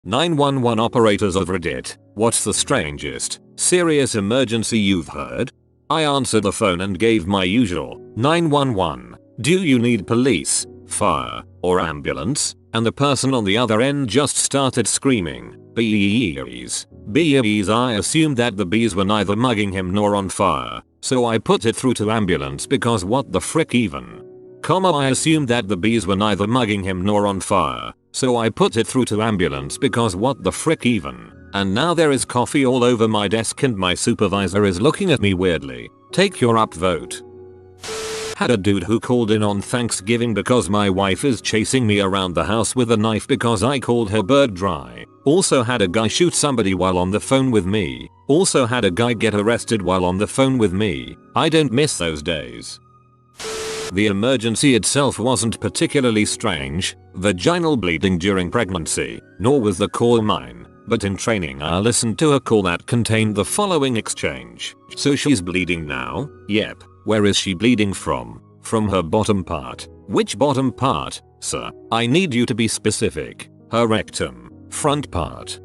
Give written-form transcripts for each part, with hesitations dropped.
911 operators of Reddit, what's the strangest, serious emergency you've heard? I answered the phone and gave my usual 911. Do you need police, fire, or ambulance? And the person on the other end just started screaming, bees. Bees. I assumed that the bees were neither mugging him nor on fire, so I put it through to ambulance because what the frick even. I assumed that the bees were neither mugging him nor on fire, so I put it through to ambulance because what the frick even. And now there is coffee all over my desk and my supervisor is looking at me weirdly. Take your upvote. Had a dude who called in on Thanksgiving because my wife is chasing me around the house with a knife because I called her bird dry. Also had a guy shoot somebody while on the phone with me. Also had a guy get arrested while on the phone with me. I don't miss those days. The emergency itself wasn't particularly strange, vaginal bleeding during pregnancy, nor was the call mine, but in training I listened to a call that contained the following exchange. So she's bleeding now? Yep. Where is she bleeding from? From her bottom part. Which bottom part, sir? I need you to be specific. Her rectum. Front part.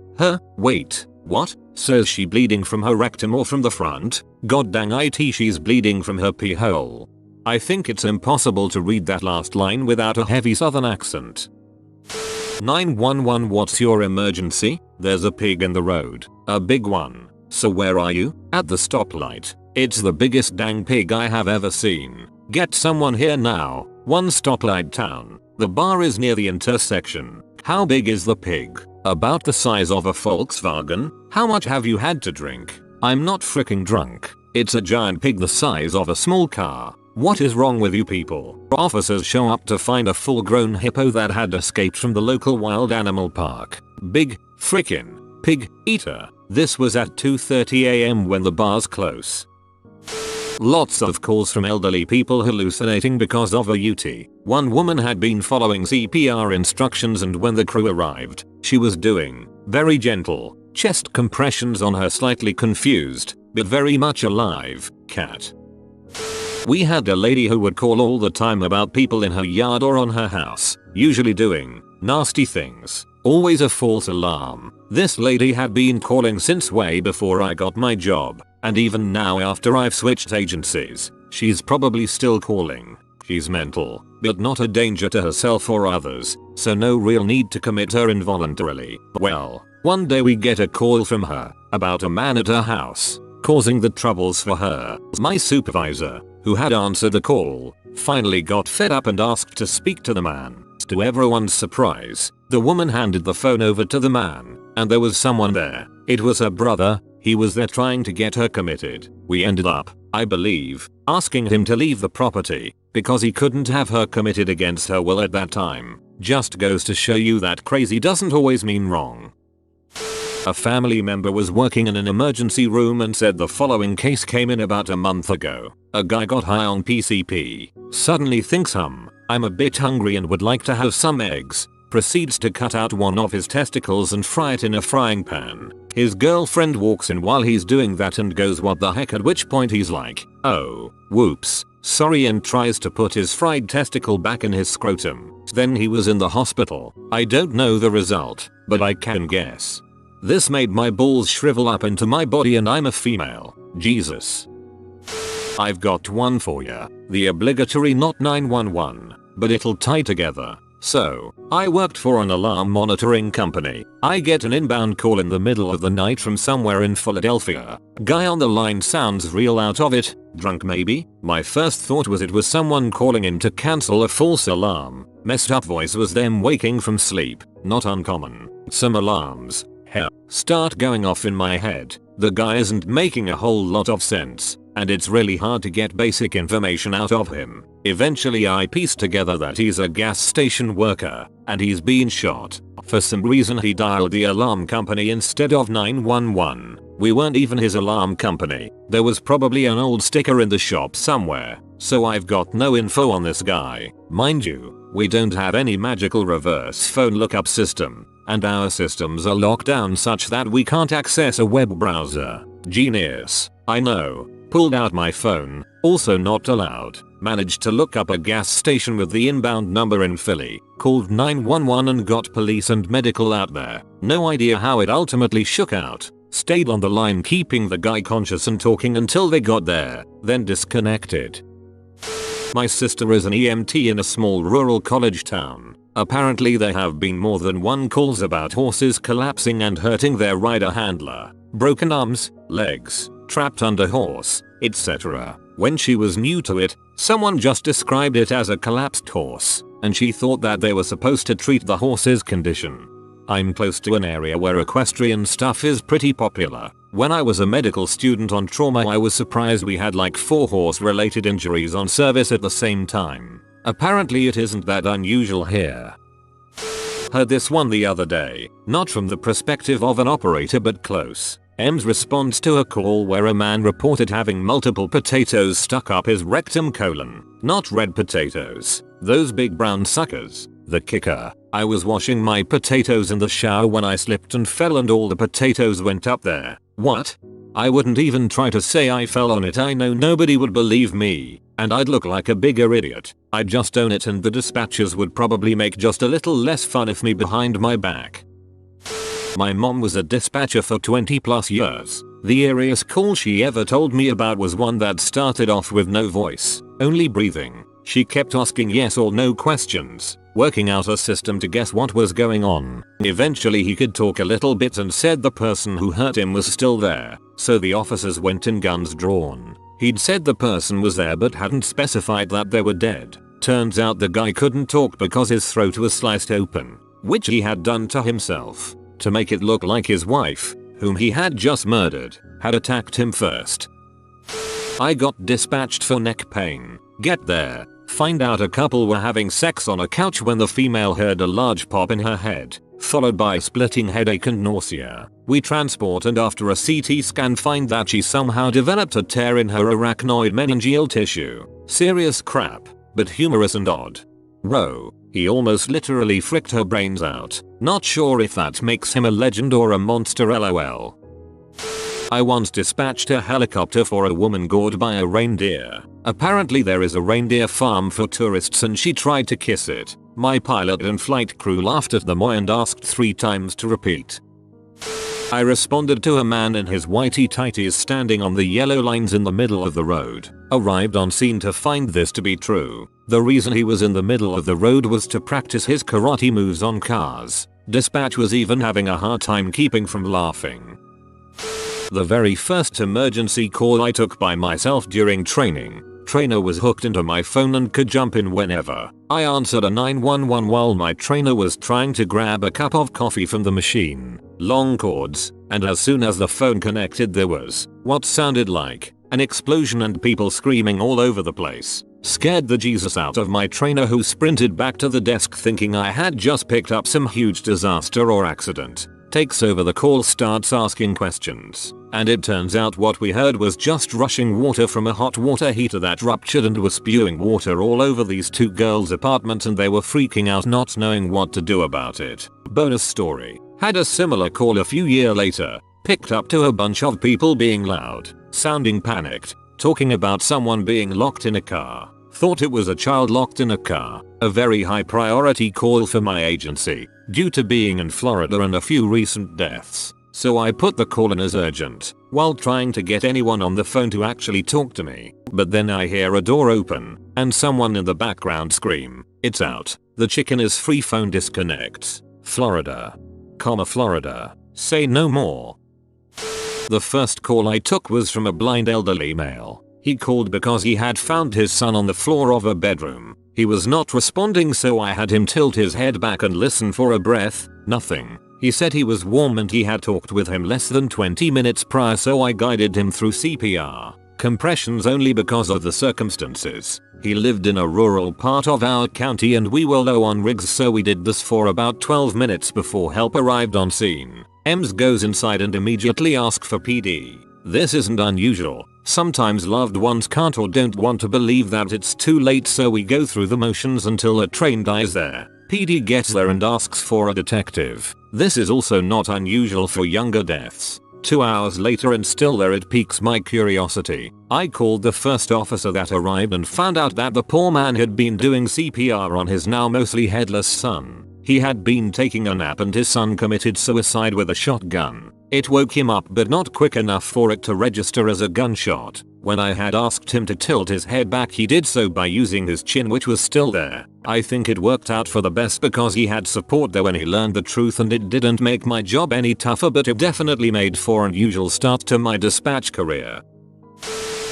Wait, what? So is she bleeding from her rectum or from the front? God dang it, she's bleeding from her pee hole. I think it's impossible to read that last line without a heavy southern accent. 911, what's your emergency? There's a pig in the road. A big one. So where are you? At the stoplight. It's the biggest dang pig I have ever seen. Get someone here now. One stoplight town. The bar is near the intersection. How big is the pig? About the size of a Volkswagen. How much have you had to drink? I'm not freaking drunk. It's a giant pig the size of a small car. What is wrong with you people? Officers show up to find a full-grown hippo that had escaped from the local wild animal park. Big frickin' pig eater. This was at 2:30 AM when the bar's close. Lots of calls from elderly people hallucinating because of a UT. One woman had been following CPR instructions and when the crew arrived, she was doing very gentle chest compressions on her slightly confused, but very much alive, cat. We had a lady who would call all the time about people in her yard or on her house, usually doing nasty things. Always a false alarm. This lady had been calling since way before I got my job, and even now after I've switched agencies, she's probably still calling. She's mental, but not a danger to herself or others, so no real need to commit her involuntarily. Well, one day we get a call from her about a man at her house, causing the troubles for her. My supervisor, who had answered the call, finally got fed up and asked to speak to the man. To everyone's surprise, the woman handed the phone over to the man, and there was someone there. It was her brother. He was there trying to get her committed. We ended up, I believe, asking him to leave the property because he couldn't have her committed against her will at that time. Just goes to show you that crazy doesn't always mean wrong. A family member was working in an emergency room and said the following case came in about a month ago. A guy got high on PCP, suddenly thinks I'm a bit hungry and would like to have some eggs. Proceeds to cut out one of his testicles and fry it in a frying pan. His girlfriend walks in while he's doing that and goes what the heck, at which point he's like, oh, whoops, sorry, and tries to put his fried testicle back in his scrotum. Then he was in the hospital. I don't know the result, but I can guess. This made my balls shrivel up into my body and I'm a female. Jesus. I've got one for ya. The obligatory not 911, but it'll tie together. So, I worked for an alarm monitoring company. I get an inbound call in the middle of the night from somewhere in Philadelphia. Guy on the line sounds real out of it, drunk maybe? My first thought was it was someone calling in to cancel a false alarm. Messed up voice was them waking from sleep, not uncommon. Some alarms, hell, start going off in my head. The guy isn't making a whole lot of sense, and it's really hard to get basic information out of him. Eventually I pieced together that he's a gas station worker, and he's been shot. For some reason he dialed the alarm company instead of 911. We weren't even his alarm company. There was probably an old sticker in the shop somewhere, so I've got no info on this guy. Mind you, we don't have any magical reverse phone lookup system, and our systems are locked down such that we can't access a web browser. Genius. I know. Pulled out my phone, also not allowed. Managed to look up a gas station with the inbound number in Philly, called 911 and got police and medical out there. No idea how it ultimately shook out. Stayed on the line keeping the guy conscious and talking until they got there, then disconnected. My sister is an EMT in a small rural college town. Apparently there have been more than one calls about horses collapsing and hurting their rider handler. Broken arms, legs, trapped under horse, etc. When she was new to it, someone just described it as a collapsed horse, and she thought that they were supposed to treat the horse's condition. I'm close to an area where equestrian stuff is pretty popular. When I was a medical student on trauma, I was surprised we had like 4 horse related injuries on service at the same time. Apparently it isn't that unusual here. Heard this one the other day, not from the perspective of an operator but close. M's response to a call where a man reported having multiple potatoes stuck up his rectum colon. Not red potatoes, those big brown suckers. The kicker, I was washing my potatoes in the shower when I slipped and fell and all the potatoes went up there. What? I wouldn't even try to say I fell on it. I know nobody would believe me, and I'd look like a bigger idiot. I'd just own it and the dispatchers would probably make just a little less fun of me behind my back. My mom was a dispatcher for 20 plus years. The eeriest call she ever told me about was one that started off with no voice, only breathing. She kept asking yes or no questions, working out a system to guess what was going on. Eventually he could talk a little bit and said the person who hurt him was still there, so the officers went in, guns drawn. He'd said the person was there but hadn't specified that they were dead. Turns out the guy couldn't talk because his throat was sliced open, which he had done to himself, to make it look like his wife, whom he had just murdered, had attacked him first. I got dispatched for neck pain. Get there, find out a couple were having sex on a couch when the female heard a large pop in her head, followed by splitting headache and nausea. We transport and after a CT scan find that she somehow developed a tear in her arachnoid meningeal tissue. Serious crap, but humorous and odd. Row, he almost literally fricked her brains out. Not sure if that makes him a legend or a monster, lol. I once dispatched a helicopter for a woman gored by a reindeer. Apparently there is a reindeer farm for tourists and she tried to kiss it. My pilot and flight crew laughed at the moi and asked 3 times to repeat. I responded to a man in his whitey tighties standing on the yellow lines in the middle of the road. Arrived on scene to find this to be true. The reason he was in the middle of the road was to practice his karate moves on cars. Dispatch was even having a hard time keeping from laughing. The very first emergency call I took by myself during training. Trainer was hooked into my phone and could jump in whenever. I answered a 911 while my trainer was trying to grab a cup of coffee from the machine. Long cords, and as soon as the phone connected there was what sounded like an explosion and people screaming all over the place. Scared the Jesus out of my trainer, who sprinted back to the desk thinking I had just picked up some huge disaster or accident. Takes over the call, starts asking questions, and it turns out what we heard was just rushing water from a hot water heater that ruptured and was spewing water all over these 2 girls' apartment and they were freaking out not knowing what to do about it. Bonus story. Had a similar call a few years later, picked up to a bunch of people being loud, sounding panicked, talking about someone being locked in a car. Thought it was a child locked in a car. A very high priority call for my agency, due to being in Florida and a few recent deaths. So I put the call in as urgent, while trying to get anyone on the phone to actually talk to me. But then I hear a door open, and someone in the background scream, "It's out. The chicken is free, phone disconnects. Florida. Florida. Say no more." The first call I took was from a blind elderly male. He called because he had found his son on the floor of a bedroom. He was not responding, so I had him tilt his head back and listen for a breath. Nothing. He said he was warm and he had talked with him less than 20 minutes prior, so I guided him through CPR. Compressions only because of the circumstances. He lived in a rural part of our county and we were low on rigs, so we did this for about 12 minutes before help arrived on scene. Ems goes inside and immediately asks for PD. This isn't unusual. Sometimes loved ones can't or don't want to believe that it's too late, so we go through the motions until a train dies there. PD gets there and asks for a detective. This is also not unusual for younger deaths. 2 hours later and still there, it piques my curiosity. I called the first officer that arrived and found out that the poor man had been doing CPR on his now mostly headless son. He had been taking a nap and his son committed suicide with a shotgun. It woke him up but not quick enough for it to register as a gunshot. When I had asked him to tilt his head back, he did so by using his chin, which was still there. I think it worked out for the best because he had support there when he learned the truth, and it didn't make my job any tougher, but it definitely made for an unusual start to my dispatch career.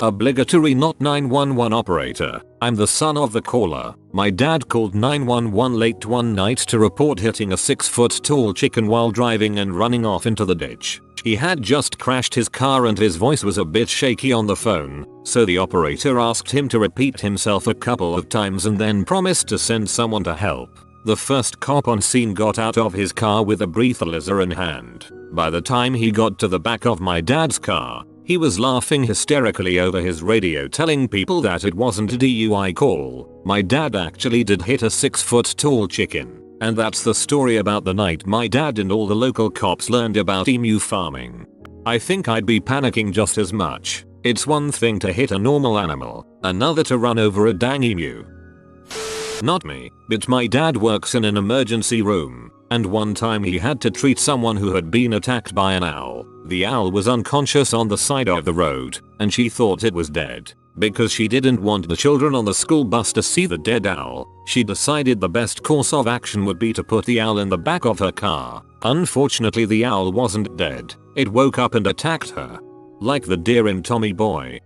Obligatory not 911 operator. I'm the son of the caller. My dad called 911 late one night to report hitting a 6-foot tall chicken while driving and running off into the ditch. He had just crashed his car and his voice was a bit shaky on the phone, so the operator asked him to repeat himself a couple of times and then promised to send someone to help. The first cop on scene got out of his car with a breathalyzer in hand. By the time he got to the back of my dad's car, he was laughing hysterically over his radio, telling people that it wasn't a DUI call. My dad actually did hit a 6-foot tall chicken. And that's the story about the night my dad and all the local cops learned about emu farming. I think I'd be panicking just as much. It's one thing to hit a normal animal, another to run over a dang emu. Not me, but my dad works in an emergency room, and one time he had to treat someone who had been attacked by an owl. The owl was unconscious on the side of the road, and she thought it was dead. Because she didn't want the children on the school bus to see the dead owl, she decided the best course of action would be to put the owl in the back of her car. Unfortunately, the owl wasn't dead. It woke up and attacked her. Like the deer in Tommy Boy.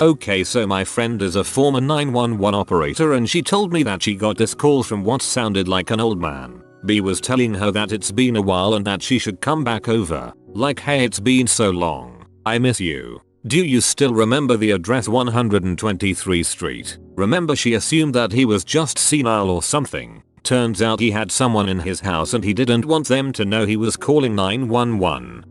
Okay, so my friend is a former 911 operator and she told me that she got this call from what sounded like an old man. B was telling her that it's been a while and that she should come back over. Like, hey, it's been so long. I miss you. Do you still remember the address 123 Street? Remember, she assumed that he was just senile or something. Turns out he had someone in his house and he didn't want them to know he was calling 911.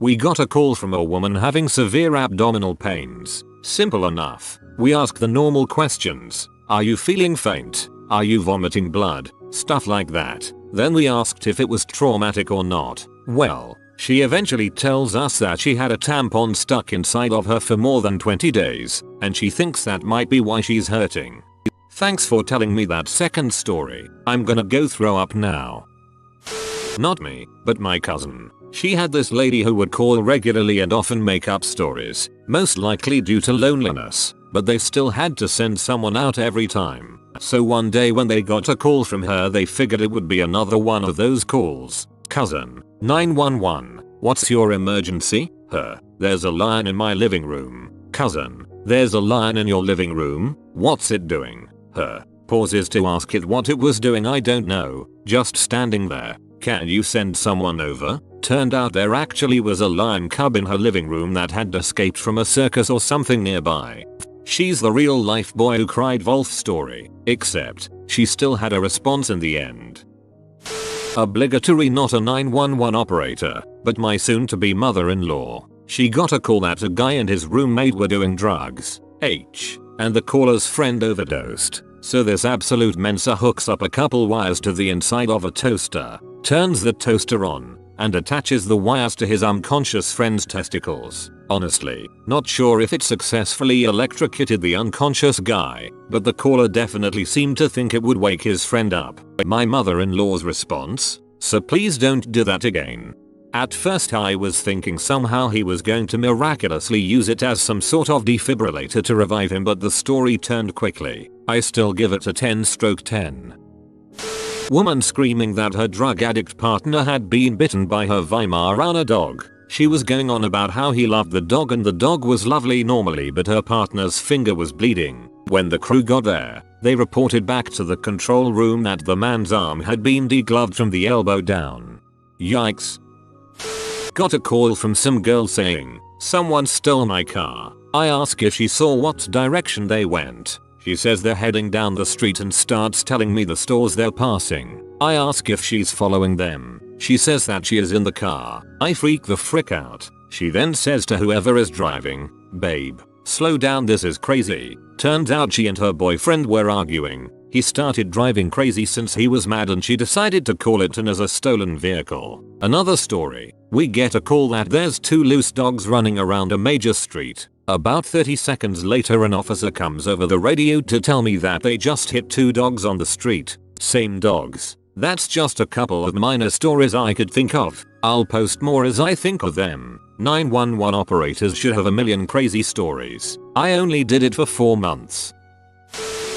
We got a call from a woman having severe abdominal pains. Simple enough. We asked the normal questions. Are you feeling faint? Are you vomiting blood? Stuff like that. Then we asked if it was traumatic or not. Well, she eventually tells us that she had a tampon stuck inside of her for more than 20 days, and she thinks that might be why she's hurting. Thanks for telling me that second story. I'm gonna go throw up now. Not me, but my cousin. She had this lady who would call regularly and often make up stories, most likely due to loneliness, but they still had to send someone out every time. So one day when they got a call from her, they figured it would be another one of those calls. Cousin, 911, what's your emergency? Her, there's a lion in my living room. Cousin, there's a lion in your living room? What's it doing? Her, pauses to ask it what it was doing. I don't know, just standing there. Can you send someone over? Turned out there actually was a lion cub in her living room that had escaped from a circus or something nearby. She's the real life boy who cried wolf story, except she still had a response in the end. Obligatory not a 911 operator, but my soon-to-be mother-in-law. She got a call that a guy and his roommate were doing drugs, and the caller's friend overdosed. So this absolute mensa hooks up a couple wires to the inside of a toaster, turns the toaster on, and attaches the wires to his unconscious friend's testicles. Honestly, not sure if it successfully electrocuted the unconscious guy, but the caller definitely seemed to think it would wake his friend up. My mother-in-law's response? So please don't do that again. At first I was thinking somehow he was going to miraculously use it as some sort of defibrillator to revive him, but the story turned quickly. I still give it a 10/10. Woman screaming that her drug addict partner had been bitten by her Weimaraner dog. She was going on about how he loved the dog and the dog was lovely normally, but her partner's finger was bleeding. When the crew got there, they reported back to the control room that the man's arm had been degloved from the elbow down. Yikes. Got a call from some girl saying, someone stole my car. I ask if she saw what direction they went. She says they're heading down the street and starts telling me the stores they're passing. I ask if she's following them. She says that she is in the car. I freak the frick out. She then says to whoever is driving, babe, slow down, this is crazy. Turns out she and her boyfriend were arguing. He started driving crazy since he was mad and she decided to call it in as a stolen vehicle. Another story. We get a call that there's 2 loose dogs running around a major street. About 30 seconds later an officer comes over the radio to tell me that they just hit 2 dogs on the street. Same dogs. That's just a couple of minor stories I could think of. I'll post more as I think of them. 911 operators should have a million crazy stories. I only did it for 4 months.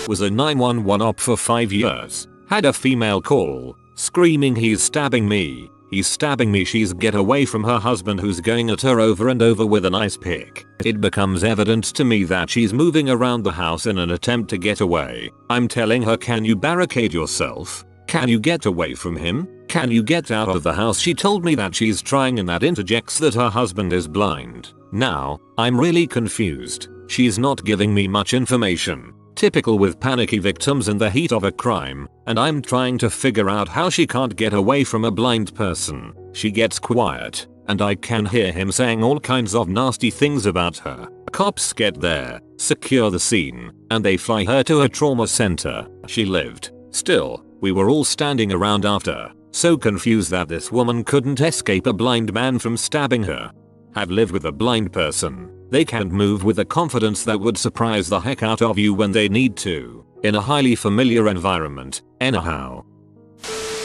Was a 911 op for 5 years. Had a female call, screaming he's stabbing me. He's stabbing me. She's get away from her husband who's going at her over and over with an ice pick. It becomes evident to me that she's moving around the house in an attempt to get away. I'm telling her, can you barricade yourself? Can you get away from him? Can you get out of the house? She told me that she's trying and that interjects that her husband is blind. Now, I'm really confused. She's not giving me much information. Typical with panicky victims in the heat of a crime, and I'm trying to figure out how she can't get away from a blind person. She gets quiet, and I can hear him saying all kinds of nasty things about her. Cops get there, secure the scene, and they fly her to a trauma center. She lived. Still, we were all standing around after, so confused that this woman couldn't escape a blind man from stabbing her. Have lived with a blind person. They can't move with a confidence that would surprise the heck out of you when they need to, in a highly familiar environment, anyhow.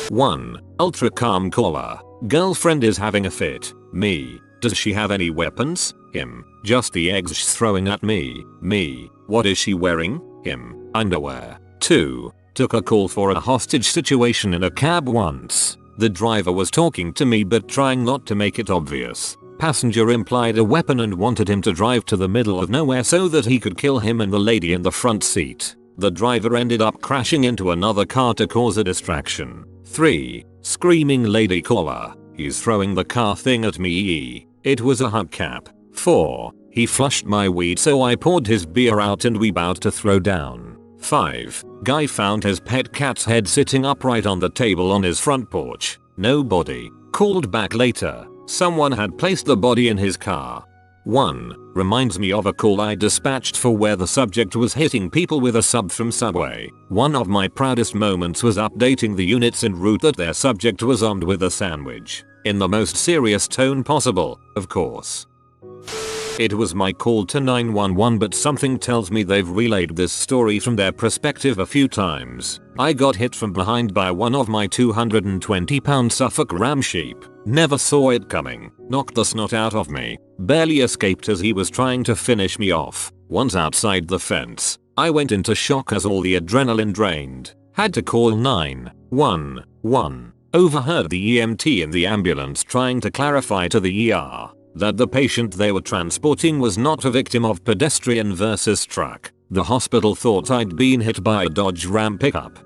1. Ultra calm caller. Girlfriend is having a fit. Me. Does she have any weapons? Him. Just the eggs she's throwing at me. Me. What is she wearing? Him. Underwear. 2. Took a call for a hostage situation in a cab once. The driver was talking to me but trying not to make it obvious. Passenger implied a weapon and wanted him to drive to the middle of nowhere so that he could kill him and the lady in the front seat. The driver ended up crashing into another car to cause a distraction. 3. Screaming lady caller. He's throwing the car thing at me. It was a hubcap. 4. He flushed my weed so I poured his beer out and we bowed to throw down. 5. Guy found his pet cat's head sitting upright on the table on his front porch. No body. Called back later. Someone had placed the body in his car. 1. Reminds me of a call I dispatched for where the subject was hitting people with a sub from Subway. One of my proudest moments was updating the units en route that their subject was armed with a sandwich. In the most serious tone possible, of course. It was my call to 911 but something tells me they've relayed this story from their perspective a few times. I got hit from behind by one of my 220-pound Suffolk ram sheep. Never saw it coming. Knocked the snot out of me. Barely escaped as he was trying to finish me off. Once outside the fence, I went into shock as all the adrenaline drained. Had to call 911. Overheard the EMT in the ambulance trying to clarify to the ER that the patient they were transporting was not a victim of pedestrian versus truck. The hospital thought I'd been hit by a Dodge Ram pickup.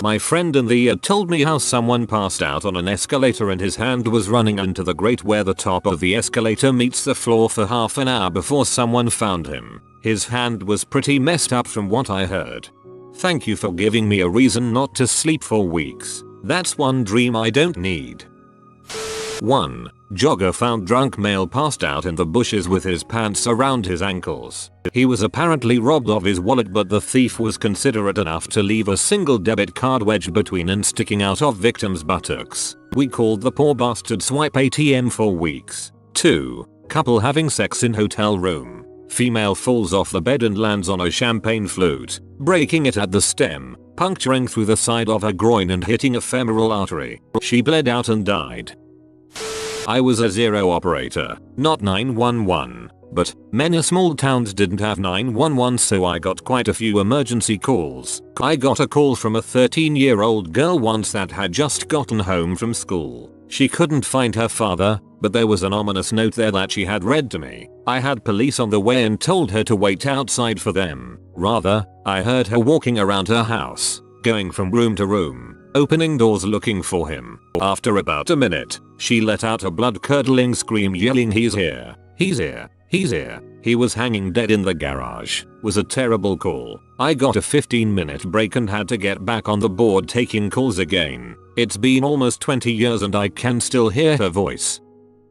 My friend in the ER told me how someone passed out on an escalator and his hand was running into the grate where the top of the escalator meets the floor for half an hour before someone found him. His hand was pretty messed up from what I heard. Thank you for giving me a reason not to sleep for weeks. That's one dream I don't need. 1. Jogger found drunk male passed out in the bushes with his pants around his ankles. He was apparently robbed of his wallet but the thief was considerate enough to leave a single debit card wedged between and sticking out of victim's buttocks. We called the poor bastard swipe ATM for weeks. 2. Couple having sex in hotel room. Female falls off the bed and lands on a champagne flute, breaking it at the stem, puncturing through the side of her groin and hitting a femoral artery. She bled out and died. I was a 0 operator, not 911, but many small towns didn't have 911 so I got quite a few emergency calls. I got a call from a 13-year-old girl once that had just gotten home from school. She couldn't find her father, but there was an ominous note there that she had read to me. I had police on the way and told her to wait outside for them. Rather, I heard her walking around her house, going from room to room, opening doors looking for him. After about a minute, she let out a blood-curdling scream yelling, "He's here! He's here! He's here!" He was hanging dead in the garage. Was a terrible call. I got a 15-minute break and had to get back on the board taking calls again. It's been almost 20 years and I can still hear her voice.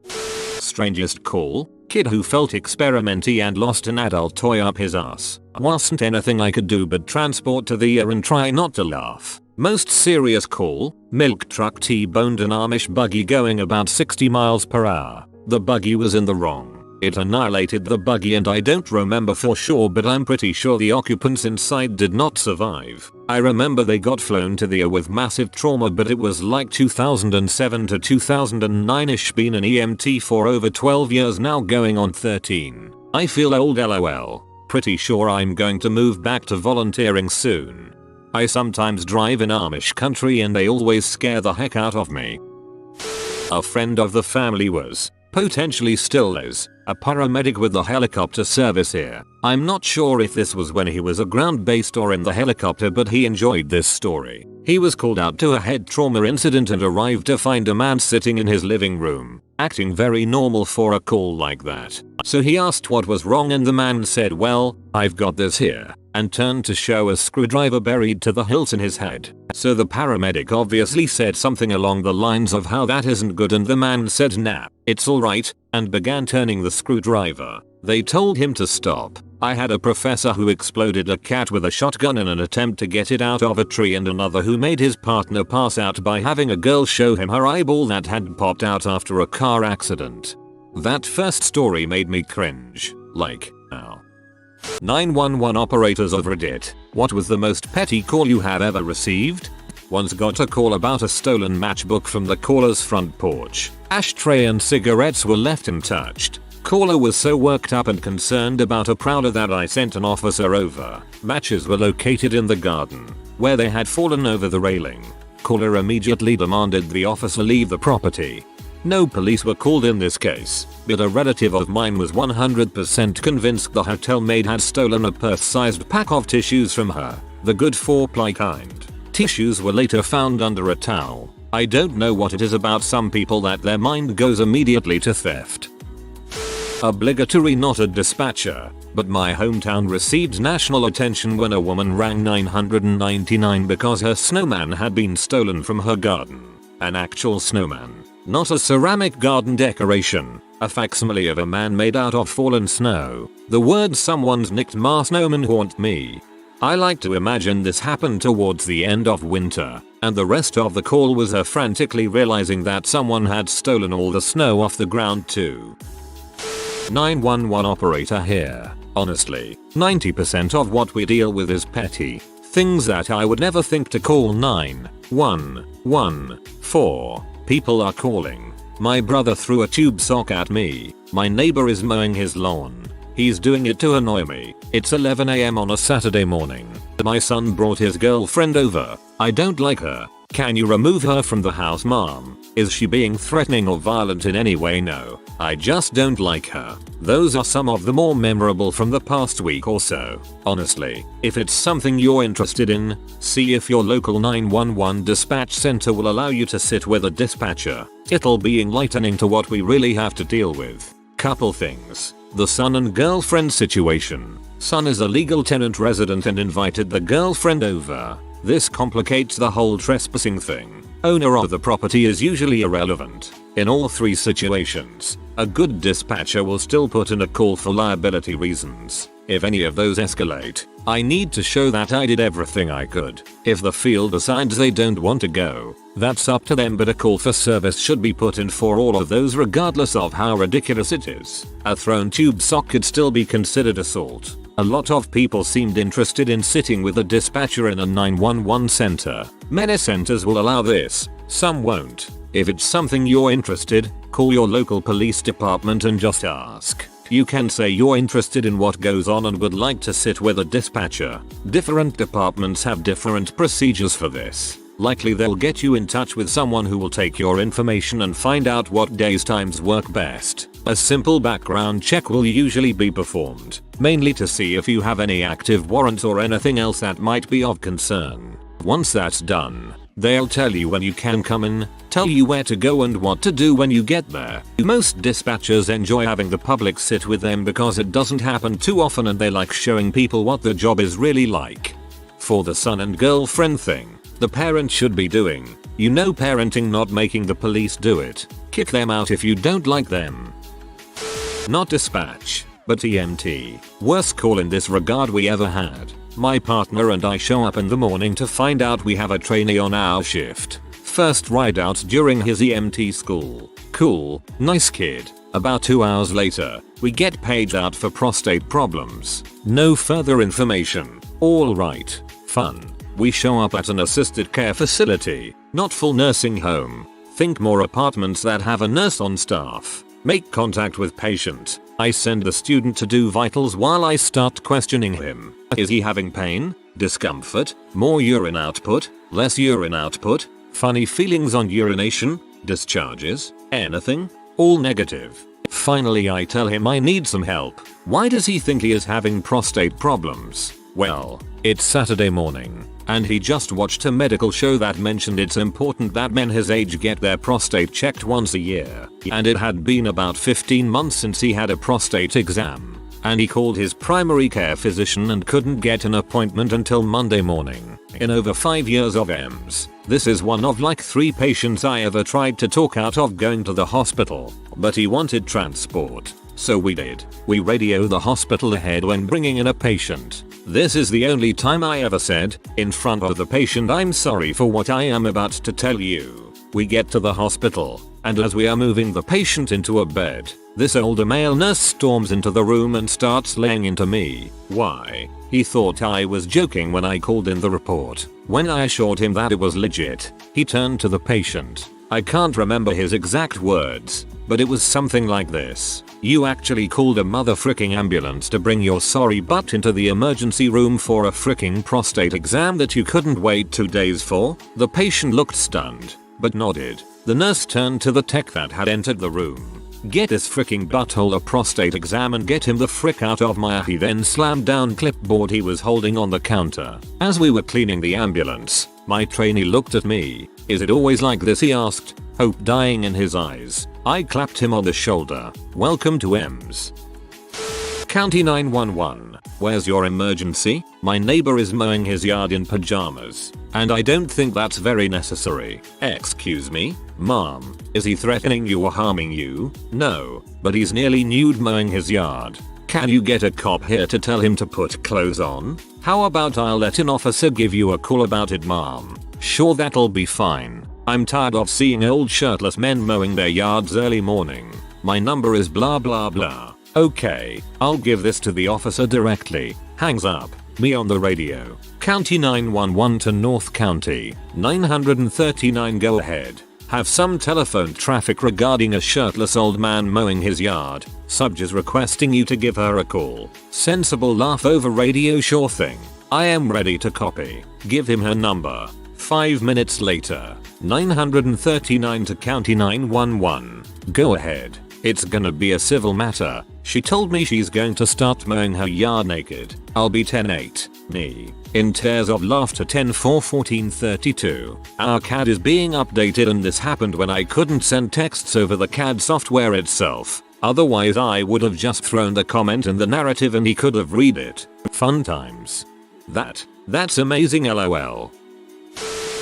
Strangest call? Kid who felt experimenty and lost an adult toy up his ass. Wasn't anything I could do but transport to the ear and try not to laugh. Most serious call, milk truck T-boned an Amish buggy going about 60 miles per hour. The buggy was in the wrong. It annihilated the buggy and I don't remember for sure but I'm pretty sure the occupants inside did not survive. I remember they got flown to the ER with massive trauma but it was like 2007 to 2009ish, been an EMT for over 12 years now going on 13. I feel old lol. Pretty sure I'm going to move back to volunteering soon. I sometimes drive in Amish country and they always scare the heck out of me. A friend of the family was, potentially still is, a paramedic with the helicopter service here. I'm not sure if this was when he was a ground-based or in the helicopter but he enjoyed this story. He was called out to a head trauma incident and arrived to find a man sitting in his living room, acting very normal for a call like that. So he asked what was wrong and the man said, well, I've got this here, and turned to show a screwdriver buried to the hilt in his head. So the paramedic obviously said something along the lines of how that isn't good and the man said nah, it's alright, and began turning the screwdriver. They told him to stop. I had a professor who exploded a cat with a shotgun in an attempt to get it out of a tree and another who made his partner pass out by having a girl show him her eyeball that had popped out after a car accident. That first story made me cringe. Like, ow. 911 operators of Reddit. What was the most petty call you have ever received? Once got a call about a stolen matchbook from the caller's front porch. Ashtray and cigarettes were left untouched. Caller was so worked up and concerned about a prowler that I sent an officer over. Matches were located in the garden, where they had fallen over the railing. Caller immediately demanded the officer leave the property. No police were called in this case, but a relative of mine was 100% convinced the hotel maid had stolen a purse-sized pack of tissues from her, the good 4-ply kind. Tissues were later found under a towel. I don't know what it is about some people that their mind goes immediately to theft. Obligatory, not a dispatcher, but my hometown received national attention when a woman rang 999 because her snowman had been stolen from her garden. An actual snowman, not a ceramic garden decoration, a facsimile of a man made out of fallen snow. The words "someone's nicked my snowman" haunt me. I like to imagine this happened towards the end of winter, and the rest of the call was her frantically realizing that someone had stolen all the snow off the ground too. 911 operator here. Honestly, 90% of what we deal with is petty. Things that I would never think to call 911 for. People are calling. My brother threw a tube sock at me. My neighbor is mowing his lawn. He's doing it to annoy me. It's 11 AM on a Saturday morning. My son brought his girlfriend over. I don't like her. Can you remove her from the house, mom? Is she being threatening or violent in any way? No. I just don't like her. Those are some of the more memorable from the past week or so. Honestly, if it's something you're interested in, see if your local 911 dispatch center will allow you to sit with a dispatcher. It'll be enlightening to what we really have to deal with. Couple things. The son and girlfriend situation. Son is a legal tenant resident and invited the girlfriend over. This complicates the whole trespassing thing. Owner of the property is usually irrelevant. In all three situations, a good dispatcher will still put in a call for liability reasons. If any of those escalate, I need to show that I did everything I could. If the field decides they don't want to go, that's up to them, but a call for service should be put in for all of those regardless of how ridiculous it is. A thrown tube sock could still be considered assault. A lot of people seemed interested in sitting with a dispatcher in a 911 center. Many centers will allow this, some won't. If it's something you're interested, call your local police department and just ask. You can say you're interested in what goes on and would like to sit with a dispatcher. Different departments have different procedures for this. Likely they'll get you in touch with someone who will take your information and find out what days times work best. A simple background check will usually be performed, mainly to see if you have any active warrants or anything else that might be of concern. Once that's done, they'll tell you when you can come in, tell you where to go and what to do when you get there. Most dispatchers enjoy having the public sit with them because it doesn't happen too often and they like showing people what the job is really like. For the son and girlfriend thing, the parent should be doing, parenting, not making the police do it. Kick them out if you don't like them. Not dispatch, but EMT. Worst call in this regard we ever had. My partner and I show up in the morning to find out we have a trainee on our shift. First ride out during his EMT school. Cool, nice kid. About 2 hours later, we get paged out for prostate problems. No further information. All right. Fun. We show up at an assisted care facility, not full nursing home. Think more apartments that have a nurse on staff. Make contact with patient. I send the student to do vitals while I start questioning him. Is he having pain? Discomfort? More urine output? Less urine output? Funny feelings on urination? Discharges? Anything? All negative. Finally I tell him I need some help. Why does he think he is having prostate problems? Well, it's Saturday morning, and he just watched a medical show that mentioned it's important that men his age get their prostate checked once a year, and it had been about 15 months since he had a prostate exam, and he called his primary care physician and couldn't get an appointment until Monday morning. In over 5 years of EMS, this is one of like 3 patients I ever tried to talk out of going to the hospital, but he wanted transport. So we did. We radio the hospital ahead when bringing in a patient. This is the only time I ever said, in front of the patient, I'm sorry for what I am about to tell you. We get to the hospital, and as we are moving the patient into a bed, this older male nurse storms into the room and starts laying into me. Why? He thought I was joking when I called in the report. When I assured him that it was legit, he turned to the patient. I can't remember his exact words, but it was something like this. You actually called a motherfricking ambulance to bring your sorry butt into the emergency room for a fricking prostate exam that you couldn't wait 2 days for? The patient looked stunned, but nodded. The nurse turned to the tech that had entered the room. Get this fricking butthole a prostate exam and get him the frick out of my. He then slammed down clipboard he was holding on the counter. As we were cleaning the ambulance, my trainee looked at me. Is it always like this? He asked, hope dying in his eyes. I clapped him on the shoulder. Welcome to EMS. County 911. Where's your emergency? My neighbor is mowing his yard in pajamas, and I don't think that's very necessary. Excuse me? Mom, is he threatening you or harming you? No, but he's nearly nude mowing his yard. Can you get a cop here to tell him to put clothes on? How about I'll let an officer give you a call about it, Mom? Sure, that'll be fine. I'm tired of seeing old shirtless men mowing their yards early morning. My number is blah blah blah. Okay, I'll give this to the officer directly. Hangs up. Me on the radio. County 911 to North County. 939 go ahead. Have some telephone traffic regarding a shirtless old man mowing his yard. Subject is requesting you to give her a call. Sensible laugh over radio, sure thing. I am ready to copy. Give him her number. 5 minutes later. 939 to County 911. Go ahead. It's gonna be a civil matter. She told me she's going to start mowing her yard naked. I'll be 10-8. Me. In tears of laughter 10-4-14-32. Our CAD is being updated and this happened when I couldn't send texts over the CAD software itself. Otherwise I would have just thrown the comment in the narrative and he could have read it. Fun times. That's amazing, lol.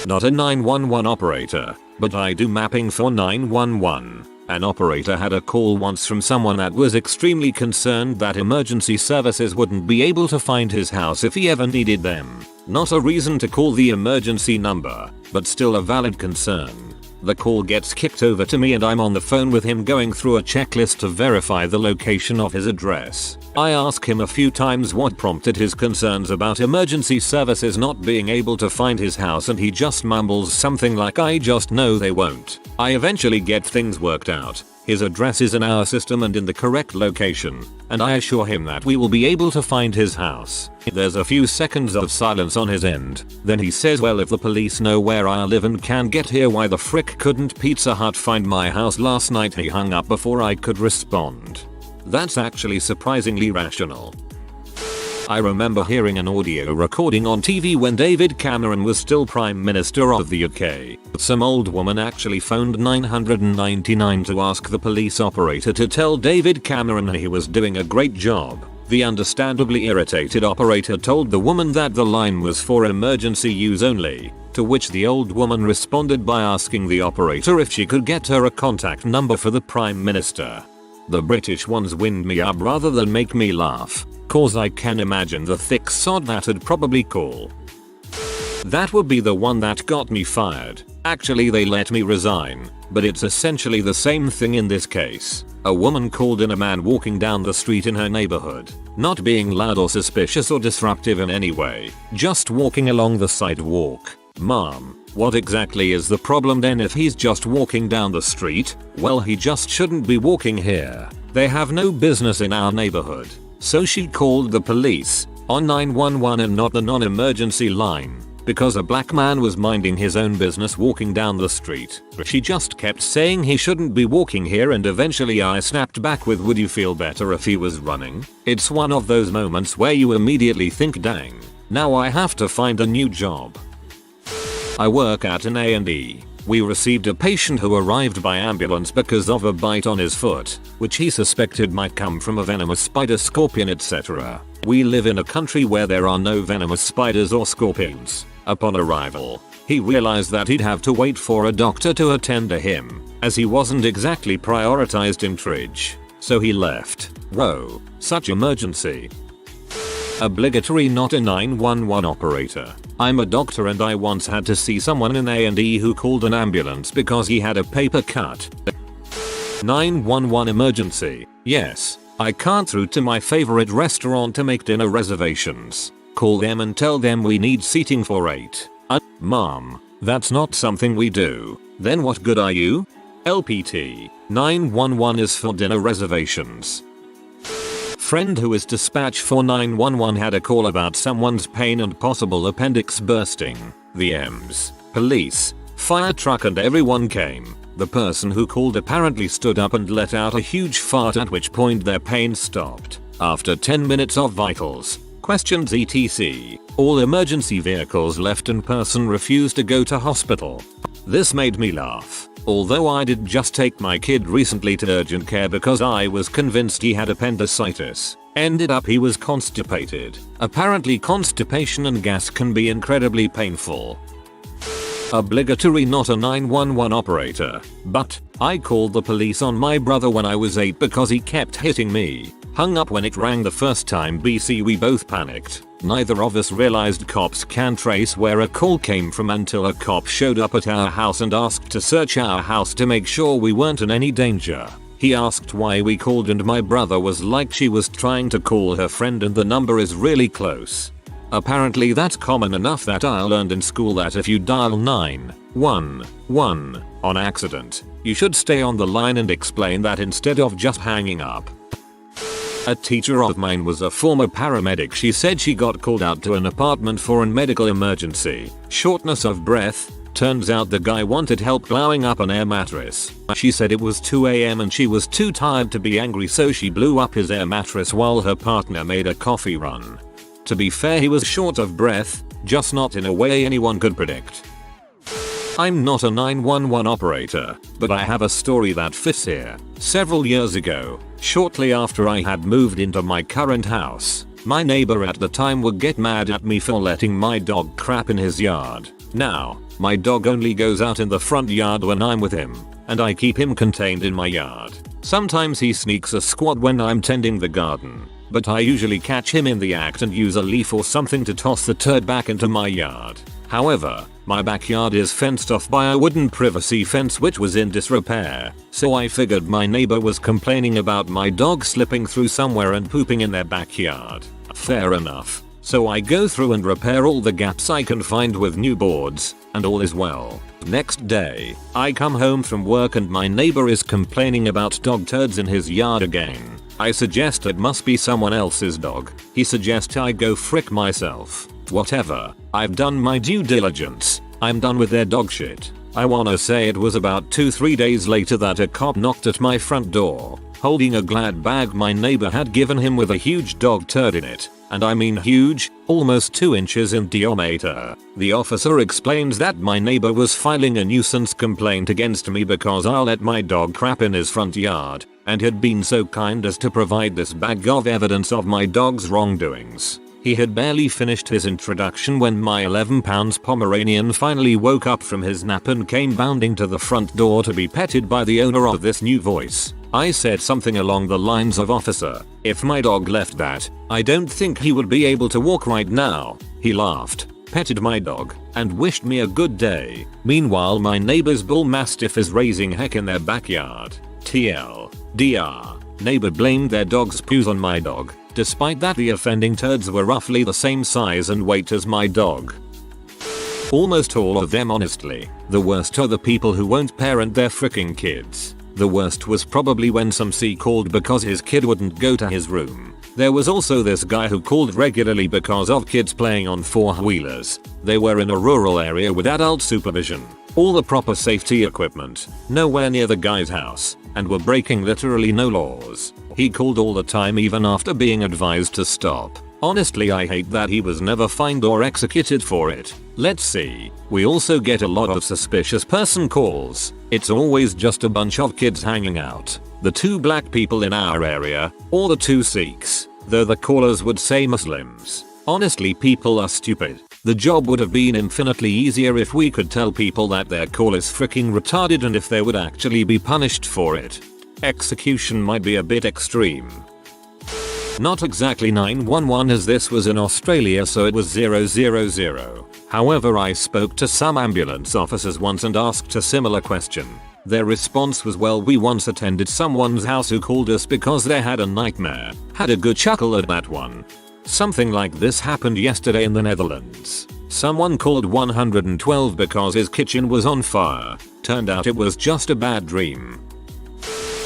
Not a 911 operator, but I do mapping for 911. An operator had a call once from someone that was extremely concerned that emergency services wouldn't be able to find his house if he ever needed them. Not a reason to call the emergency number, but still a valid concern. The call gets kicked over to me and I'm on the phone with him going through a checklist to verify the location of his address. I ask him a few times what prompted his concerns about emergency services not being able to find his house and he just mumbles something like, I just know they won't. I eventually get things worked out. His address is in our system and in the correct location, and I assure him that we will be able to find his house. There's a few seconds of silence on his end. Then he says, well, if the police know where I live and can get here, why the frick couldn't Pizza Hut find my house last night? He hung up before I could respond. That's actually surprisingly rational. I remember hearing an audio recording on TV when David Cameron was still Prime Minister of the UK. Some old woman actually phoned 999 to ask the police operator to tell David Cameron he was doing a great job. The understandably irritated operator told the woman that the line was for emergency use only, to which the old woman responded by asking the operator if she could get her a contact number for the Prime Minister. The British ones wind me up rather than make me laugh, cause I can imagine the thick sod that'd probably call. That would be the one that got me fired. Actually they let me resign, but it's essentially the same thing in this case. A woman called in a man walking down the street in her neighborhood, not being loud or suspicious or disruptive in any way, just walking along the sidewalk. Mom, what exactly is the problem then if he's just walking down the street? Well, he just shouldn't be walking here. They have no business in our neighborhood. So she called the police on 911 and not the non-emergency line, because a black man was minding his own business walking down the street. She just kept saying he shouldn't be walking here, and eventually I snapped back with, would you feel better if he was running? It's one of those moments where you immediately think, dang, now I have to find a new job. I work at an A&E. We received a patient who arrived by ambulance because of a bite on his foot, which he suspected might come from a venomous spider, scorpion, etc. We live in a country where there are no venomous spiders or scorpions. Upon arrival, he realized that he'd have to wait for a doctor to attend to him, as he wasn't exactly prioritized in triage. So he left. Whoa, such emergency. Obligatory not a 911 operator. I'm a doctor and I once had to see someone in A&E who called an ambulance because he had a paper cut. 911 emergency. Yes, I can't through to my favorite restaurant to make dinner reservations. Call them and tell them we need seating for 8. Mom, that's not something we do. Then what good are you? LPT. 911 is for dinner reservations. Friend who is dispatched for 911 had a call about someone's pain and possible appendix bursting. The EMS, police, fire truck and everyone came. The person who called apparently stood up and let out a huge fart, at which point their pain stopped. After 10 minutes of vitals, questions etc., all emergency vehicles left and person refused to go to hospital. This made me laugh. Although I did just take my kid recently to urgent care because I was convinced he had appendicitis. Ended up he was constipated. Apparently constipation and gas can be incredibly painful. Obligatory not a 911 operator, but I called the police on my brother when I was 8 because he kept hitting me. Hung up when it rang the first time. BC, we both panicked. Neither of us realized cops can't trace where a call came from until a cop showed up at our house and asked to search our house to make sure we weren't in any danger. He asked why we called and my brother was like, she was trying to call her friend and the number is really close. Apparently that's common enough that I learned in school that if you dial 911 on accident, you should stay on the line and explain that instead of just hanging up. A teacher of mine was a former paramedic. She said she got called out to an apartment for a medical emergency. Shortness of breath. Turns out the guy wanted help blowing up an air mattress. She said it was 2 AM and she was too tired to be angry, so she blew up his air mattress while her partner made a coffee run. To be fair, he was short of breath, just not in a way anyone could predict. I'm not a 911 operator, but I have a story that fits here. Several years ago, shortly after I had moved into my current house, my neighbor at the time would get mad at me for letting my dog crap in his yard. Now, my dog only goes out in the front yard when I'm with him, and I keep him contained in my yard. Sometimes he sneaks a squat when I'm tending the garden, but I usually catch him in the act and use a leaf or something to toss the turd back into my yard. However, my backyard is fenced off by a wooden privacy fence which was in disrepair, so I figured my neighbor was complaining about my dog slipping through somewhere and pooping in their backyard. Fair enough. So I go through and repair all the gaps I can find with new boards, and all is well. Next day, I come home from work and my neighbor is complaining about dog turds in his yard again. I suggest it must be someone else's dog. He suggests I go frick myself. Whatever, I've done my due diligence. I'm done with their dog shit. I wanna say it was about 2-3 days later that a cop knocked at my front door, holding a Glad bag my neighbor had given him with a huge dog turd in it. And I mean huge, almost 2 inches in diameter. The officer explains that my neighbor was filing a nuisance complaint against me because I let my dog crap in his front yard, and had been so kind as to provide this bag of evidence of my dog's wrongdoings. He had barely finished his introduction when my 11-pound Pomeranian finally woke up from his nap and came bounding to the front door to be petted by the owner of this new voice. I said something along the lines of, "Officer, if my dog left that, I don't think he would be able to walk right now." He laughed, petted my dog, and wished me a good day. Meanwhile, my neighbor's bull mastiff is raising heck in their backyard. TLDR. Neighbor blamed their dog's poos on my dog, despite that the offending turds were roughly the same size and weight as my dog. Almost all of them, honestly. The worst are the people who won't parent their freaking kids. The worst was probably when some C called because his kid wouldn't go to his room. There was also this guy who called regularly because of kids playing on four-wheelers. They were in a rural area with adult supervision, all the proper safety equipment, nowhere near the guy's house, and were breaking literally no laws. He called all the time even after being advised to stop. Honestly, I hate that he was never fined or executed for it. Let's see. We also get a lot of suspicious person calls. It's always just a bunch of kids hanging out. The 2 black people in our area, or the 2 Sikhs, though the callers would say Muslims. Honestly, people are stupid. The job would have been infinitely easier if we could tell people that their call is freaking retarded and if they would actually be punished for it. Execution might be a bit extreme. Not exactly 911 as this was in Australia, so it was 000. However, I spoke to some ambulance officers once and asked a similar question. Their response was, "Well, we once attended someone's house who called us because they had a nightmare." Had a good chuckle at that one. Something like this happened yesterday in the Netherlands. Someone called 112 because his kitchen was on fire. Turned out it was just a bad dream.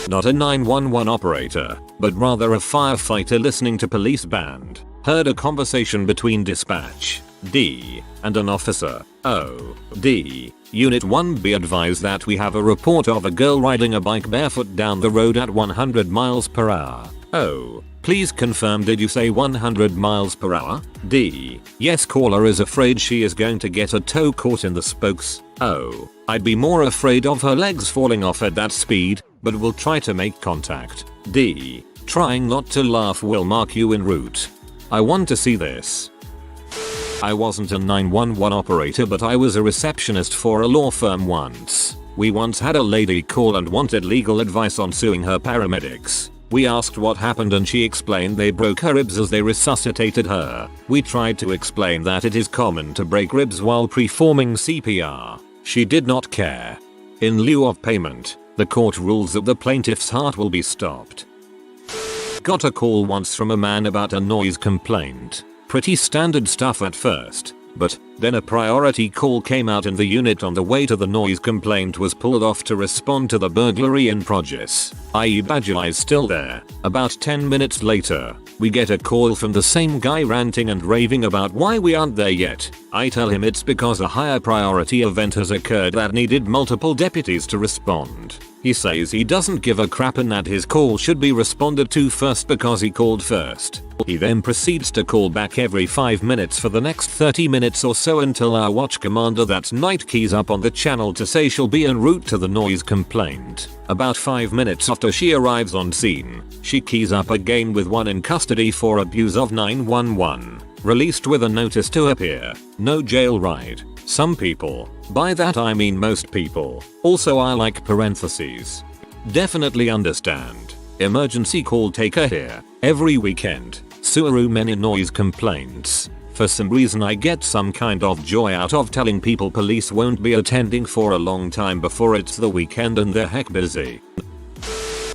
Not a 911 operator, but rather a firefighter listening to police band. Heard a conversation between dispatch, D, and an officer, O, D. Unit 1, be advised that we have a report of a girl riding a bike barefoot down the road at 100 miles per hour. O, please confirm, did you say 100 miles per hour? D, yes, caller is afraid she is going to get a toe caught in the spokes. O, I'd be more afraid of her legs falling off at that speed, but we'll try to make contact. D, trying not to laugh will mark you en route. I want to see this. I wasn't a 911 operator, but I was a receptionist for a law firm once. We once had a lady call and wanted legal advice on suing her paramedics. We asked what happened and she explained they broke her ribs as they resuscitated her. We tried to explain that it is common to break ribs while performing CPR. She did not care. In lieu of payment, the court rules that the plaintiff's heart will be stopped. Got a call once from a man about a noise complaint. Pretty standard stuff at first, but then a priority call came out and the unit on the way to the noise complaint was pulled off to respond to the burglary in progress, i.e. Badger is still there. About 10 minutes later, we get a call from the same guy ranting and raving about why we aren't there yet. I tell him it's because a higher priority event has occurred that needed multiple deputies to respond. He says he doesn't give a crap and that his call should be responded to first because he called first. He then proceeds to call back every 5 minutes for the next 30 minutes or so until our watch commander that night keys up on the channel to say she'll be en route to the noise complaint. About 5 minutes after she arrives on scene, she keys up again with one in custody for abuse of 911. Released with a notice to appear. No jail ride. Some people. By that I mean most people. Also, I like parentheses. Definitely understand. Emergency call taker here. Every weekend. Suaru many noise complaints. For some reason I get some kind of joy out of telling people police won't be attending for a long time before it's the weekend and they're heck busy.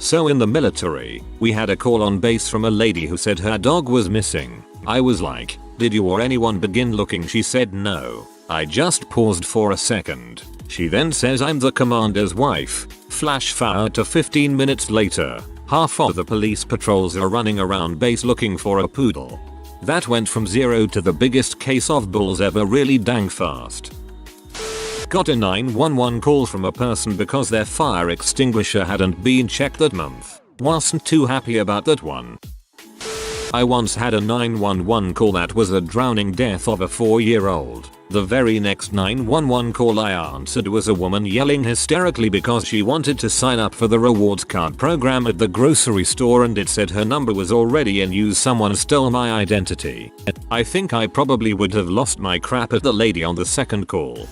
So in the military, we had a call on base from a lady who said her dog was missing. I was like, did you or anyone begin looking? She said no. I just paused for a second. She then says I'm the commander's wife. Flash forward to 15 minutes later. Half of the police patrols are running around base looking for a poodle. That went from 0 to the biggest case of bulls ever really dang fast. Got a 911 call from a person because their fire extinguisher hadn't been checked that month. Wasn't too happy about that one. I once had a 911 call that was the drowning death of a 4-year-old. The very next 911 call I answered was a woman yelling hysterically because she wanted to sign up for the rewards card program at the grocery store and it said her number was already in use. Someone stole my identity. I think I probably would have lost my crap at the lady on the second call.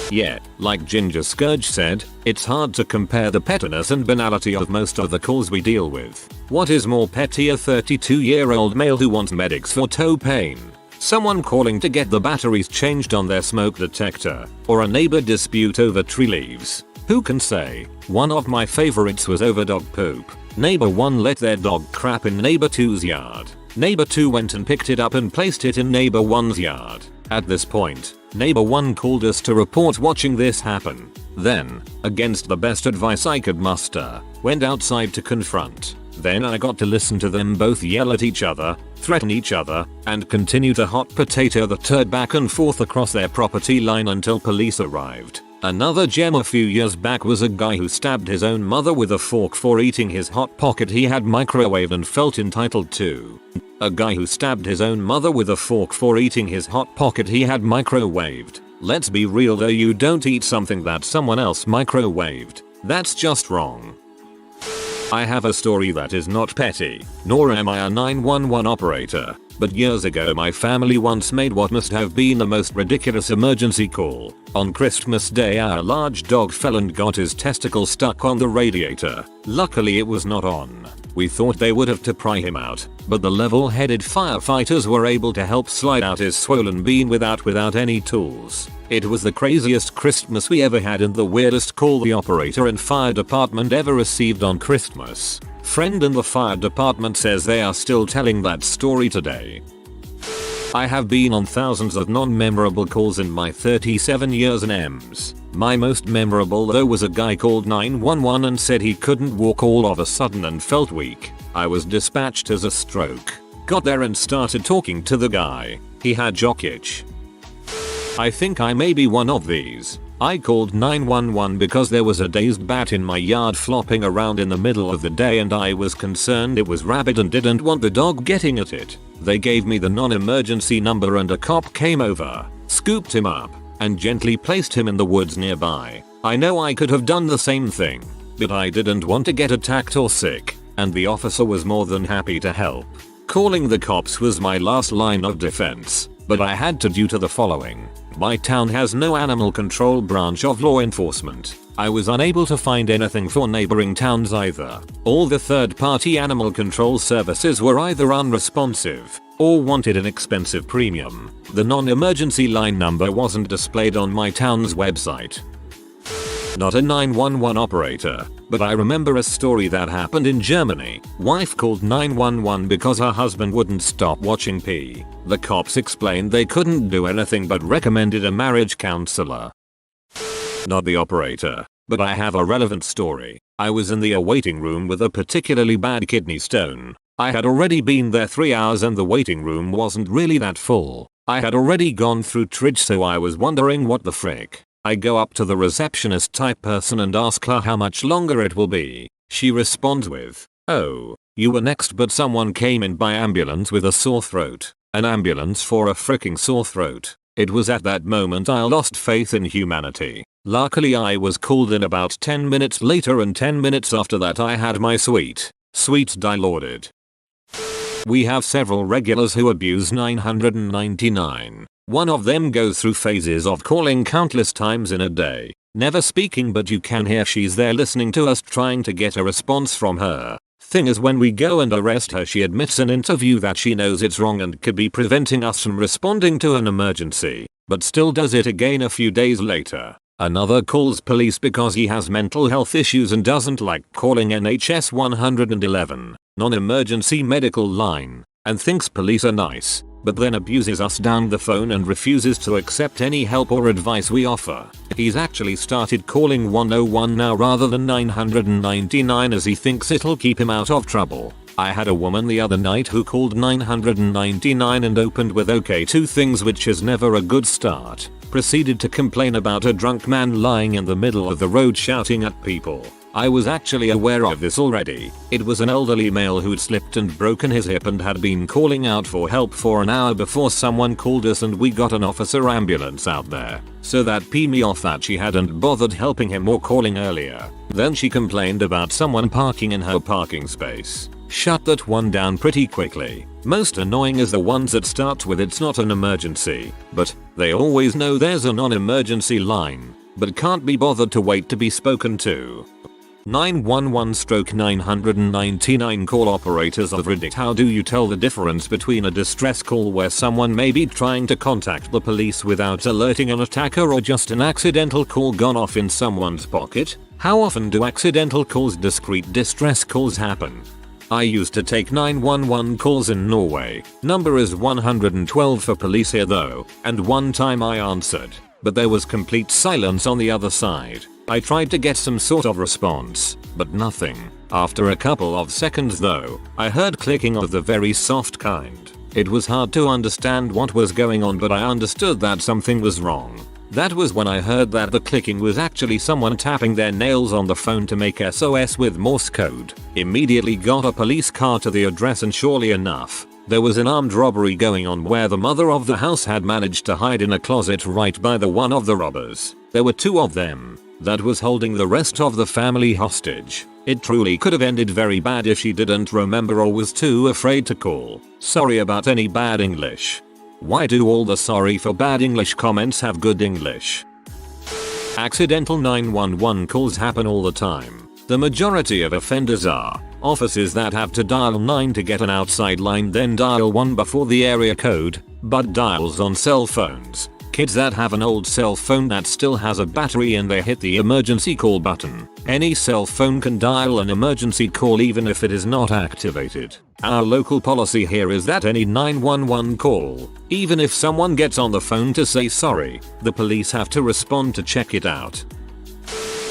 Yeah, like Ginger Scourge said, it's hard to compare the pettiness and banality of most of the calls we deal with. What is more petty, a 32-year-old male who wants medics for toe pain? Someone calling to get the batteries changed on their smoke detector? Or a neighbor dispute over tree leaves? Who can say? One of my favorites was over dog poop. Neighbor 1 let their dog crap in neighbor 2's yard. Neighbor 2 went and picked it up and placed it in neighbor 1's yard. At this point, neighbor 1 called us to report watching this happen. Then, against the best advice I could muster, went outside to confront. Then I got to listen to them both yell at each other, threaten each other, and continue to hot potato the turd back and forth across their property line until police arrived. Another gem a few years back was a guy who stabbed his own mother with a fork for eating his hot pocket he had microwaved and felt entitled to. A guy who stabbed his own mother with a fork for eating his hot pocket he had microwaved. Let's be real though, you don't eat something that someone else microwaved. That's just wrong. I have a story that is not petty, nor am I a 911 operator, but years ago my family once made what must have been the most ridiculous emergency call. On Christmas Day our large dog fell and got his testicle stuck on the radiator. Luckily it was not on. We thought they would have to pry him out, but the level-headed firefighters were able to help slide out his swollen bean without any tools. It was the craziest Christmas we ever had and the weirdest call the operator and fire department ever received on Christmas. Friend in the fire department says they are still telling that story today. I have been on thousands of non-memorable calls in my 37 years in EMS. My most memorable though was a guy called 911 and said he couldn't walk all of a sudden and felt weak. I was dispatched as a stroke. Got there and started talking to the guy. He had jock itch. I think I may be one of these. I called 911 because there was a dazed bat in my yard flopping around in the middle of the day and I was concerned it was rabid and didn't want the dog getting at it. They gave me the non-emergency number and a cop came over, scooped him up, and gently placed him in the woods nearby. I know I could have done the same thing, but I didn't want to get attacked or sick, and the officer was more than happy to help. Calling the cops was my last line of defense, but I had to due to the following. My town has no animal control branch of law enforcement. I was unable to find anything for neighboring towns either. All the third-party animal control services were either unresponsive or wanted an expensive premium. The non-emergency line number wasn't displayed on my town's website. Not a 911 operator, but I remember a story that happened in Germany. Wife called 911 because her husband wouldn't stop watching pee. The cops explained they couldn't do anything but recommended a marriage counselor. Not the operator, but I have a relevant story. I was in the awaiting room with a particularly bad kidney stone. I had already been there 3 hours and the waiting room wasn't really that full. I had already gone through tridge, so I was wondering what the frick. I go up to the receptionist type person and ask her how much longer it will be. She responds with, "Oh, you were next, but someone came in by ambulance with a sore throat." An ambulance for a freaking sore throat. It was at that moment I lost faith in humanity. Luckily I was called in about 10 minutes later and 10 minutes after that I had my sweet dilaudid. We have several regulars who abuse 999. One of them goes through phases of calling countless times in a day, never speaking, but you can hear she's there listening to us trying to get a response from her. Thing is, when we go and arrest her she admits in interview that she knows it's wrong and could be preventing us from responding to an emergency, but still does it again a few days later. Another calls police because he has mental health issues and doesn't like calling NHS 111, non-emergency medical line, and thinks police are nice, but then abuses us down the phone and refuses to accept any help or advice we offer. He's actually started calling 101 now rather than 999 as he thinks it'll keep him out of trouble. I had a woman the other night who called 999 and opened with "okay" two things, which is never a good start. Proceeded to complain about a drunk man lying in the middle of the road shouting at people. I was actually aware of this already. It was an elderly male who'd slipped and broken his hip and had been calling out for help for an hour before someone called us and we got an officer ambulance out there. So that pissed me off that she hadn't bothered helping him or calling earlier. Then she complained about someone parking in her parking space. Shut that one down pretty quickly. Most annoying is the ones that start with "it's not an emergency," but they always know there's a non-emergency line, but can't be bothered to wait to be spoken to. 911/999 call operators of Reddit. How do you tell the difference between a distress call where someone may be trying to contact the police without alerting an attacker or just an accidental call gone off in someone's pocket? How often do accidental calls, discreet distress calls, happen? I used to take 911 calls in Norway. Number is 112 for police here though, and one time I answered, but there was complete silence on the other side. I tried to get some sort of response, but nothing. After a couple of seconds though, I heard clicking of the very soft kind. It was hard to understand what was going on, but I understood that something was wrong. That was when I heard that the clicking was actually someone tapping their nails on the phone to make SOS with Morse code. Immediately got a police car to the address, and surely enough, there was an armed robbery going on where the mother of the house had managed to hide in a closet right by the one of the robbers. There were two of them that was holding the rest of the family hostage. It truly could have ended very bad if she didn't remember or was too afraid to call. Sorry about any bad English. Why do all the sorry for bad English comments have good English? Accidental 911 calls happen all the time. The majority of offenders are officers that have to dial 9 to get an outside line, then dial 1 before the area code, but dials on cell phones. Kids that have an old cell phone that still has a battery and they hit the emergency call button. Any cell phone can dial an emergency call even if it is not activated. Our local policy here is that any 911 call, even if someone gets on the phone to say sorry, the police have to respond to check it out.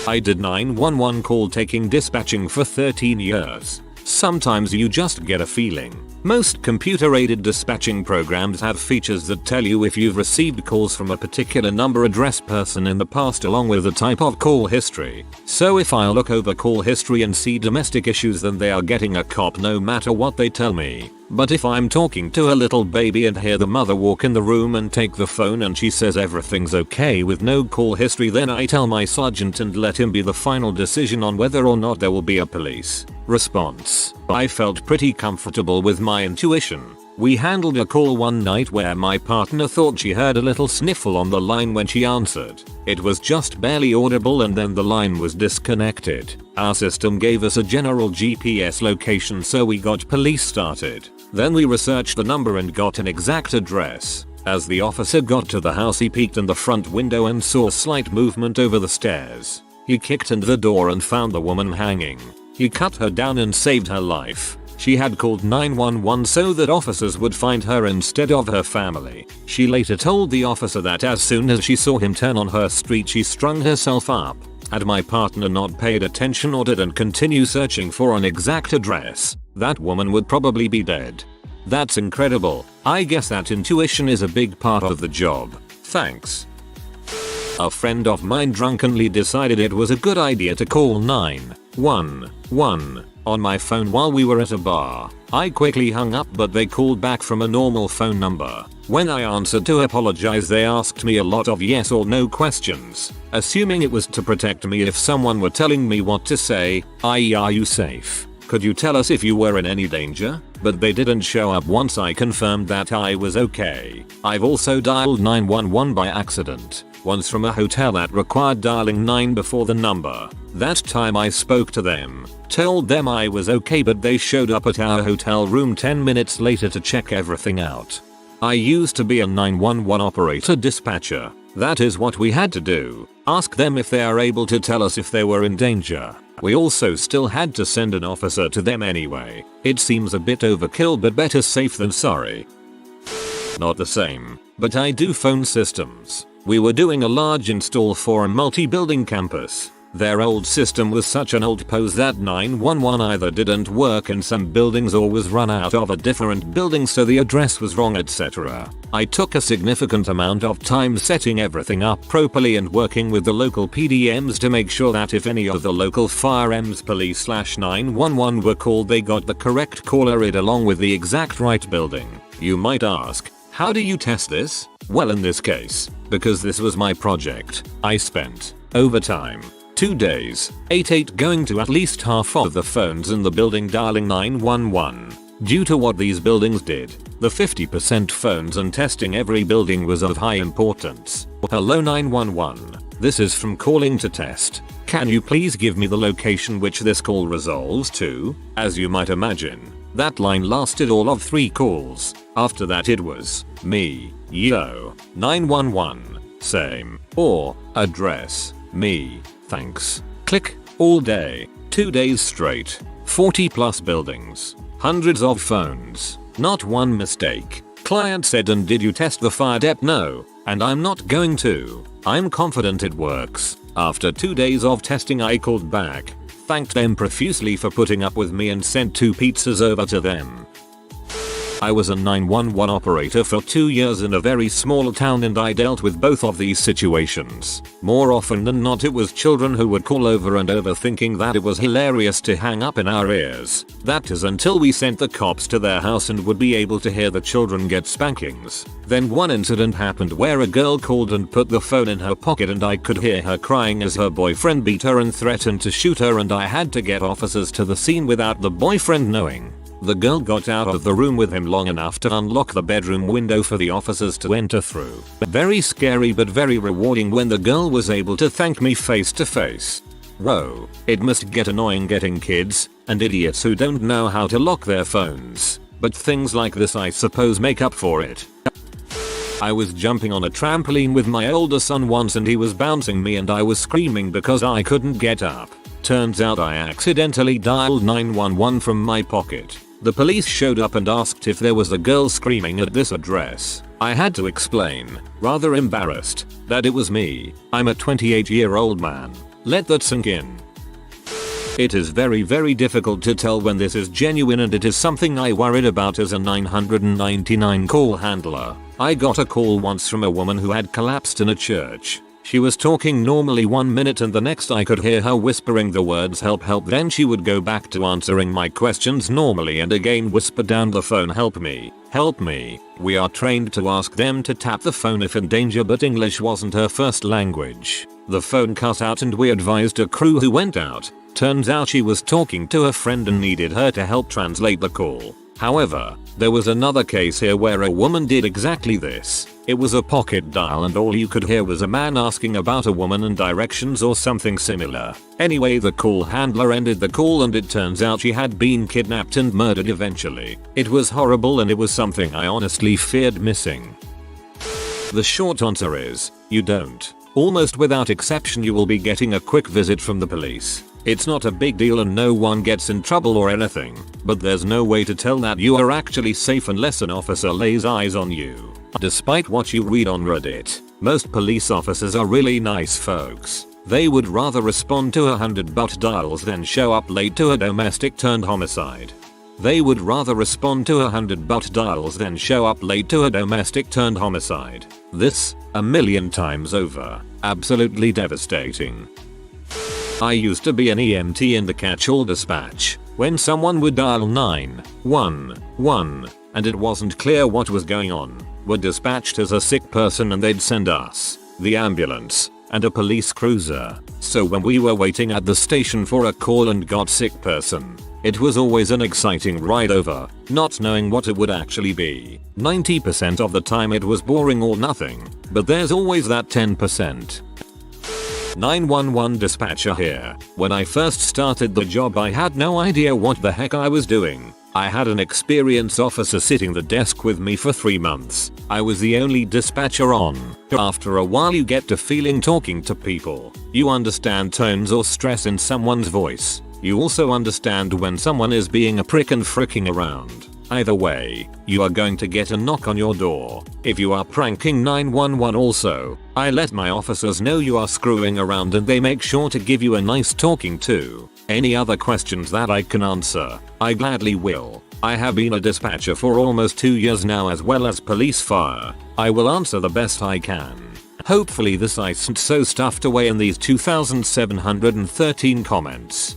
I did 911 call taking dispatching for 13 years. Sometimes you just get a feeling. Most computer-aided dispatching programs have features that tell you if you've received calls from a particular number, address, person in the past, along with the type of call history. So if I look over call history and see domestic issues, then they are getting a cop no matter what they tell me. But if I'm talking to a little baby and hear the mother walk in the room and take the phone and she says everything's okay with no call history, then I tell my sergeant and let him be the final decision on whether or not there will be a police response. I felt pretty comfortable with my intuition. We handled a call one night where my partner thought she heard a little sniffle on the line when she answered. It was just barely audible and then the line was disconnected. Our system gave us a general GPS location, so we got police started. Then we researched the number and got an exact address. As the officer got to the house, he peeked in the front window and saw slight movement over the stairs. He kicked in the door and found the woman hanging. He cut her down and saved her life. She had called 911 so that officers would find her instead of her family. She later told the officer that as soon as she saw him turn on her street, she strung herself up. Had my partner not paid attention or didn't continue searching for an exact address, that woman would probably be dead. That's incredible. I guess that intuition is a big part of the job. Thanks. A friend of mine drunkenly decided it was a good idea to call 911 on my phone while we were at a bar. I quickly hung up, but they called back from a normal phone number. When I answered to apologize, they asked me a lot of yes or no questions, assuming it was to protect me if someone were telling me what to say, i.e. are you safe? Could you tell us if you were in any danger? But they didn't show up once I confirmed that I was okay. I've also dialed 911 by accident. Once from a hotel that required dialing 9 before the number. That time I spoke to them, told them I was okay, but they showed up at our hotel room 10 minutes later to check everything out. I used to be a 911 operator dispatcher. That is what we had to do. Ask them if they are able to tell us if they were in danger. We also still had to send an officer to them anyway. It seems a bit overkill, but better safe than sorry. Not the same, but I do phone systems. We were doing a large install for a multi-building campus. Their old system was such an old pose that 911 either didn't work in some buildings or was run out of a different building, so the address was wrong, etc. I took a significant amount of time setting everything up properly and working with the local PDMs to make sure that if any of the local fire EMS police /911 were called, they got the correct caller ID along with the exact right building. You might ask, how do you test this? Well, in this case, because this was my project, I spent overtime 2 days, 88 going to at least half of the phones in the building dialing 911. Due to what these buildings did, the 50% phones and testing every building was of high importance. Hello 911. This is from calling to test. Can you please give me the location which this call resolves to? As you might imagine, that line lasted all of 3 calls. After that it was, me, yo, 911, same, or, address, me, thanks, click, all day, 2 days straight, 40 plus buildings, hundreds of phones, not one mistake. Client said, and did you test the fire dep? No, and I'm not going to. I'm confident it works. After 2 days of testing I called back, thanked them profusely for putting up with me and sent 2 pizzas over to them. I was a 911 operator for 2 years in a very small town and I dealt with both of these situations. More often than not it was children who would call over and over thinking that it was hilarious to hang up in our ears. That is until we sent the cops to their house and would be able to hear the children get spankings. Then one incident happened where a girl called and put the phone in her pocket and I could hear her crying as her boyfriend beat her and threatened to shoot her, and I had to get officers to the scene without the boyfriend knowing. The girl got out of the room with him long enough to unlock the bedroom window for the officers to enter through. Very scary but very rewarding when the girl was able to thank me face to face. Whoa, it must get annoying getting kids and idiots who don't know how to lock their phones. But things like this I suppose make up for it. I was jumping on a trampoline with my older son once and he was bouncing me and I was screaming because I couldn't get up. Turns out I accidentally dialed 911 from my pocket. The police showed up and asked if there was a girl screaming at this address. I had to explain, rather embarrassed, that it was me. I'm a 28-year-old man. Let that sink in. It is very difficult to tell when this is genuine, and it is something I worried about as a 999 call handler. I got a call once from a woman who had collapsed in a church. She was talking normally 1 minute and the next I could hear her whispering the words help help, then she would go back to answering my questions normally and again whisper down the phone help me, help me. We are trained to ask them to tap the phone if in danger, but English wasn't her first language. The phone cut out and we advised a crew who went out. Turns out she was talking to a friend and needed her to help translate the call. However, there was another case here where a woman did exactly this. It was a pocket dial and all you could hear was a man asking about a woman and directions or something similar. Anyway, the call handler ended the call and it turns out she had been kidnapped and murdered eventually. It was horrible and it was something I honestly feared missing. The short answer is, you don't. Almost without exception you will be getting a quick visit from the police. It's not a big deal and no one gets in trouble or anything, but there's no way to tell that you are actually safe unless an officer lays eyes on you. Despite what you read on Reddit, most police officers are really nice folks. They would rather respond to 100 butt dials than show up late to a domestic turned homicide. They would rather respond to 100 butt dials than show up late to a domestic turned homicide. This, a million times over, absolutely devastating. I used to be an EMT in the catch-all dispatch. When someone would dial 911 and it wasn't clear what was going on, we're dispatched as a sick person and they'd send us, the ambulance, and a police cruiser. So when we were waiting at the station for a call and got sick person, it was always an exciting ride over, not knowing what it would actually be. 90% of the time it was boring or nothing, but there's always that 10%. 911 dispatcher here. When I first started the job I had no idea what the heck I was doing. I had an experienced officer sitting the desk with me for 3 months. I was the only dispatcher on. After a while you get to feeling talking to people. You understand tones or stress in someone's voice. You also understand when someone is being a prick and fricking around. Either way, you are going to get a knock on your door. If you are pranking 911 also, I let my officers know you are screwing around and they make sure to give you a nice talking to. Any other questions that I can answer, I gladly will. I have been a dispatcher for almost 2 years now as well as police fire. I will answer the best I can. Hopefully this isn't so stuffed away in these 2,713 comments.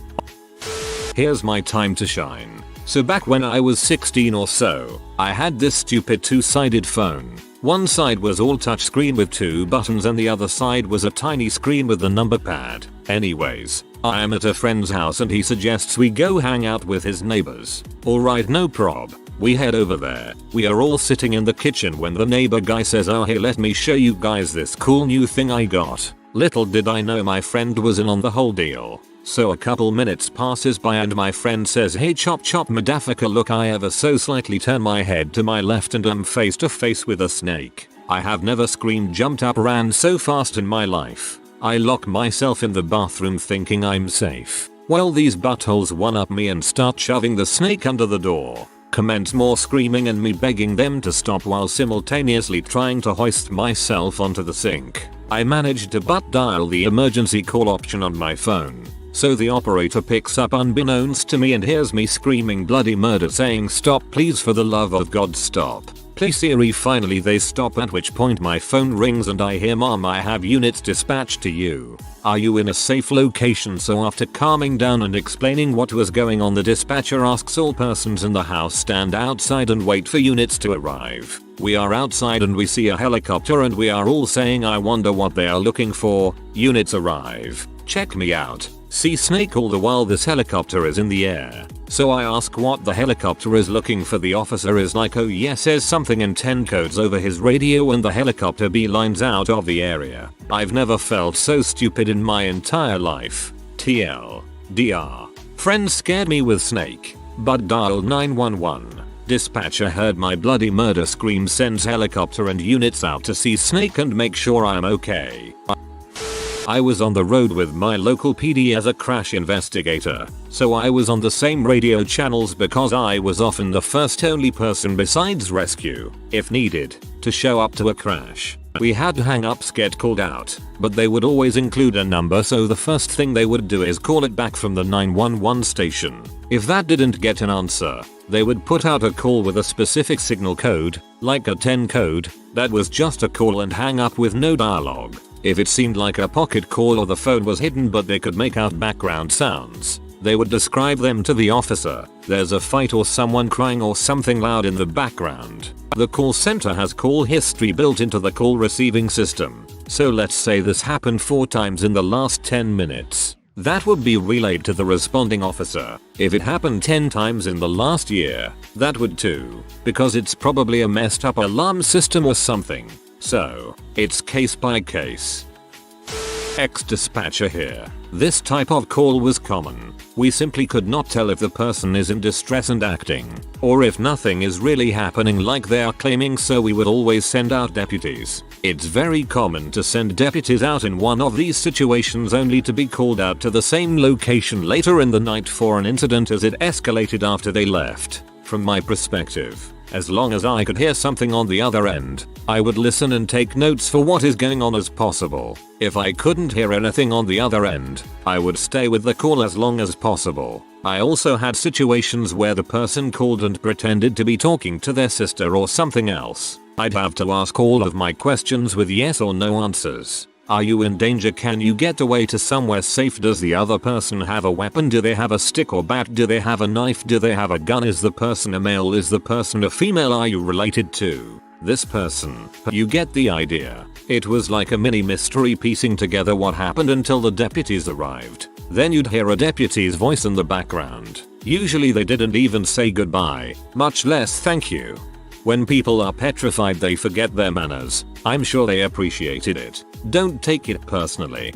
Here's my time to shine. So back when I was 16 or so, I had this stupid two-sided phone. One side was all touchscreen with 2 buttons and the other side was a tiny screen with the number pad. Anyways, I am at a friend's house and he suggests we go hang out with his neighbors. Alright, no prob. We head over there. We are all sitting in the kitchen when the neighbor guy says, oh hey, let me show you guys this cool new thing I got. Little did I know my friend was in on the whole deal. So a couple minutes passes by and my friend says, hey chop chop madafaka, look, I ever so slightly turn my head to my left and am face to face with a snake. I have never screamed, jumped up, ran so fast in my life. I lock myself in the bathroom thinking I'm safe. Well, these buttholes one up me and start shoving the snake under the door. Commence more screaming and me begging them to stop while simultaneously trying to hoist myself onto the sink. I managed to butt dial the emergency call option on my phone. So the operator picks up unbeknownst to me and hears me screaming bloody murder saying, stop, please, for the love of God stop. Please Siri. Finally they stop, at which point my phone rings and I hear, mom, I have units dispatched to you. Are you in a safe location? So after calming down and explaining what was going on, the dispatcher asks all persons in the house stand outside and wait for units to arrive. We are outside and we see a helicopter and we are all saying, I wonder what they are looking for. Units arrive. Check me out. See snake all the while this helicopter is in the air. So I ask what the helicopter is looking for. The officer is like, oh yes, says something in 10 codes over his radio and the helicopter beelines out of the area. I've never felt so stupid in my entire life. TLDR. Friend scared me with snake, but dial 911. Dispatcher heard my bloody murder scream, sends helicopter and units out to see snake and make sure I'm okay. I was on the road with my local PD as a crash investigator, so I was on the same radio channels because I was often the first only person besides rescue, if needed, to show up to a crash. We had hang-ups get called out, but they would always include a number, so the first thing they would do is call it back from the 911 station. If that didn't get an answer, they would put out a call with a specific signal code, like a 10 code, that was just a call and hang up with no dialogue. If it seemed like a pocket call or the phone was hidden but they could make out background sounds, they would describe them to the officer. There's a fight or someone crying or something loud in the background. The call center has call history built into the call receiving system. So let's say this happened 4 times in the last 10 minutes. That would be relayed to the responding officer. If it happened 10 times in the last year, that would too, because it's probably a messed up alarm system or something. So, it's case by case. Ex-dispatcher here. This type of call was common. We simply could not tell if the person is in distress and acting, or if nothing is really happening like they are claiming, so we would always send out deputies. It's very common to send deputies out in one of these situations only to be called out to the same location later in the night for an incident as it escalated after they left. From my perspective, as long as I could hear something on the other end, I would listen and take notes for what is going on as possible. If I couldn't hear anything on the other end, I would stay with the call as long as possible. I also had situations where the person called and pretended to be talking to their sister or something else. I'd have to ask all of my questions with yes or no answers. Are you in danger? Can you get away to somewhere safe? Does the other person have a weapon? Do they have a stick or bat? Do they have a knife? Do they have a gun? Is the person a male? Is the person a female? Are you related to this person? You get the idea. It was like a mini mystery, piecing together what happened until the deputies arrived. Then you'd hear a deputy's voice in the background. Usually they didn't even say goodbye, much less thank you. When people are petrified, they forget their manners. I'm sure they appreciated it. Don't take it personally.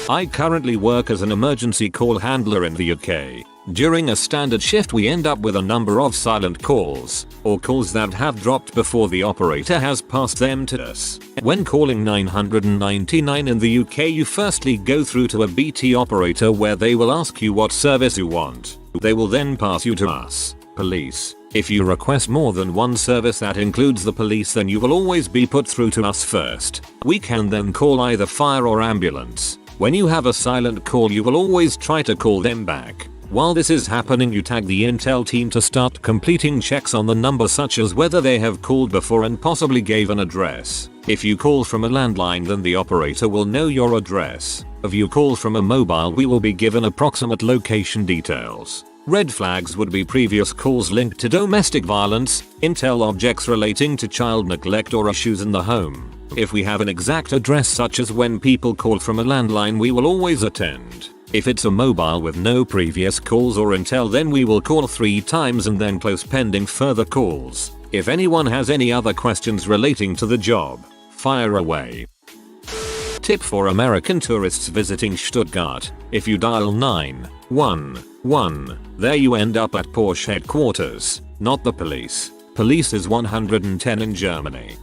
I currently work as an emergency call handler in the UK. During a standard shift we end up with a number of silent calls, or calls that have dropped before the operator has passed them to us. When calling 999 in the UK, you firstly go through to a BT operator where they will ask you what service you want. They will then pass you to us, police. If you request more than one service that includes the police, then you will always be put through to us first. We can then call either fire or ambulance. When you have a silent call, you will always try to call them back. While this is happening, you tag the intel team to start completing checks on the number, such as whether they have called before and possibly gave an address. If you call from a landline, then the operator will know your address. If you call from a mobile, we will be given approximate location details. Red flags would be previous calls linked to domestic violence, intel objects relating to child neglect or issues in the home. If we have an exact address such as when people call from a landline, we will always attend. If it's a mobile with no previous calls or intel, then we will call 3 times and then close pending further calls. If anyone has any other questions relating to the job, fire away. Tip for American tourists visiting Stuttgart: if you dial 911, there you end up at Porsche headquarters, not the police. Police is 110 in Germany.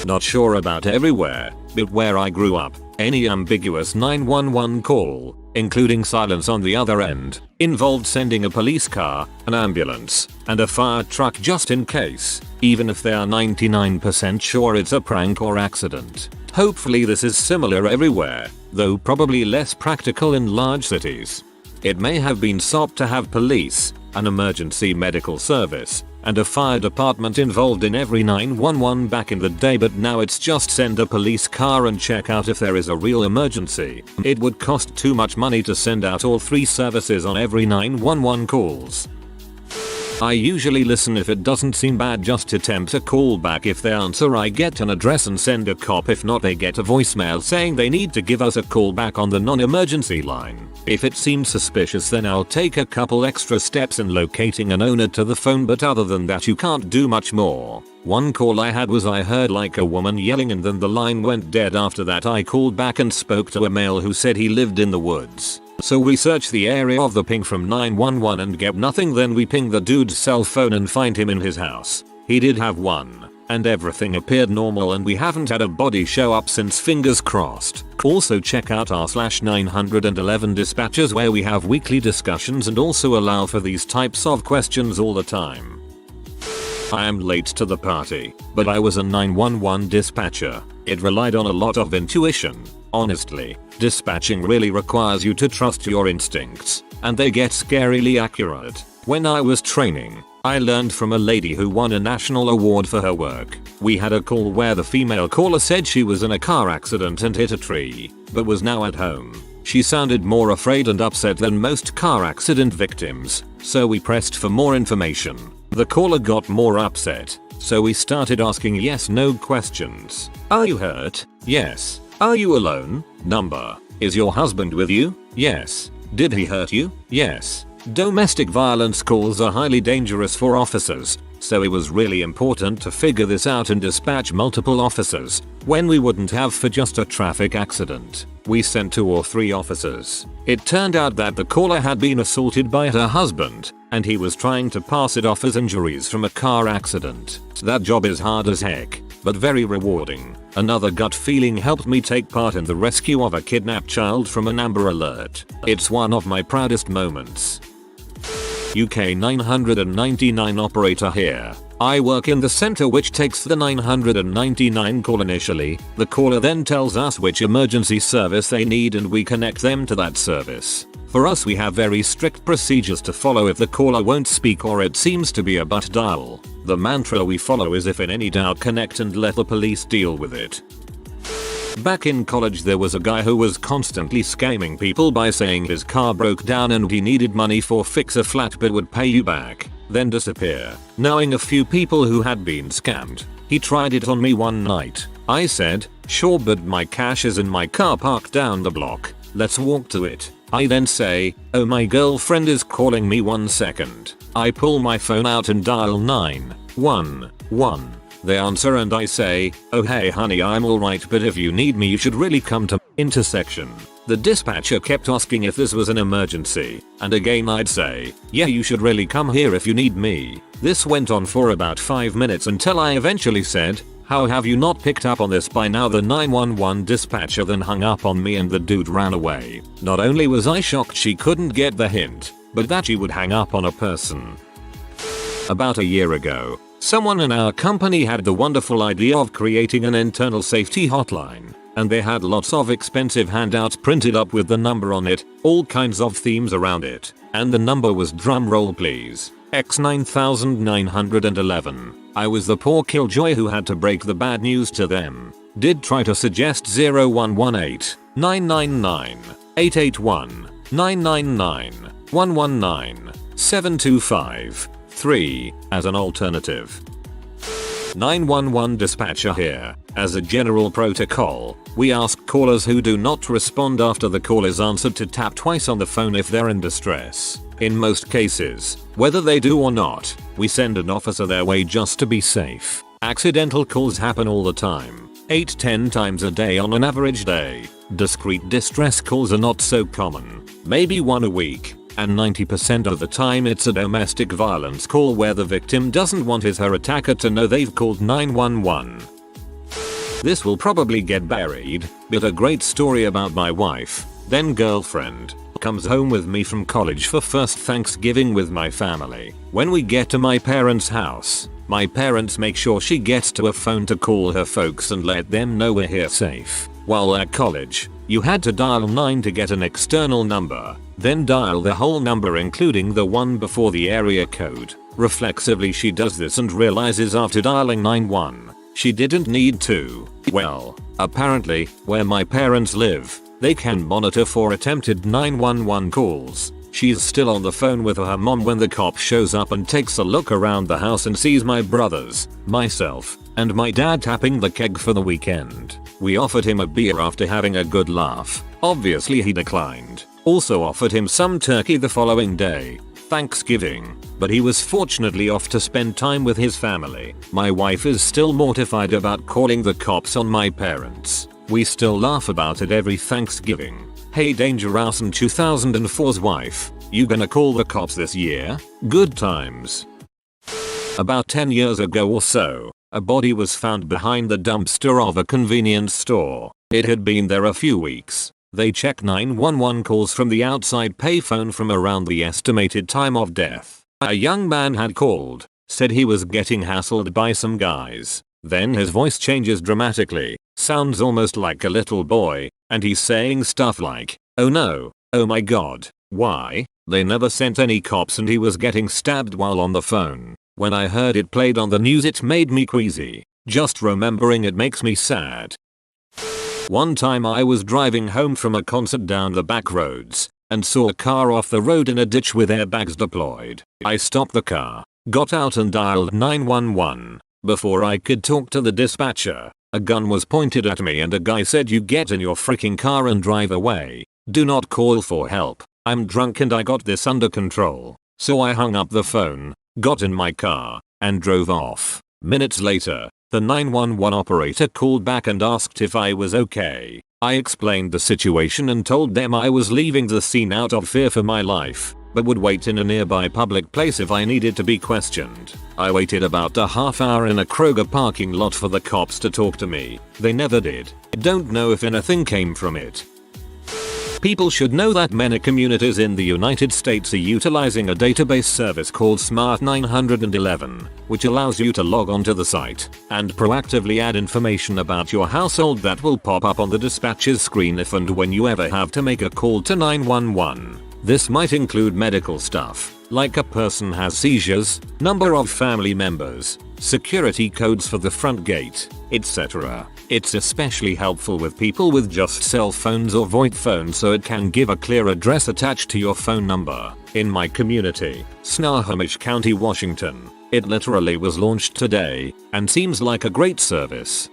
Not sure about everywhere, but where I grew up, any ambiguous 911 call, including silence on the other end, involved sending a police car, an ambulance, and a fire truck just in case, even if they are 99% sure it's a prank or accident. Hopefully this is similar everywhere, though probably less practical in large cities. It may have been sopped to have police, an emergency medical service, and a fire department involved in every 911 back in the day, but now it's just send a police car and check out if there is a real emergency. It would cost too much money to send out all 3 services on every 911 calls. I usually listen if it doesn't seem bad, just attempt a call back. If they answer, I get an address and send a cop. If not, they get a voicemail saying they need to give us a call back on the non-emergency line. If it seems suspicious, then I'll take a couple extra steps in locating an owner to the phone, but other than that you can't do much more. One call I had was I heard like a woman yelling and then the line went dead. After that I called back and spoke to a male who said he lived in the woods. So we search the area of the ping from 911 and get nothing. Then we ping the dude's cell phone and find him in his house. He did have one, and everything appeared normal, and we haven't had a body show up since, fingers crossed. Also check out r/911 dispatchers, where we have weekly discussions and also allow for these types of questions all the time. I am late to the party, but I was a 911 dispatcher. It relied on a lot of intuition. Honestly, dispatching really requires you to trust your instincts, and they get scarily accurate. When I was training, I learned from a lady who won a national award for her work. We had a call where the female caller said she was in a car accident and hit a tree, but was now at home. She sounded more afraid and upset than most car accident victims, so we pressed for more information. The caller got more upset, so we started asking yes/no questions. Are you hurt? Yes. Are you alone? Number. Is your husband with you? Yes. Did he hurt you? Yes. Domestic violence calls are highly dangerous for officers, so it was really important to figure this out and dispatch multiple officers when we wouldn't have for just a traffic accident. We sent 2 or 3 officers. It turned out that the caller had been assaulted by her husband, and he was trying to pass it off as injuries from a car accident. That job is hard as heck, but very rewarding. Another gut feeling helped me take part in the rescue of a kidnapped child from an Amber Alert. It's one of my proudest moments. UK 999 operator here. I work in the center which takes the 999 call initially. The caller then tells us which emergency service they need and we connect them to that service. For us, we have very strict procedures to follow if the caller won't speak or it seems to be a butt dial. The mantra we follow is, if in any doubt, connect and let the police deal with it. Back in college, there was a guy who was constantly scamming people by saying his car broke down and he needed money for fix a flat but would pay you back, then disappear. Knowing a few people who had been scammed, he tried it on me one night. I said, sure, but my cash is in my car parked down the block. Let's walk to it. I then say, oh, my girlfriend is calling me, 1 second. I pull my phone out and dial 911. They answer and I say, oh hey honey, I'm alright, but if you need me you should really come to intersection. The dispatcher kept asking if this was an emergency, and again I'd say, yeah, you should really come here if you need me. This went on for about 5 minutes until I eventually said, how have you not picked up on this by now? The 911 dispatcher then hung up on me and the dude ran away. Not only was I shocked she couldn't get the hint, but that she would hang up on a person. About a year ago, someone in our company had the wonderful idea of creating an internal safety hotline, and they had lots of expensive handouts printed up with the number on it, all kinds of themes around it, and the number was, drum roll please, X9911. I was the poor killjoy who had to break the bad news to them. Did try to suggest 0118 999 881 999. 119 725 3 as an alternative. 911 dispatcher here. As a general protocol, we ask callers who do not respond after the call is answered to tap twice on the phone if they're in distress. In most cases, whether they do or not, we send an officer their way just to be safe. Accidental calls happen all the time, 8-10 times a day on an average day. Discreet distress calls are not so common, maybe one a week, and 90% of the time it's a domestic violence call where the victim doesn't want his/her attacker to know they've called 911. This will probably get buried, but a great story about my wife, then girlfriend, comes home with me from college for first Thanksgiving with my family. When we get to my parents' house, my parents make sure she gets to a phone to call her folks and let them know we're here safe. While at college, you had to dial 9 to get an external number, then dial the whole number including the one before the area code. Reflexively she does this and realizes after dialing 91, she didn't need to. Well, apparently, where my parents live, they can monitor for attempted 911 calls. She's still on the phone with her mom when the cop shows up and takes a look around the house and sees my brothers, myself, and my dad tapping the keg for the weekend. We offered him a beer after having a good laugh. Obviously he declined. Also offered him some turkey the following day, Thanksgiving, but he was fortunately off to spend time with his family. My wife is still mortified about calling the cops on my parents. We still laugh about it every Thanksgiving. Hey Danger Mouse and 2004's wife, you gonna call the cops this year? Good times. About 10 years ago or so, a body was found behind the dumpster of a convenience store. It had been there a few weeks. They checked 911 calls from the outside payphone from around the estimated time of death. A young man had called, said he was getting hassled by some guys. Then his voice changes dramatically, sounds almost like a little boy, and he's saying stuff like, "Oh no, oh my god, why? They never sent any cops," and he was getting stabbed while on the phone. When I heard it played on the news it made me queasy. Just remembering it makes me sad. One time I was driving home from a concert down the back roads and saw a car off the road in a ditch with airbags deployed. I stopped the car, got out and dialed 911. Before I could talk to the dispatcher, a gun was pointed at me and a guy said, "You get in your freaking car and drive away. Do not call for help. I'm drunk and I got this under control." So I hung up the phone, got in my car, and drove off. Minutes later, the 911 operator called back and asked if I was okay. I explained the situation and told them I was leaving the scene out of fear for my life, but would wait in a nearby public place if I needed to be questioned. I waited about a half hour in a Kroger parking lot for the cops to talk to me. They never did. Don't know if anything came from it. People should know that many communities in the United States are utilizing a database service called Smart 911, which allows you to log onto the site and proactively add information about your household that will pop up on the dispatcher's screen if and when you ever have to make a call to 911. This might include medical stuff, like a person has seizures, number of family members, security codes for the front gate, etc. It's especially helpful with people with just cell phones or VoIP phones so it can give a clear address attached to your phone number. In my community, Snohomish County, Washington, it literally was launched today and seems like a great service.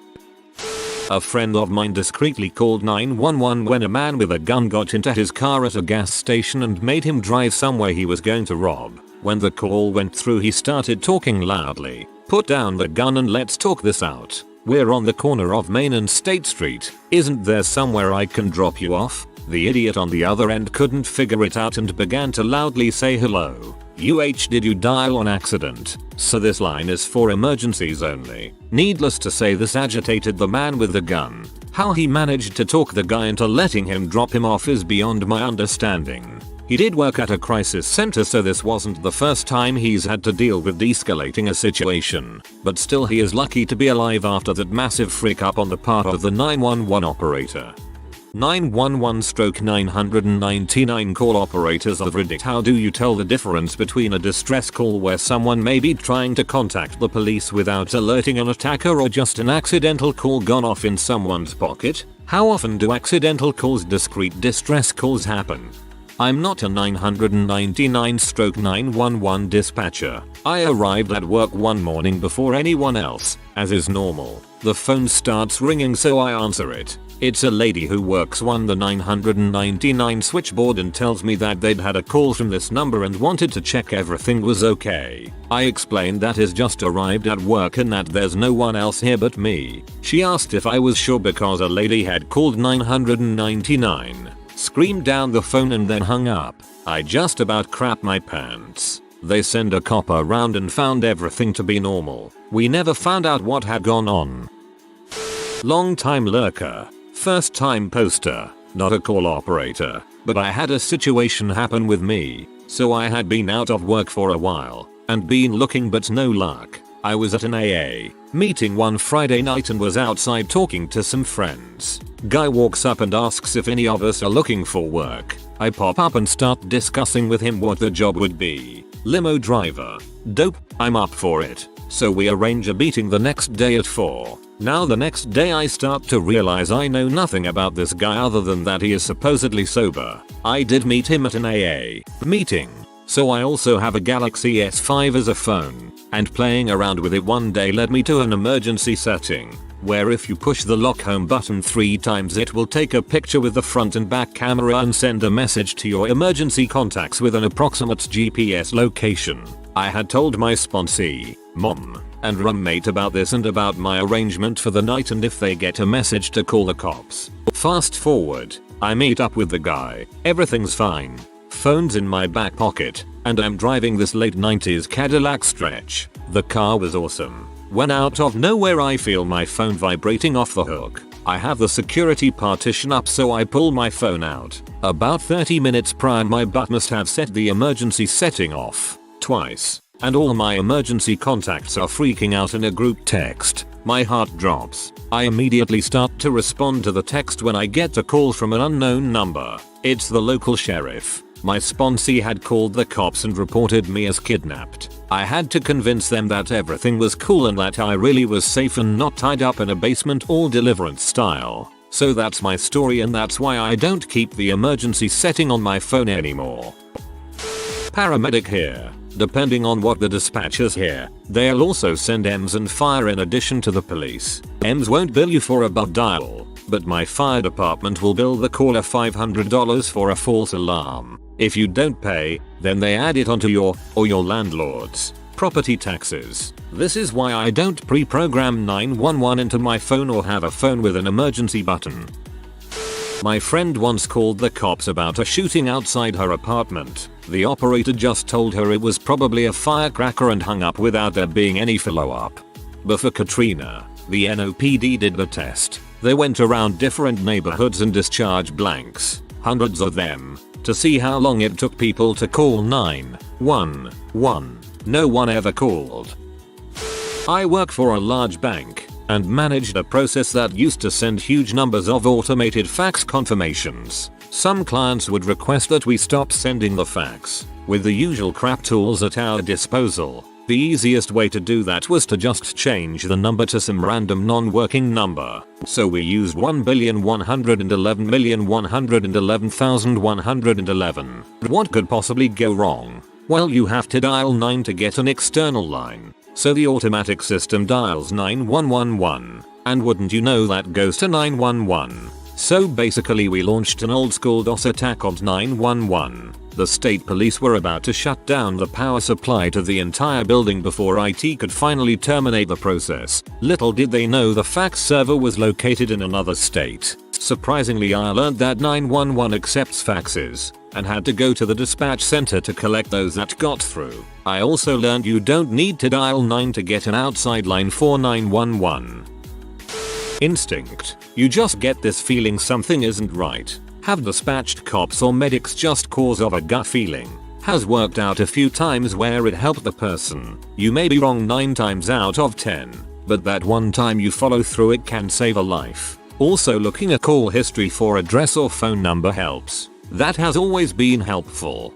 A friend of mine discreetly called 911 when a man with a gun got into his car at a gas station and made him drive somewhere he was going to rob. When the call went through he started talking loudly. "Put down the gun and let's talk this out. We're on the corner of Main and State Street. Isn't there somewhere I can drop you off?" The idiot on the other end couldn't figure it out and began to loudly say, "Hello. Did you dial on accident? So this line is for emergencies only." Needless to say this agitated the man with the gun. How he managed to talk the guy into letting him drop him off is beyond my understanding. He did work at a crisis center so this wasn't the first time he's had to deal with de-escalating a situation, but still he is lucky to be alive after that massive freak up on the part of the 911 operator. 911/999 call operators of Reddit. How do you tell the difference between a distress call where someone may be trying to contact the police without alerting an attacker or just an accidental call gone off in someone's pocket? How often do accidental calls, discreet distress calls happen? I'm not a 999/911 dispatcher. I arrived at work one morning before anyone else, as is normal. The phone starts ringing, so I answer it. It's a lady who works the 999 switchboard and tells me that they'd had a call from this number and wanted to check everything was okay. I explained that is just arrived at work and that there's no one else here but me. She asked if I was sure because a lady had called 999, screamed down the phone and then hung up. I just about crapped my pants. They sent a cop around and found everything to be normal. We never found out what had gone on. Long time lurker. First time poster. Not a call operator, but I had a situation happen with me. So I had been out of work for a while and been looking but no luck. I was at an AA meeting one Friday night and was outside talking to some friends. Guy walks up and asks if any of us are looking for work. I pop up and start discussing with him what the job would be. Limo driver. Dope, I'm up for it. So we arrange a meeting the next day at 4. Now the next day I start to realize I know nothing about this guy other than that he is supposedly sober. I did meet him at an AA meeting. So I also have a Galaxy S5 as a phone, and playing around with it one day led me to an emergency setting, where if you push the lock home button 3 times it will take a picture with the front and back camera and send a message to your emergency contacts with an approximate GPS location. I had told my sponsee, mom, and roommate about this and about my arrangement for the night and if they get a message to call the cops. Fast forward, I meet up with the guy, everything's fine. Phone's in my back pocket, and I'm driving this late 90s Cadillac Stretch. The car was awesome. When out of nowhere I feel my phone vibrating off the hook. I have the security partition up so I pull my phone out. About 30 minutes prior my butt must have set the emergency setting off twice, and all my emergency contacts are freaking out in a group text. My heart drops. I immediately start to respond to the text when I get a call from an unknown number. It's the local sheriff. My sponsee had called the cops and reported me as kidnapped. I had to convince them that everything was cool and that I really was safe and not tied up in a basement all Deliverance style. So that's my story and that's why I don't keep the emergency setting on my phone anymore. Paramedic here. Depending on what the dispatchers hear, they'll also send EMS and fire in addition to the police. EMS won't bill you for a bug dial, but my fire department will bill the caller $500 for a false alarm. If you don't pay, then they add it onto your or your landlord's property taxes. This is why I don't pre-program 911 into my phone or have a phone with an emergency button. My friend once called the cops about a shooting outside her apartment. The operator just told her it was probably a firecracker and hung up without there being any follow-up. But for Katrina, the NOPD did the test. They went around different neighborhoods and discharged blanks, hundreds of them, to see how long it took people to call 911. No one ever called. I work for a large bank and managed a process that used to send huge numbers of automated fax confirmations. Some clients would request that we stop sending the fax. With the usual crap tools at our disposal, the easiest way to do that was to just change the number to some random non-working number. So we used 1,111,111,111. What could possibly go wrong? Well, you have to dial 9 to get an external line. So the automatic system dials 9111. And wouldn't you know that goes to 911. So basically we launched an old school DOS attack on 911. The state police were about to shut down the power supply to the entire building before IT could finally terminate the process. Little did they know the fax server was located in another state. Surprisingly, I learned that 911 accepts faxes and had to go to the dispatch center to collect those that got through. I also learned you don't need to dial 9 to get an outside line for 911. Instinct. You just get this feeling something isn't right. Have dispatched cops or medics just cause of a gut feeling. Has worked out a few times where it helped the person. You may be wrong 9 times out of 10, but that one time you follow through it can save a life. Also, looking at call history for address or phone number helps. That has always been helpful.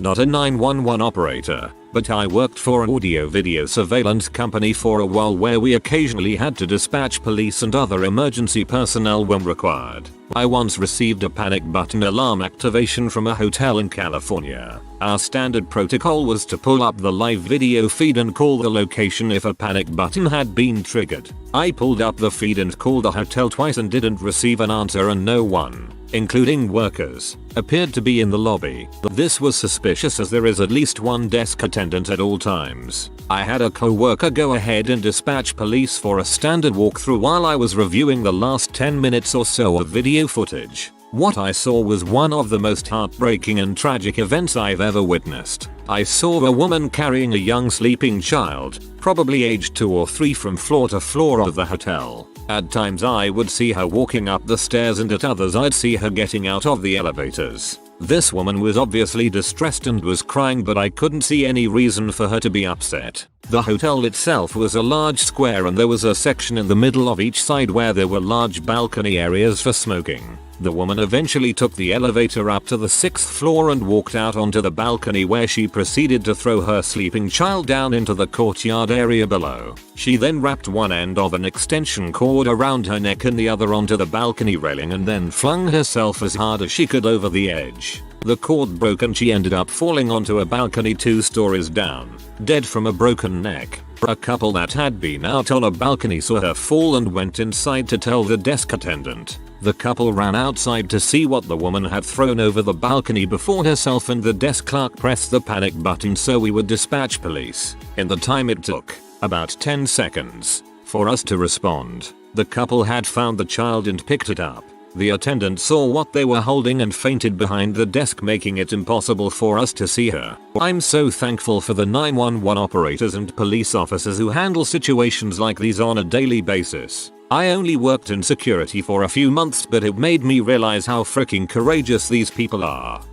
Not a 911 operator, but I worked for an audio-video surveillance company for a while where we occasionally had to dispatch police and other emergency personnel when required. I once received a panic button alarm activation from a hotel in California. Our standard protocol was to pull up the live video feed and call the location if a panic button had been triggered. I pulled up the feed and called the hotel twice and didn't receive an answer, and no one, including workers, appeared to be in the lobby. This was suspicious as there is at least one desk attendant at all times. I had a co-worker go ahead and dispatch police for a standard walkthrough while I was reviewing the last 10 minutes or so of video footage. What I saw was one of the most heartbreaking and tragic events I've ever witnessed. I saw a woman carrying a young sleeping child, probably aged 2 or 3, from floor to floor of the hotel. At times I would see her walking up the stairs and at others I'd see her getting out of the elevators. This woman was obviously distressed and was crying, but I couldn't see any reason for her to be upset. The hotel itself was a large square and there was a section in the middle of each side where there were large balcony areas for smoking. The woman eventually took the elevator up to the 6th floor and walked out onto the balcony, where she proceeded to throw her sleeping child down into the courtyard area below. She then wrapped one end of an extension cord around her neck and the other onto the balcony railing and then flung herself as hard as she could over the edge. The cord broke and she ended up falling onto a balcony 2 stories down, dead from a broken neck. A couple that had been out on a balcony saw her fall and went inside to tell the desk attendant. The couple ran outside to see what the woman had thrown over the balcony before herself, and the desk clerk pressed the panic button so we would dispatch police. In the time it took, about 10 seconds, for us to respond, the couple had found the child and picked it up. The attendant saw what they were holding and fainted behind the desk, making it impossible for us to see her. I'm so thankful for the 911 operators and police officers who handle situations like these on a daily basis. I only worked in security for a few months, but it made me realize how freaking courageous these people are.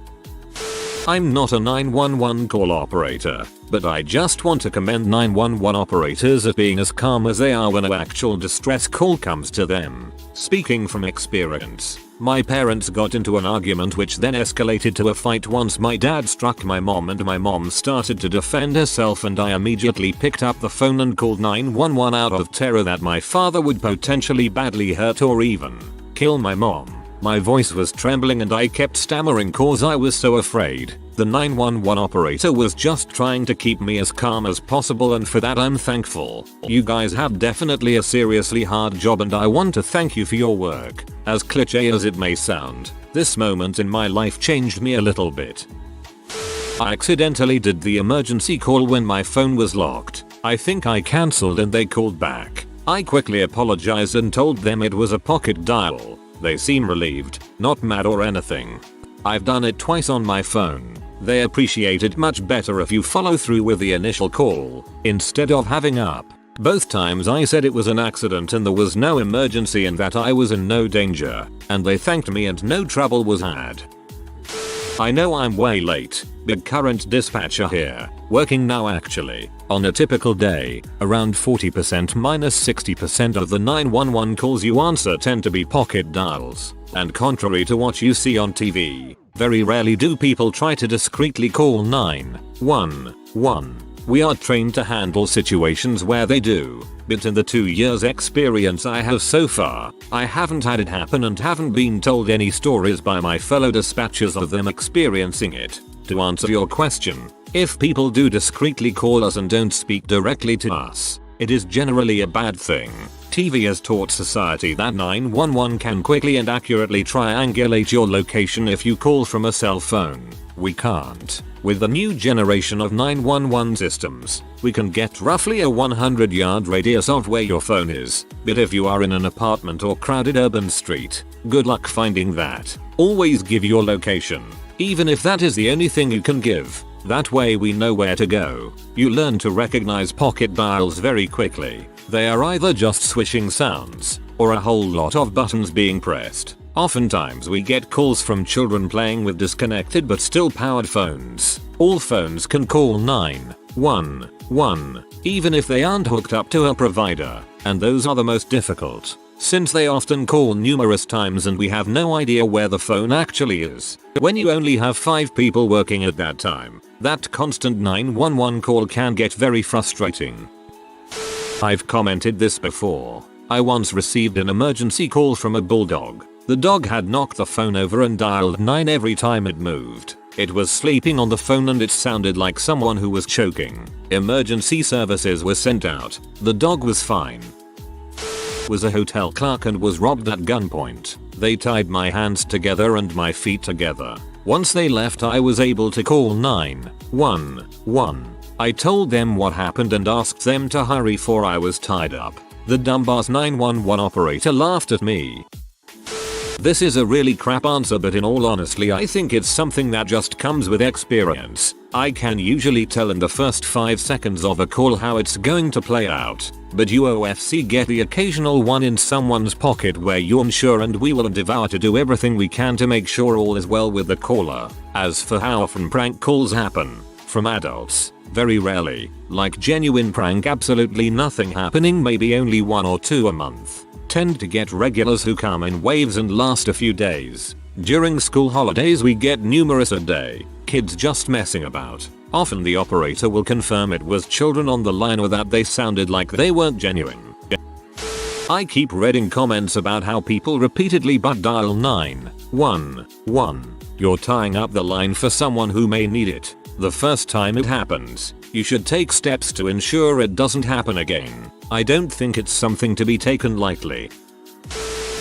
I'm not a 911 call operator, but I just want to commend 911 operators at being as calm as they are when an actual distress call comes to them. Speaking from experience, my parents got into an argument which then escalated to a fight once my dad struck my mom and my mom started to defend herself, and I immediately picked up the phone and called 911 out of terror that my father would potentially badly hurt or even kill my mom. My voice was trembling and I kept stammering cause I was so afraid. The 911 operator was just trying to keep me as calm as possible, and for that I'm thankful. You guys have definitely a seriously hard job and I want to thank you for your work. As cliche as it may sound, this moment in my life changed me a little bit. I accidentally did the emergency call when my phone was locked. I think I cancelled and they called back. I quickly apologized and told them it was a pocket dial. They seem relieved, not mad or anything. I've done it twice on my phone. They appreciate it much better if you follow through with the initial call, instead of having up. Both times I said it was an accident and there was no emergency and that I was in no danger, and they thanked me and no trouble was had. I know I'm way late, but current dispatcher here, working now actually. On a typical day, around 40% minus 60% of the 911 calls you answer tend to be pocket dials, and contrary to what you see on TV, very rarely do people try to discreetly call 911. We are trained to handle situations where they do, but in the 2 years experience I have so far, I haven't had it happen and haven't been told any stories by my fellow dispatchers of them experiencing it. To answer your question, if people do discreetly call us and don't speak directly to us, it is generally a bad thing. TV has taught society that 911 can quickly and accurately triangulate your location if you call from a cell phone. We can't. With the new generation of 911 systems, we can get roughly a 100-yard radius of where your phone is, but if you are in an apartment or crowded urban street, good luck finding that. Always give your location, even if that is the only thing you can give. That way we know where to go. You learn to recognize pocket dials very quickly. They are either just swishing sounds, or a whole lot of buttons being pressed. Oftentimes we get calls from children playing with disconnected but still powered phones. All phones can call 911, even if they aren't hooked up to a provider, and those are the most difficult, since they often call numerous times and we have no idea where the phone actually is. When you only have 5 people working at that time, that constant 911 call can get very frustrating. I've commented this before. I once received an emergency call from a bulldog. The dog had knocked the phone over and dialed 9 every time it moved. It was sleeping on the phone and it sounded like someone who was choking. Emergency services were sent out. The dog was fine. Was a hotel clerk and was robbed at gunpoint. They tied my hands together and my feet together. Once they left, I was able to call 911. I told them what happened and asked them to hurry for I was tied up. The dumbass 911 operator laughed at me. This is a really crap answer, but in all honesty I think it's something that just comes with experience. I can usually tell in the first 5 seconds of a call how it's going to play out. But UFC get the occasional one in someone's pocket where you're unsure, and we will endeavor to do everything we can to make sure all is well with the caller. As for how often prank calls happen from adults, very rarely. Like genuine prank, absolutely nothing happening, maybe only 1 or 2 a month. Tend to get regulars who come in waves and last a few days. During school holidays we get numerous a day. Kids just messing about. Often the operator will confirm it was children on the line or that they sounded like they weren't genuine. I keep reading comments about how people repeatedly but dial 911. You're tying up the line for someone who may need it. The first time it happens, you should take steps to ensure it doesn't happen again. I don't think it's something to be taken lightly.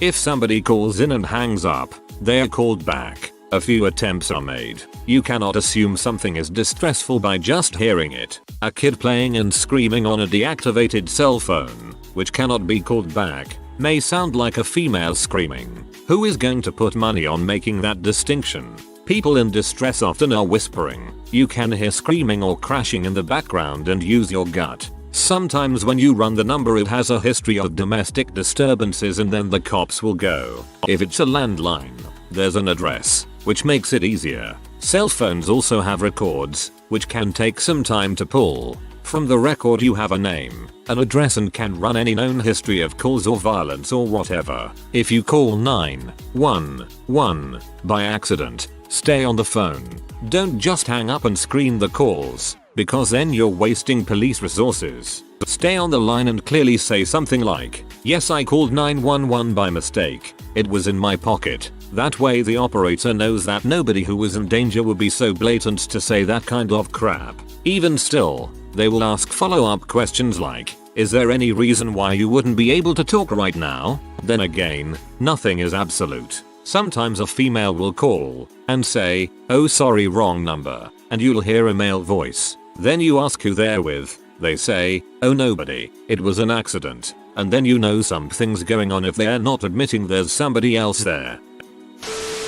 If somebody calls in and hangs up, they are called back. A few attempts are made. You cannot assume something is distressful by just hearing it. A kid playing and screaming on a deactivated cell phone, which cannot be called back, may sound like a female screaming. Who is going to put money on making that distinction? People in distress often are whispering. You can hear screaming or crashing in the background and use your gut. Sometimes when you run the number it has a history of domestic disturbances and then the cops will go. If it's a landline, there's an address, which makes it easier. Cell phones also have records, which can take some time to pull. From the record you have a name, an address, and can run any known history of calls or violence or whatever. If you call 911 by accident, stay on the phone. Don't just hang up and screen the calls, because then you're wasting police resources. Stay on the line and clearly say something like, "Yes, I called 911 by mistake. It was in my pocket." That way the operator knows that nobody who was in danger would be so blatant to say that kind of crap. Even still, they will ask follow-up questions like, "Is there any reason why you wouldn't be able to talk right now?" Then again, nothing is absolute. Sometimes a female will call and say, "Oh sorry, wrong number," and you'll hear a male voice. Then you ask who they're with. They say, "Oh nobody, it was an accident," and then you know something's going on if they're not admitting there's somebody else there.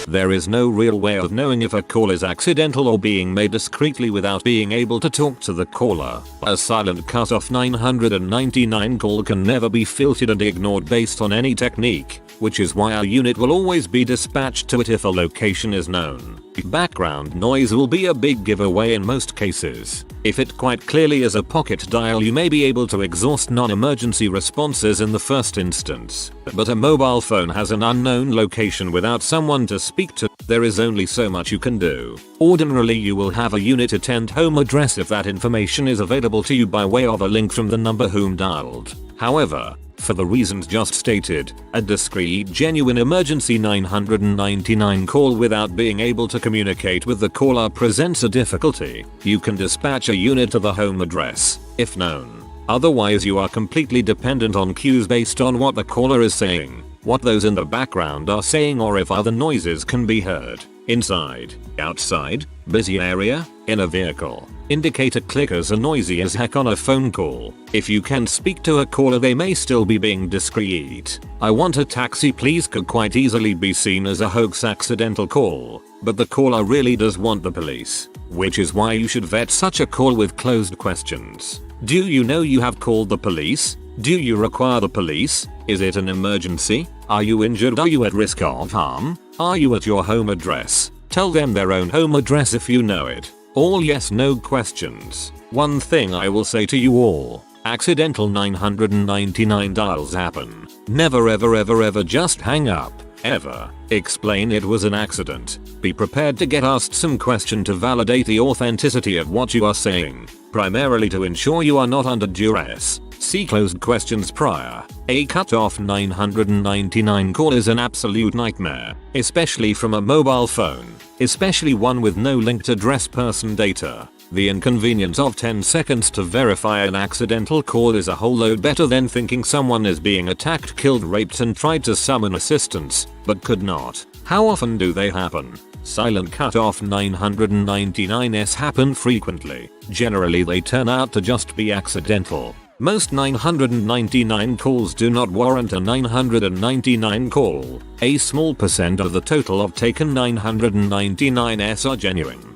There is no real way of knowing if a call is accidental or being made discreetly without being able to talk to the caller. A silent cut-off 999 call can never be filtered and ignored based on any technique, which is why a unit will always be dispatched to it if a location is known. Background noise will be a big giveaway in most cases. If it quite clearly is a pocket dial, you may be able to exhaust non-emergency responses in the first instance. But a mobile phone has an unknown location without someone to speak to. There is only so much you can do. Ordinarily you will have a unit attend home address if that information is available to you by way of a link from the number whom dialed. However, for the reasons just stated, a discreet, genuine emergency 999 call without being able to communicate with the caller presents a difficulty. You can dispatch a unit to the home address, if known. Otherwise you are completely dependent on cues based on what the caller is saying, what those in the background are saying, or if other noises can be heard. Inside, outside, busy area, in a vehicle. Indicator clickers are noisy as heck on a phone call. If you can speak to a caller, they may still be being discreet. "I want a taxi please" could quite easily be seen as a hoax accidental call, but the caller really does want the police, which is why you should vet such a call with closed questions. Do you know you have called the police? Do you require the police? Is it an emergency? Are you injured? Are you at risk of harm? Are you at your home address? Tell them their own home address if you know it. All yes/no questions. One thing I will say to you all: accidental 999 dials happen. Never ever just hang up. Ever. Explain it was an accident. Be prepared to get asked some question to validate the authenticity of what you are saying, primarily to ensure you are not under duress. See closed questions prior. A cut-off 999 call is an absolute nightmare, especially from a mobile phone, especially one with no linked address person data. The inconvenience of 10 seconds to verify an accidental call is a whole load better than thinking someone is being attacked, killed, raped and tried to summon assistance, but could not. How often do they happen? Silent cut-off 999s happen frequently. Generally they turn out to just be accidental. Most 999 calls do not warrant a 999 call. A small percent of the total of taken 999s are genuine.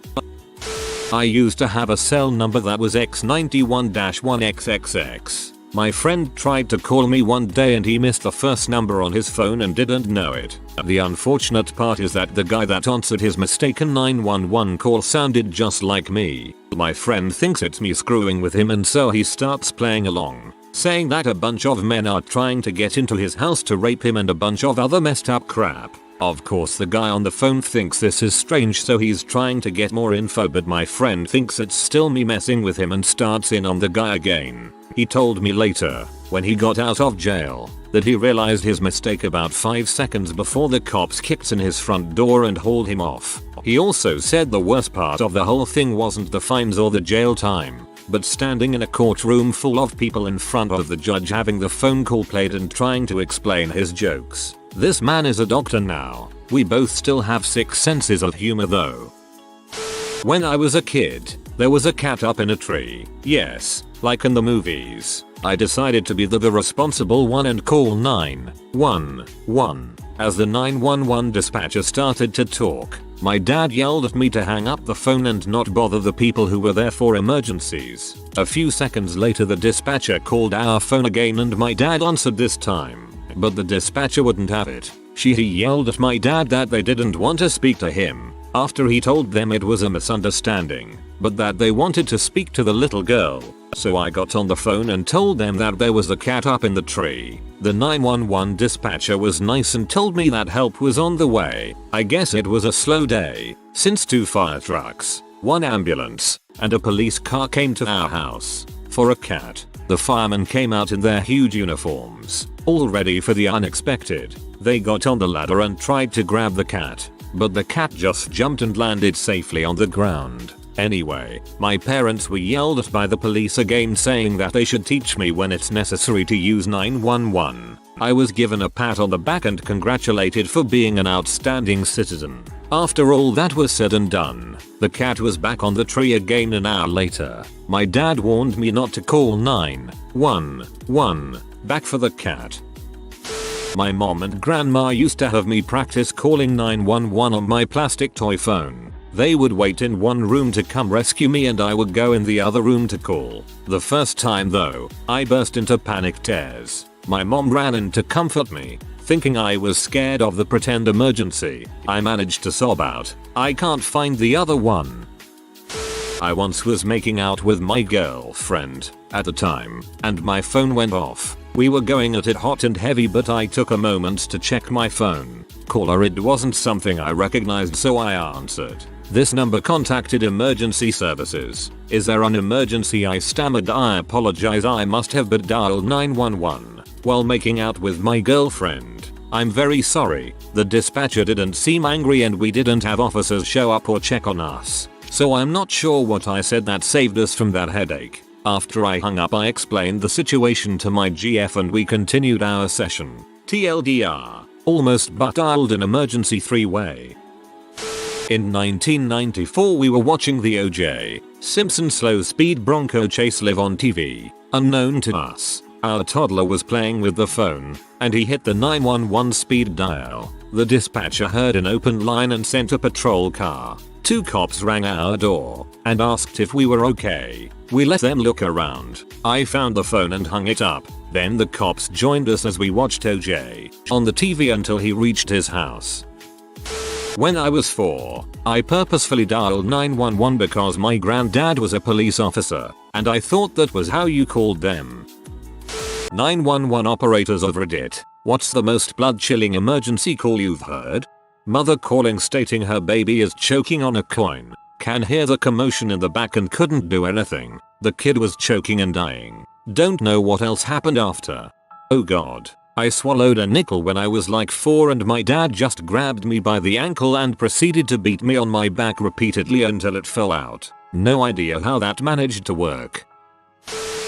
I used to have a cell number that was X91-1XXX. My friend tried to call me one day and he missed the first number on his phone and didn't know it. The unfortunate part is that the guy that answered his mistaken 911 call sounded just like me. My friend thinks it's me screwing with him and so he starts playing along, saying that a bunch of men are trying to get into his house to rape him and a bunch of other messed up crap. Of course the guy on the phone thinks this is strange so he's trying to get more info, but my friend thinks it's still me messing with him and starts in on the guy again. He told me later, when he got out of jail, that he realized his mistake about 5 seconds before the cops kicked in his front door and hauled him off. He also said the worst part of the whole thing wasn't the fines or the jail time, but standing in a courtroom full of people in front of the judge having the phone call played and trying to explain his jokes. This man is a doctor now. We both still have 6 senses of humor though. When I was a kid, there was a cat up in a tree. Yes, like in the movies. I decided to be the responsible one and call 911. As the 911 dispatcher started to talk, my dad yelled at me to hang up the phone and not bother the people who were there for emergencies. A few seconds later the dispatcher called our phone again and my dad answered this time. But the dispatcher wouldn't have it. He yelled at my dad that they didn't want to speak to him, after he told them it was a misunderstanding, but that they wanted to speak to the little girl. So I got on the phone and told them that there was a cat up in the tree. The 911 dispatcher was nice and told me that help was on the way. I guess it was a slow day, since 2 fire trucks, 1 ambulance, and a police car came to our house for a cat. The firemen came out in their huge uniforms, all ready for the unexpected. They got on the ladder and tried to grab the cat, but the cat just jumped and landed safely on the ground. Anyway, my parents were yelled at by the police again saying that they should teach me when it's necessary to use 911. I was given a pat on the back and congratulated for being an outstanding citizen. After all that was said and done, the cat was back on the tree again an hour later. My dad warned me not to call 911 back for the cat. My mom and grandma used to have me practice calling 911 on my plastic toy phone. They would wait in one room to come rescue me and I would go in the other room to call. The first time though, I burst into panic tears. My mom ran in to comfort me, thinking I was scared of the pretend emergency. I managed to sob out, "I can't find the other one." I once was making out with my girlfriend at the time, and my phone went off. We were going at it hot and heavy, but I took a moment to check my phone. Caller, it wasn't something I recognized, so I answered. "This number contacted emergency services. Is there an emergency?" I stammered. "I apologize, I must have but dialed 911 while making out with my girlfriend. I'm very sorry." The dispatcher didn't seem angry and we didn't have officers show up or check on us. So I'm not sure what I said that saved us from that headache. After I hung up I explained the situation to my GF and we continued our session. TLDR, almost but dialed an emergency 3-way. In 1994 we were watching the O.J. Simpson slow speed Bronco chase live on TV. Unknown to us, our toddler was playing with the phone, and he hit the 911 speed dial. The dispatcher heard an open line and sent a patrol car. 2 cops rang our door and asked if we were okay. We let them look around. I found the phone and hung it up. Then the cops joined us as we watched O.J. on the TV until he reached his house. When I was 4, I purposefully dialed 911 because my granddad was a police officer, and I thought that was how you called them. 911 operators of Reddit, what's the most blood-chilling emergency call you've heard? Mother calling stating her baby is choking on a coin. Can hear the commotion in the back and couldn't do anything. The kid was choking and dying. Don't know what else happened after. Oh god. I swallowed a nickel when I was like 4 and my dad just grabbed me by the ankle and proceeded to beat me on my back repeatedly until it fell out. No idea how that managed to work.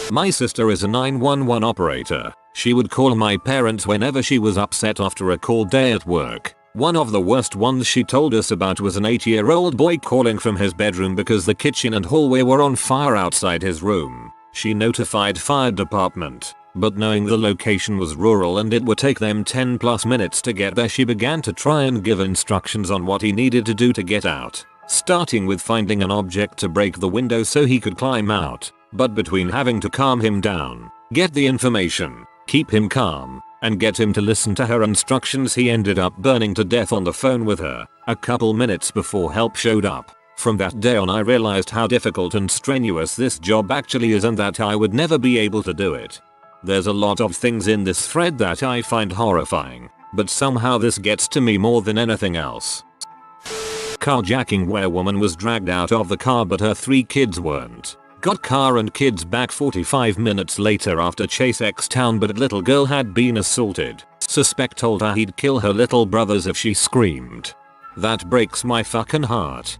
My sister is a 911 operator. She would call my parents whenever she was upset after a cold day at work. One of the worst ones she told us about was an 8-year-old boy calling from his bedroom because the kitchen and hallway were on fire outside his room. She notified fire department, but knowing the location was rural and it would take them 10+ minutes to get there, she began to try and give instructions on what he needed to do to get out, starting with finding an object to break the window so he could climb out. But between having to calm him down, get the information, keep him calm, and get him to listen to her instructions, he ended up burning to death on the phone with her a couple minutes before help showed up. From that day on I realized how difficult and strenuous this job actually is and that I would never be able to do it. There's a lot of things in this thread that I find horrifying, but somehow this gets to me more than anything else. Carjacking, where woman was dragged out of the car but her 3 kids weren't. Got car and kids back 45 minutes later after chase X-Town, but little girl had been assaulted. Suspect told her he'd kill her little brothers if she screamed. That breaks my fucking heart.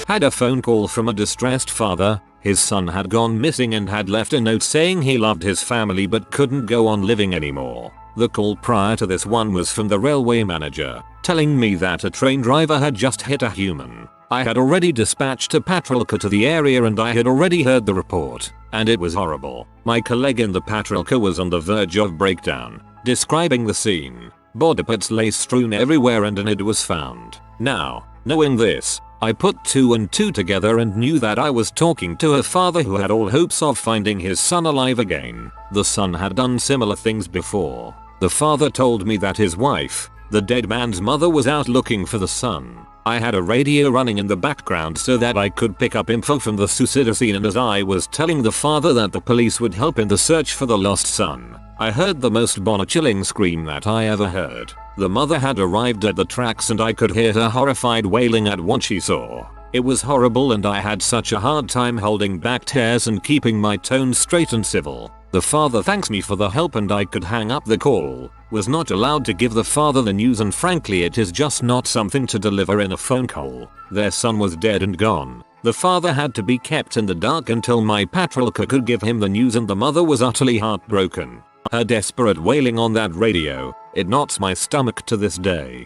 Had a phone call from a distressed father. His son had gone missing and had left a note saying he loved his family but couldn't go on living anymore. The call prior to this one was from the railway manager, telling me that a train driver had just hit a human. I had already dispatched a patrol car to the area and I had already heard the report, and it was horrible. My colleague in the patrol car was on the verge of breakdown, describing the scene. Body parts lay strewn everywhere and an id was found. Now, knowing this, I put 2 and 2 together and knew that I was talking to a father who had all hopes of finding his son alive again. The son had done similar things before. The father told me that his wife, the dead man's mother, was out looking for the son. I had a radio running in the background so that I could pick up info from the suicide scene, and as I was telling the father that the police would help in the search for the lost son, I heard the most bone-chilling scream that I ever heard. The mother had arrived at the tracks and I could hear her horrified wailing at what she saw. It was horrible and I had such a hard time holding back tears and keeping my tone straight and civil. The father thanks me for the help and I could hang up the call. Was not allowed to give the father the news, and frankly it is just not something to deliver in a phone call. Their son was dead and gone. The father had to be kept in the dark until my patrol car could give him the news, and the mother was utterly heartbroken. Her desperate wailing on that radio, it knots my stomach to this day.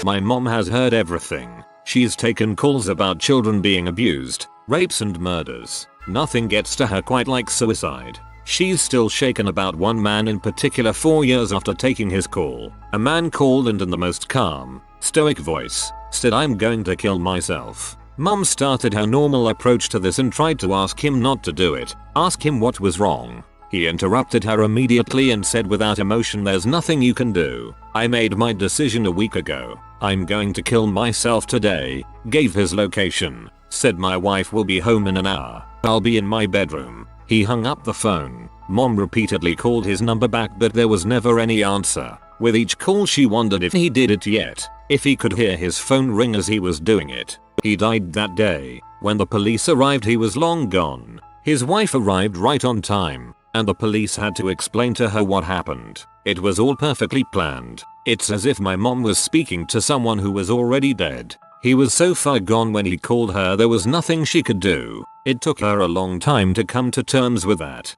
My mom has heard everything. She's taken calls about children being abused, rapes and murders. Nothing gets to her quite like suicide. She's still shaken about one man in particular 4 years after taking his call. A man called and in the most calm, stoic voice, said, "I'm going to kill myself." Mom started her normal approach to this and tried to ask him not to do it, ask him what was wrong. He interrupted her immediately and said without emotion, "There's nothing you can do. I made my decision a week ago. I'm going to kill myself today." Gave his location. Said, "My wife will be home in an hour. I'll be in my bedroom." He hung up the phone. Mom repeatedly called his number back but there was never any answer. With each call she wondered if he did it yet, if he could hear his phone ring as he was doing it. He died that day. When the police arrived he was long gone. His wife arrived right on time, and the police had to explain to her what happened. It was all perfectly planned. It's as if my mom was speaking to someone who was already dead. He was so far gone when he called her there was nothing she could do. It took her a long time to come to terms with that.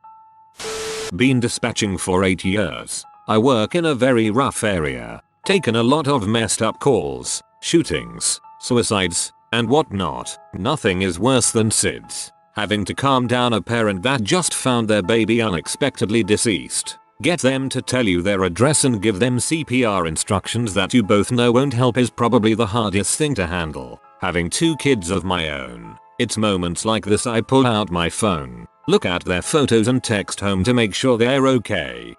Been dispatching for 8 years. I work in a very rough area. Taken a lot of messed up calls, shootings, suicides, and whatnot. Nothing is worse than SIDS. Having to calm down a parent that just found their baby unexpectedly deceased. Get them to tell you their address and give them CPR instructions that you both know won't help is probably the hardest thing to handle. Having 2 kids of my own. It's moments like this I pull out my phone, look at their photos and text home to make sure they're okay.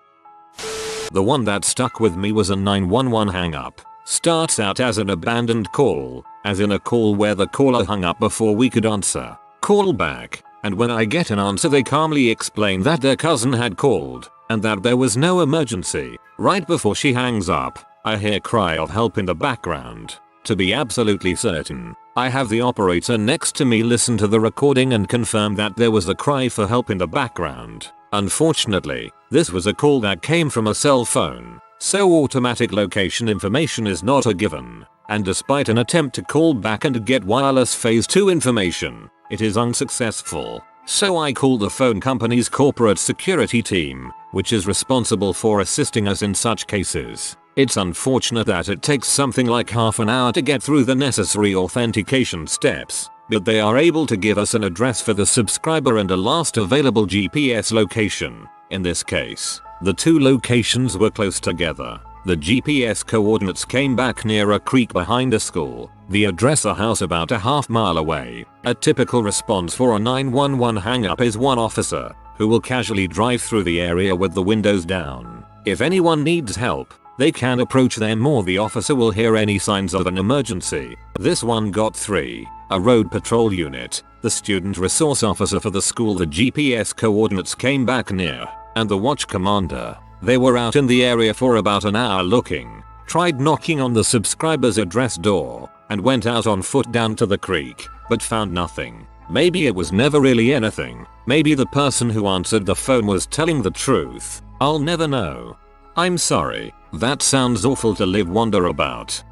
The one that stuck with me was a 911 hang up. Starts out as an abandoned call, as in a call where the caller hung up before we could answer. Call back, and when I get an answer they calmly explain that their cousin had called, and that there was no emergency. Right before she hangs up, I hear cry of help in the background. To be absolutely certain, I have the operator next to me listen to the recording and confirm that there was a cry for help in the background. Unfortunately, This was a call that came from a cell phone, so automatic location information is not a given, and despite an attempt to call back and get wireless phase 2 information, it is unsuccessful. So I called the phone company's corporate security team, which is responsible for assisting us in such cases. It's unfortunate that it takes something like half an hour to get through the necessary authentication steps, but they are able to give us an address for the subscriber and a last available GPS location. In this case, the two locations were close together. The GPS coordinates came back near a creek behind a school, the address a house about a half mile away. A typical response for a 911 hang-up is one officer, who will casually drive through the area with the windows down. If anyone needs help, they can approach them or the officer will hear any signs of an emergency. This one got 3. A road patrol unit, the student resource officer for the school the GPS coordinates came back near, and the watch commander. They were out in the area for about an hour looking, tried knocking on the subscriber's address door, and went out on foot down to the creek, but found nothing. Maybe it was never really anything. Maybe the person who answered the phone was telling the truth. I'll never know. I'm sorry. That sounds awful to wonder about.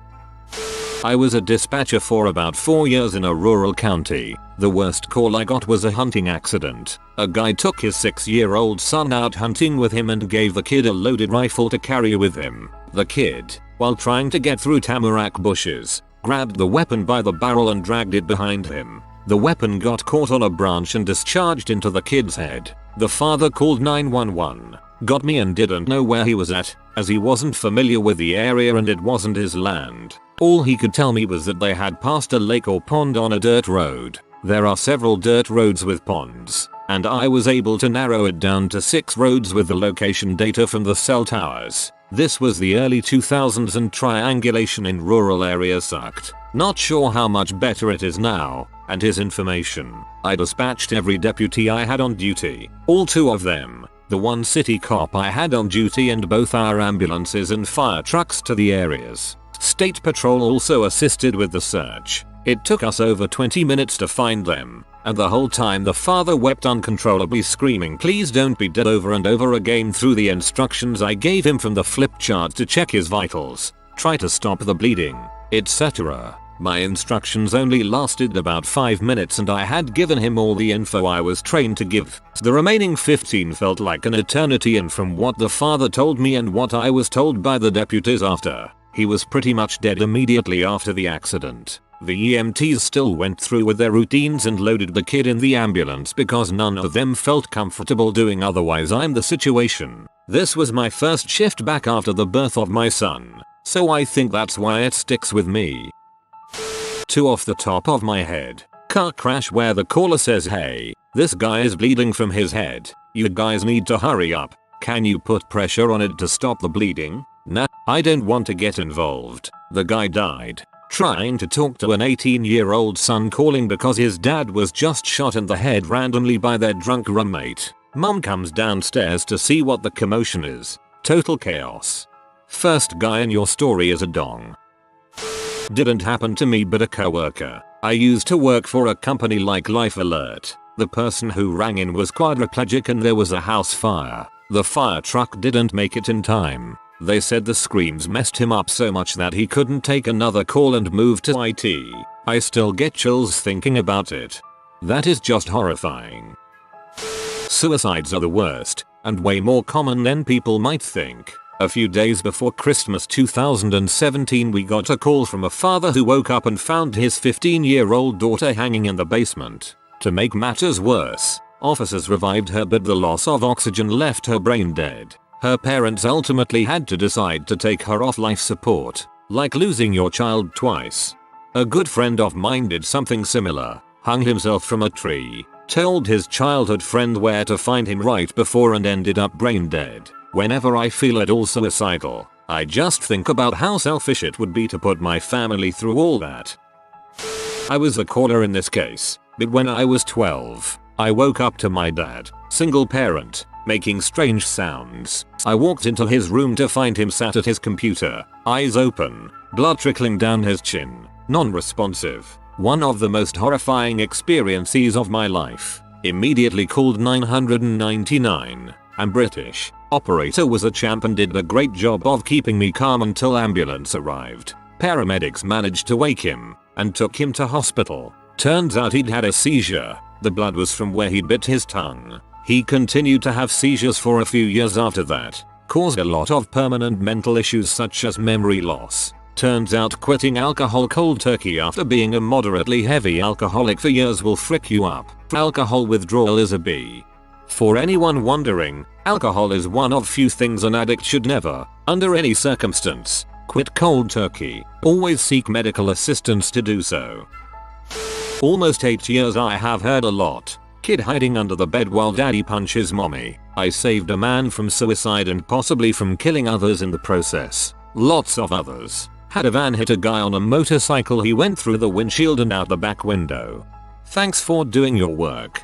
I was a dispatcher for about 4 years in a rural county. The worst call I got was a hunting accident. A guy took his 6-year-old son out hunting with him and gave the kid a loaded rifle to carry with him. The kid, while trying to get through tamarack bushes, grabbed the weapon by the barrel and dragged it behind him. The weapon got caught on a branch and discharged into the kid's head. The father called 911, got me and didn't know where he was at, as he wasn't familiar with the area and it wasn't his land. All he could tell me was that they had passed a lake or pond on a dirt road. There are several dirt roads with ponds, and I was able to narrow it down to 6 roads with the location data from the cell towers. This was the early 2000s and triangulation in rural areas sucked. Not sure how much better it is now, and his information. I dispatched every deputy I had on duty, all 2 of them, the one city cop I had on duty and both our ambulances and fire trucks to the areas. State Patrol also assisted with the search. It took us over 20 minutes to find them, and the whole time the father wept uncontrollably, screaming please don't be dead over and over again through the instructions I gave him from the flip chart to check his vitals, try to stop the bleeding, etc. My instructions only lasted about 5 minutes and I had given him all the info I was trained to give. The remaining 15 felt like an eternity, and from what the father told me and what I was told by the deputies after, he was pretty much dead immediately after the accident. The EMTs still went through with their routines and loaded the kid in the ambulance because none of them felt comfortable doing otherwise. I'm the situation. This was my first shift back after the birth of my son, so I think that's why it sticks with me. 2 off the top of my head. Car crash where the caller says hey, this guy is bleeding from his head. You guys need to hurry up. Can you put pressure on it to stop the bleeding? Nah, I don't want to get involved. The guy died trying to talk to an 18-year-old son calling because his dad was just shot in the head randomly by their drunk roommate. Mom comes downstairs to see what the commotion is. Total chaos. First guy in your story is a dong. Didn't happen to me but a coworker. I used to work for a company like Life Alert. The person who rang in was quadriplegic and there was a house fire. The fire truck didn't make it in time. They said the screams messed him up so much that he couldn't take another call and moved to IT. I still get chills thinking about it. That is just horrifying. Suicides are the worst, and way more common than people might think. A few days before Christmas 2017 we got a call from a father who woke up and found his 15-year-old daughter hanging in the basement. To make matters worse, officers revived her but the loss of oxygen left her brain dead. Her parents ultimately had to decide to take her off life support, like losing your child twice. A good friend of mine did something similar, hung himself from a tree, told his childhood friend where to find him right before and ended up brain dead. Whenever I feel at all suicidal, I just think about how selfish it would be to put my family through all that. I was the caller in this case, but when I was 12, I woke up to my dad, single parent, making strange sounds. I walked into his room to find him sat at his computer, eyes open, blood trickling down his chin, non-responsive. One of the most horrifying experiences of my life. Immediately called 999. I'm British. Operator was a champ and did a great job of keeping me calm until ambulance arrived. Paramedics managed to wake him and took him to hospital. Turns out he'd had a seizure. The blood was from where he'd bit his tongue. He continued to have seizures for a few years after that. Caused a lot of permanent mental issues such as memory loss. Turns out quitting alcohol cold turkey after being a moderately heavy alcoholic for years will frick you up. Alcohol withdrawal is a B. For anyone wondering, alcohol is one of few things an addict should never, under any circumstance, quit cold turkey. Always seek medical assistance to do so. Almost 8 years. I have heard a lot. Kid hiding under the bed while daddy punches mommy. I saved a man from suicide and possibly from killing others in the process. Lots of others. Had a van hit a guy on a motorcycle. He went through the windshield and out the back window. Thanks for doing your work.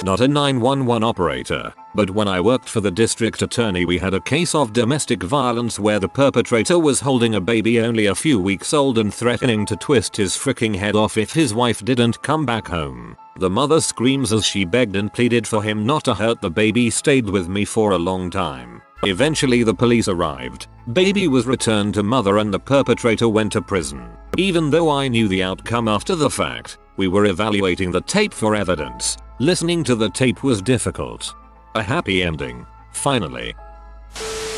Not a 911 operator, but when I worked for the district attorney we had a case of domestic violence where the perpetrator was holding a baby only a few weeks old and threatening to twist his freaking head off if his wife didn't come back home. The mother screams as she begged and pleaded for him not to hurt the baby. Stayed with me for a long time. Eventually the police arrived. Baby was returned to mother and the perpetrator went to prison. Even though I knew the outcome after the fact, we were evaluating the tape for evidence. Listening to the tape was difficult. A happy ending, finally.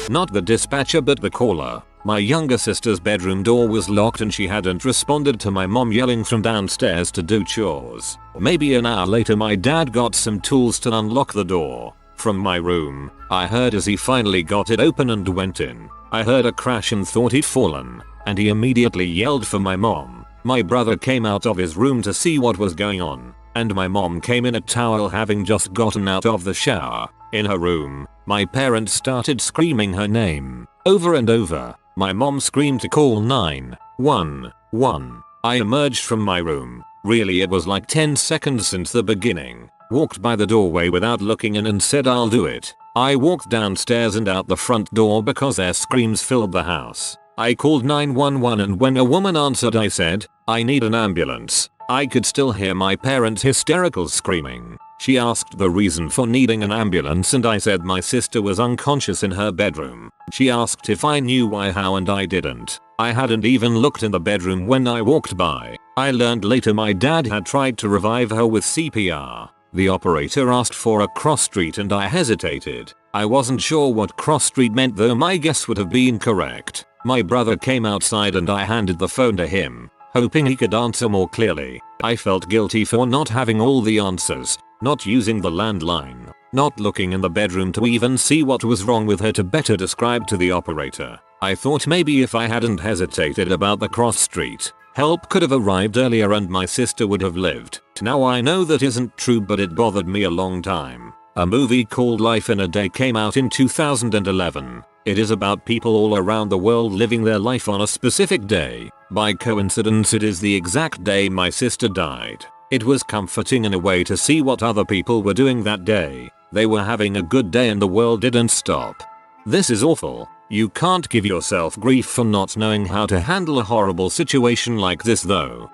Not the dispatcher but the caller. My younger sister's bedroom door was locked and she hadn't responded to my mom yelling from downstairs to do chores. Maybe an hour later my dad got some tools to unlock the door. From my room, I heard as he finally got it open and went in. I heard a crash and thought he'd fallen, and he immediately yelled for my mom. My brother came out of his room to see what was going on, and my mom came in a towel having just gotten out of the shower. In her room, my parents started screaming her name over and over. My mom screamed to call 911. I emerged from my room. Really it was like 10 seconds since the beginning. Walked by the doorway without looking in and said I'll do it. I walked downstairs and out the front door because their screams filled the house. I called 911 and when a woman answered I said, I need an ambulance. I could still hear my parents' hysterical screaming. She asked the reason for needing an ambulance and I said my sister was unconscious in her bedroom. She asked if I knew why, how, and I didn't. I hadn't even looked in the bedroom when I walked by. I learned later my dad had tried to revive her with CPR. The operator asked for a cross street and I hesitated. I wasn't sure what cross street meant though my guess would have been correct. My brother came outside and I handed the phone to him, hoping he could answer more clearly. I felt guilty for not having all the answers, not using the landline, not looking in the bedroom to even see what was wrong with her to better describe to the operator. I thought maybe if I hadn't hesitated about the cross street, help could have arrived earlier and my sister would have lived. Now I know that isn't true but it bothered me a long time. A movie called Life in a Day came out in 2011. It is about people all around the world living their life on a specific day. By coincidence it is the exact day my sister died. It was comforting in a way to see what other people were doing that day. They were having a good day and the world didn't stop. This is awful. You can't give yourself grief for not knowing how to handle a horrible situation like this though.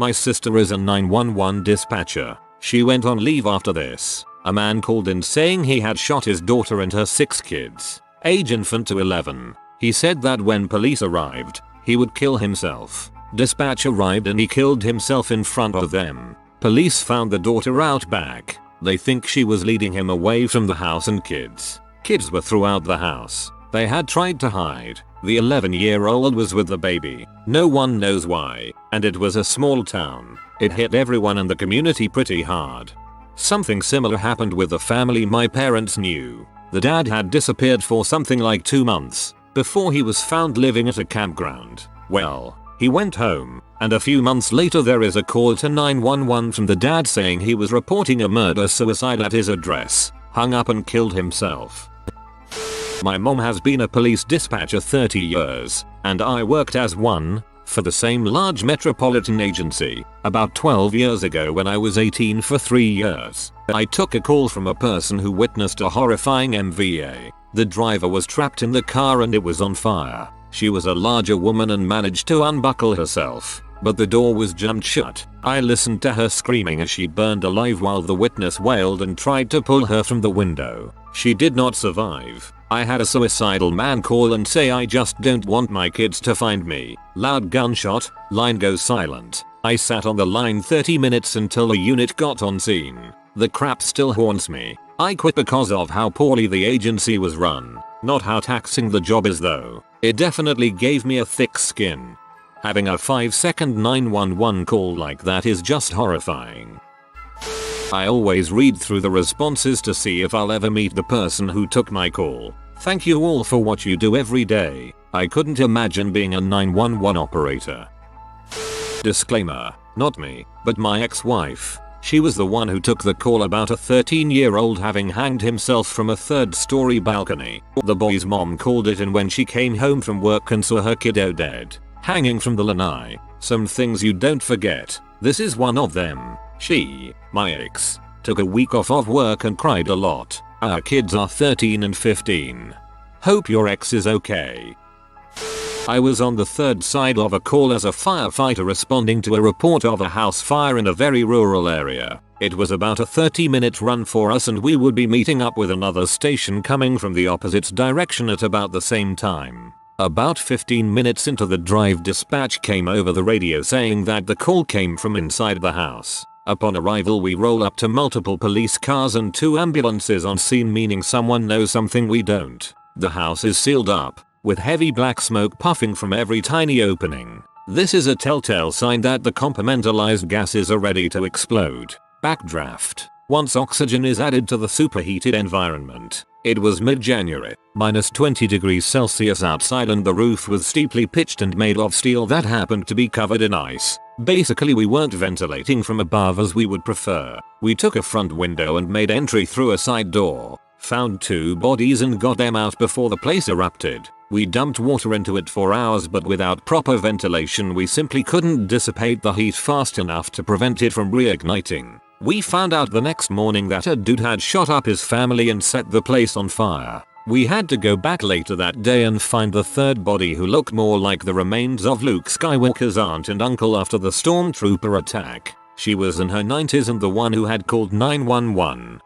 My sister is a 911 dispatcher. She went on leave after this. A man called in saying he had shot his daughter and her 6 kids, age infant to 11. He said that when police arrived, he would kill himself. Dispatch arrived and he killed himself in front of them. Police found the daughter out back. They think she was leading him away from the house and kids. Kids were throughout the house. They had tried to hide. The 11-year-old was with the baby. No one knows why, and it was a small town. It hit everyone in the community pretty hard. Something similar happened with the family my parents knew. The dad had disappeared for something like 2 months before he was found living at a campground. Well, he went home, and a few months later there is a call to 911 from the dad saying he was reporting a murder-suicide at his address, hung up and killed himself. My mom has been a police dispatcher 30 years, and I worked as one for the same large metropolitan agency about 12 years ago when I was 18 for 3 years. I took a call from a person who witnessed a horrifying MVA. The driver was trapped in the car and it was on fire. She was a larger woman and managed to unbuckle herself, but the door was jammed shut. I listened to her screaming as she burned alive while the witness wailed and tried to pull her from the window. She did not survive. I had a suicidal man call and say I just don't want my kids to find me. Loud gunshot, line goes silent. I sat on the line 30 minutes until a unit got on scene. The crap still haunts me. I quit because of how poorly the agency was run, not how taxing the job is though. It definitely gave me a thick skin. Having a 5-second 911 call like that is just horrifying. I always read through the responses to see if I'll ever meet the person who took my call. Thank you all for what you do every day. I couldn't imagine being a 911 operator. Disclaimer, not me, but my ex-wife. She was the one who took the call about a 13-year-old having hanged himself from a 3rd-story balcony. The boy's mom called it in when she came home from work and saw her kiddo dead, hanging from the lanai. Some things you don't forget. This is one of them. She, my ex, took a week off of work and cried a lot. Our kids are 13 and 15. Hope your ex is okay. I was on the 3rd side of a call as a firefighter responding to a report of a house fire in a very rural area. It was about a 30-minute run for us and we would be meeting up with another station coming from the opposite direction at about the same time. About 15 minutes into the drive, dispatch came over the radio saying that the call came from inside the house. Upon arrival we roll up to multiple police cars and 2 ambulances on scene, meaning someone knows something we don't. The house is sealed up, with heavy black smoke puffing from every tiny opening. This is a telltale sign that the compartmentalized gases are ready to explode. Backdraft. Once oxygen is added to the superheated environment. It was mid-January, -20 degrees Celsius outside and the roof was steeply pitched and made of steel that happened to be covered in ice. Basically we weren't ventilating from above as we would prefer. We took a front window and made entry through a side door. Found 2 bodies and got them out before the place erupted. We dumped water into it for hours, but without proper ventilation we simply couldn't dissipate the heat fast enough to prevent it from reigniting. We found out the next morning that a dude had shot up his family and set the place on fire. We had to go back later that day and find the 3rd body, who looked more like the remains of Luke Skywalker's aunt and uncle after the stormtrooper attack. She was in her 90s and the one who had called 911.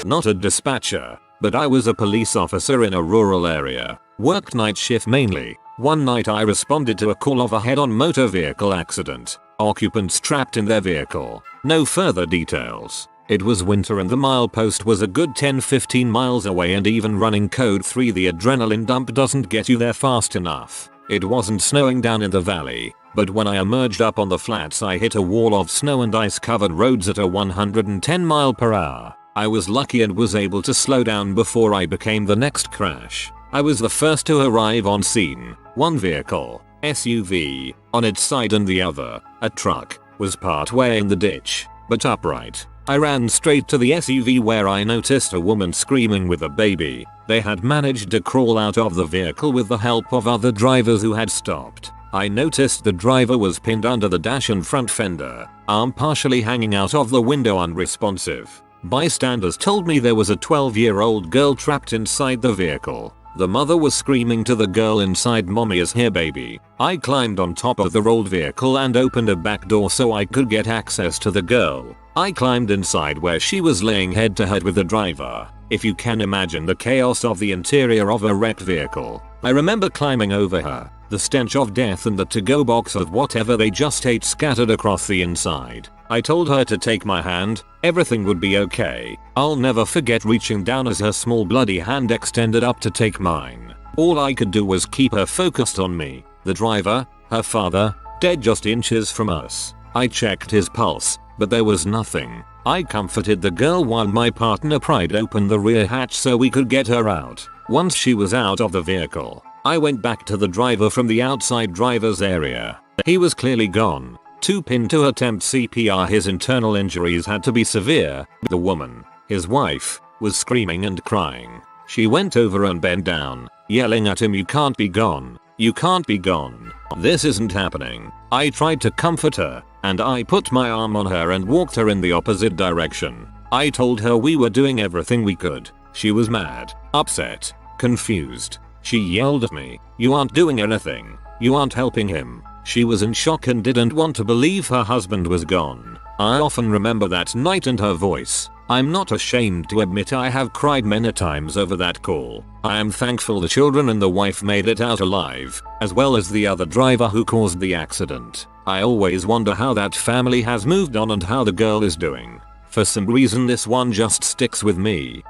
Not a dispatcher, but I was a police officer in a rural area. Worked night shift mainly. One night I responded to a call of a head-on motor vehicle accident. Occupants trapped in their vehicle. No further details. It was winter and the milepost was a good 10-15 miles away, and even running code 3 the adrenaline dump doesn't get you there fast enough. It wasn't snowing down in the valley, but when I emerged up on the flats I hit a wall of snow and ice covered roads at a 110 mph. I was lucky and was able to slow down before I became the next crash. I was the first to arrive on scene. One vehicle, SUV, on its side and the other, a truck, was part way in the ditch, but upright. I ran straight to the SUV where I noticed a woman screaming with a baby. They had managed to crawl out of the vehicle with the help of other drivers who had stopped. I noticed the driver was pinned under the dash and front fender, arm partially hanging out of the window unresponsive. Bystanders told me there was a 12-year-old girl trapped inside the vehicle. The mother was screaming to the girl inside, "Mommy is here, baby." I climbed on top of the rolled vehicle and opened a back door so I could get access to the girl. I climbed inside where she was laying head to head with the driver. If you can imagine the chaos of the interior of a wrecked vehicle. I remember climbing over her, the stench of death and the to-go box of whatever they just ate scattered across the inside. I told her to take my hand, everything would be okay. I'll never forget reaching down as her small bloody hand extended up to take mine. All I could do was keep her focused on me. The driver, her father, dead just inches from us. I checked his pulse, but there was nothing. I comforted the girl while my partner pried open the rear hatch so we could get her out. Once she was out of the vehicle, I went back to the driver from the outside driver's area. He was clearly gone. Too pinned to attempt CPR, his internal injuries had to be severe. The woman, his wife, was screaming and crying. She went over and bent down, yelling at him, "You can't be gone. You can't be gone. This isn't happening." I tried to comfort her, and I put my arm on her and walked her in the opposite direction. I told her we were doing everything we could. She was mad, upset, confused. She yelled at me, "You aren't doing anything. You aren't helping him." She was in shock and didn't want to believe her husband was gone. I often remember that night and her voice. I'm not ashamed to admit I have cried many times over that call. I am thankful the children and the wife made it out alive, as well as the other driver who caused the accident. I always wonder how that family has moved on and how the girl is doing. For some reason this one just sticks with me.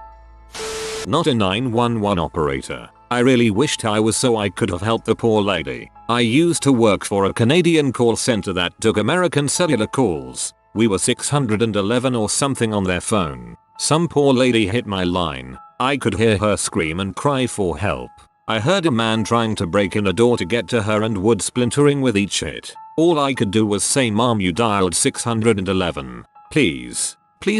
Not a 911 operator. I really wished I was so I could have helped the poor lady. I used to work for a Canadian call center that took American cellular calls. We were 611 or something on their phone. Some poor lady hit my line. I could hear her scream and cry for help. I heard a man trying to break in a door to get to her and wood splintering with each hit. All I could do was say, "Mom, you dialed 611. Please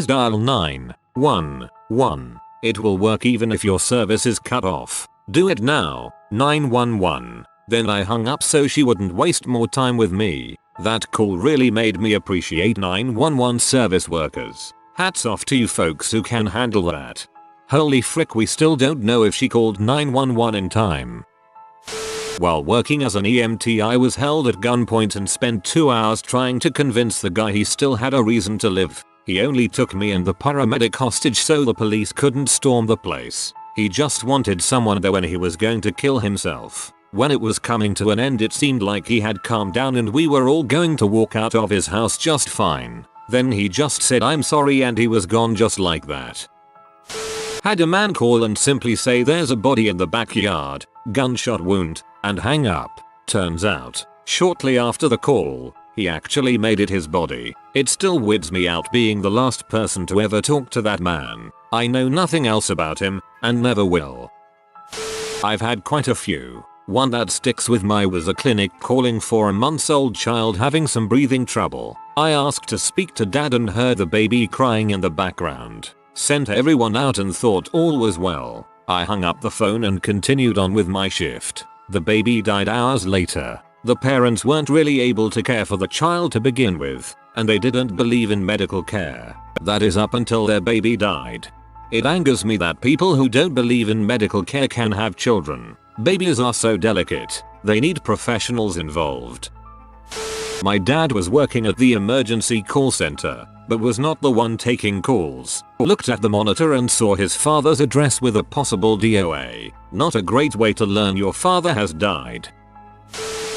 dial 911. It will work even if your service is cut off. Do it now, 911. Then I hung up so she wouldn't waste more time with me. That call really made me appreciate 911 service workers. Hats off to you folks who can handle that. Holy frick, we still don't know if she called 911 in time. While working as an EMT, I was held at gunpoint and spent 2 hours trying to convince the guy he still had a reason to live. He only took me and the paramedic hostage so the police couldn't storm the place. He just wanted someone there when he was going to kill himself. When it was coming to an end, it seemed like he had calmed down and we were all going to walk out of his house just fine. Then he just said, "I'm sorry," and he was gone just like that. Had a man call and simply say, "There's a body in the backyard, gunshot wound," and hang up. Turns out, shortly after the call, he actually made it his body. It still weirds me out being the last person to ever talk to that man. I know nothing else about him, and never will. I've had quite a few. One that sticks with me was a clinic calling for a month-old child having some breathing trouble. I asked to speak to dad and heard the baby crying in the background. Sent everyone out and thought all was well. I hung up the phone and continued on with my shift. The baby died hours later. The parents weren't really able to care for the child to begin with, and they didn't believe in medical care. That is up until their baby died. It angers me that people who don't believe in medical care can have children. Babies are so delicate. They need professionals involved. My dad was working at the emergency call center, but was not the one taking calls. Looked at the monitor and saw his father's address with a possible DOA. Not a great way to learn your father has died.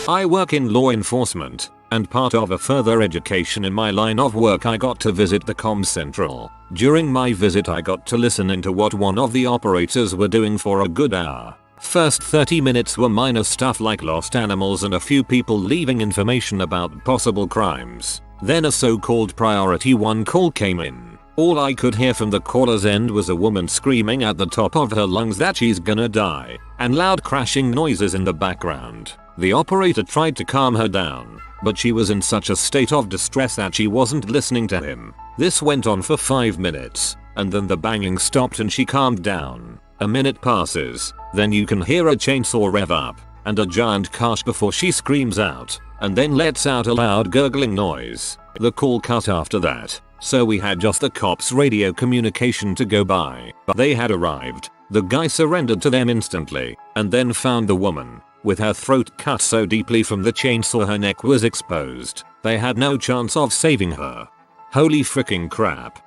I work in law enforcement, and part of a further education in my line of work I got to visit the comm central. During my visit I got to listen into what one of the operators were doing for a good hour. First 30 minutes were minor stuff like lost animals and a few people leaving information about possible crimes. Then a so-called priority 1 call came in. All I could hear from the caller's end was a woman screaming at the top of her lungs that she's gonna die, and loud crashing noises in the background. The operator tried to calm her down, but she was in such a state of distress that she wasn't listening to him. This went on for 5 minutes, and then the banging stopped and she calmed down. A minute passes, then you can hear a chainsaw rev up, and a giant crash before she screams out, and then lets out a loud gurgling noise. The call cut after that, so we had just the cops' radio communication to go by. They had arrived, the guy surrendered to them instantly, and then found the woman, with her throat cut so deeply from the chainsaw her neck was exposed. They had no chance of saving her. Holy freaking crap.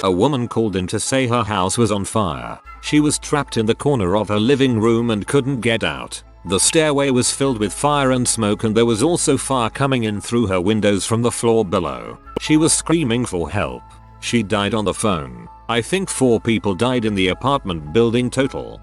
A woman called in to say her house was on fire. She was trapped in the corner of her living room and couldn't get out. The stairway was filled with fire and smoke, and there was also fire coming in through her windows from the floor below. She was screaming for help. She died on the phone. I think 4 people died in the apartment building total.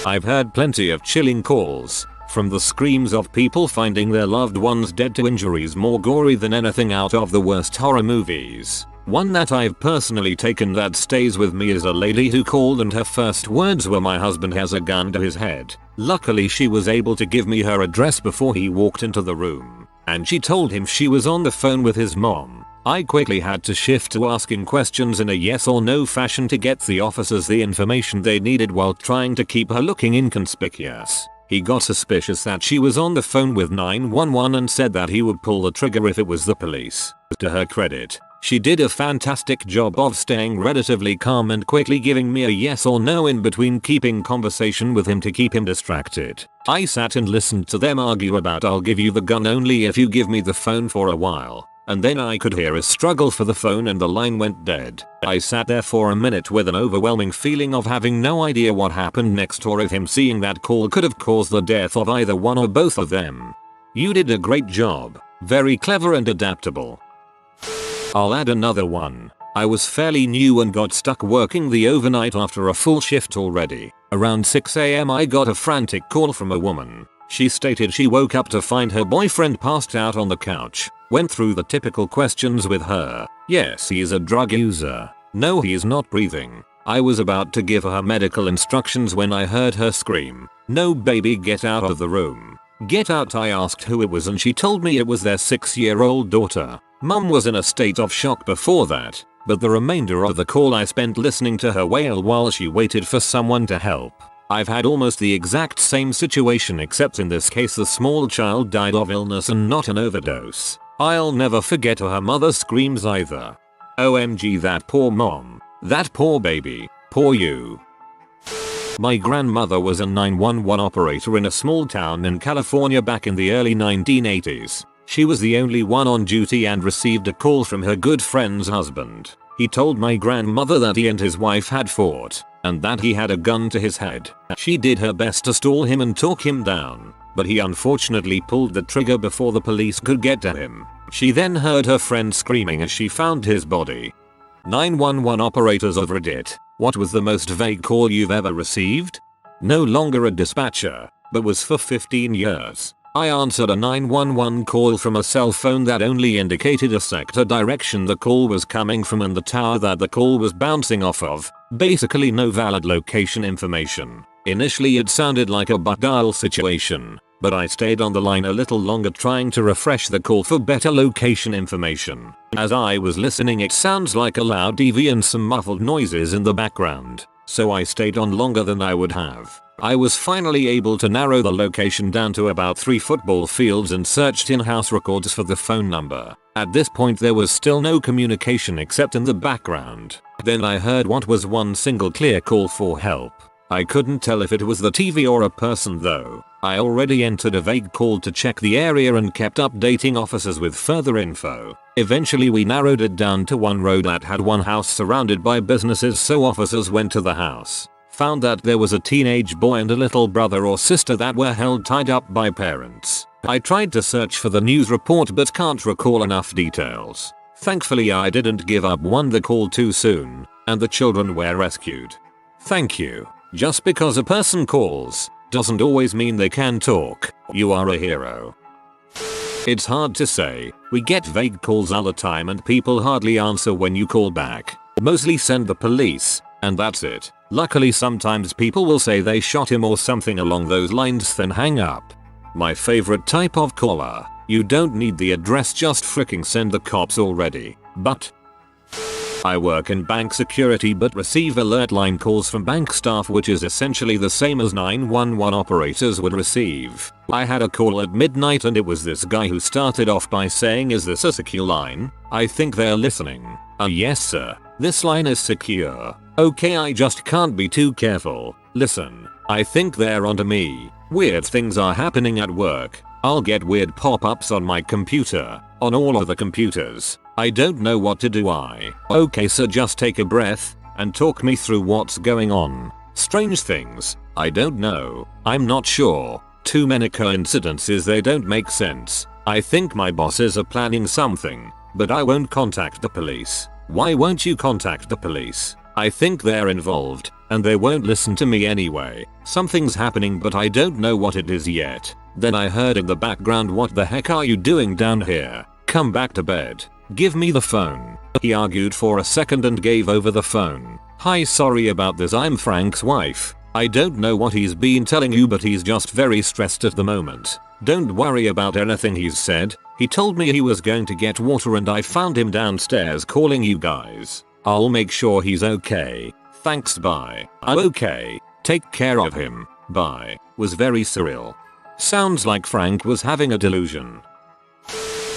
I've heard plenty of chilling calls, from the screams of people finding their loved ones dead to injuries more gory than anything out of the worst horror movies. One that I've personally taken that stays with me is a lady who called and her first words were, "My husband has a gun to his head." Luckily she was able to give me her address before he walked into the room, and she told him she was on the phone with his mom. I quickly had to shift to asking questions in a yes or no fashion to get the officers the information they needed while trying to keep her looking inconspicuous. He got suspicious that she was on the phone with 911 and said that he would pull the trigger if it was the police. To her credit, she did a fantastic job of staying relatively calm and quickly giving me a yes or no in between, keeping conversation with him to keep him distracted. I sat and listened to them argue about, "I'll give you the gun only if you give me the phone for a while," and then I could hear a struggle for the phone and the line went dead. I sat there for a minute with an overwhelming feeling of having no idea what happened next or if him seeing that call could have caused the death of either one or both of them. You did a great job. Very clever and adaptable. I'll add another one. I was fairly new and got stuck working the overnight after a full shift already. Around 6 AM I got a frantic call from a woman. She stated she woke up to find her boyfriend passed out on the couch. Went through the typical questions with her. Yes, he is a drug user. No, he is not breathing. I was about to give her medical instructions when I heard her scream, "No baby, get out of the room." Get out, I asked who it was and she told me it was their 6-year-old daughter. Mum was in a state of shock before that, but the remainder of the call I spent listening to her wail while she waited for someone to help. I've had almost the exact same situation except in this case the small child died of illness and not an overdose. I'll never forget her mother's screams either. OMG, that poor mom. That poor baby. Poor you. My grandmother was a 911 operator in a small town in California back in the early 1980s. She was the only one on duty and received a call from her good friend's husband. He told my grandmother that he and his wife had fought, and that he had a gun to his head. She did her best to stall him and talk him down, but he unfortunately pulled the trigger before the police could get to him. She then heard her friend screaming as she found his body. 911 operators of Reddit, what was the most vague call you've ever received? No longer a dispatcher, but was for 15 years. I answered a 911 call from a cell phone that only indicated a sector direction the call was coming from and the tower that the call was bouncing off of. Basically no valid location information. Initially it sounded like a butt dial situation, but I stayed on the line a little longer trying to refresh the call for better location information. As I was listening, it sounds like a loud TV and some muffled noises in the background, so I stayed on longer than I would have. I was finally able to narrow the location down to about 3 football fields and searched in-house records for the phone number. At this point there was still no communication except in the background. Then I heard what was one single clear call for help. I couldn't tell if it was the TV or a person though. I already entered a vague call to check the area and kept updating officers with further info. Eventually we narrowed it down to one road that had one house surrounded by businesses, so officers went to the house. Found that there was a teenage boy and a little brother or sister that were held tied up by parents. I tried to search for the news report but can't recall enough details. Thankfully I didn't give up, won the call too soon, and the children were rescued. Thank you. Just because a person calls doesn't always mean they can talk. You are a hero. It's hard to say. We get vague calls all the time and people hardly answer when you call back. Mostly send the police, and that's it. Luckily sometimes people will say they shot him or something along those lines then hang up. My favorite type of caller. You don't need the address, just freaking send the cops already. But I work in bank security but receive alert line calls from bank staff, which is essentially the same as 911 operators would receive. I had a call at midnight and it was this guy who started off by saying, "Is this a secure line? I think they're listening." Yes sir. This line is secure. Okay, I just can't be too careful. Listen, I think they're onto me. Weird things are happening at work. I'll get weird pop-ups on my computer, on all of the computers. I don't know what to do. Okay sir, just take a breath and talk me through what's going on. Strange things. I don't know. I'm not sure. Too many coincidences, they don't make sense. I think my bosses are planning something, but I won't contact the police. Why won't you contact the police? I think they're involved, and they won't listen to me anyway. Something's happening but I don't know what it is yet. Then I heard in the background, "What the heck are you doing down here? Come back to bed. Give me the phone." He argued for a second and gave over the phone. "Hi, sorry about this, I'm Frank's wife. I don't know what he's been telling you but he's just very stressed at the moment. Don't worry about anything he's said. He told me he was going to get water and I found him downstairs calling you guys. I'll make sure he's okay. Thanks, bye." Okay. Take care of him. Bye. Was very surreal. Sounds like Frank was having a delusion.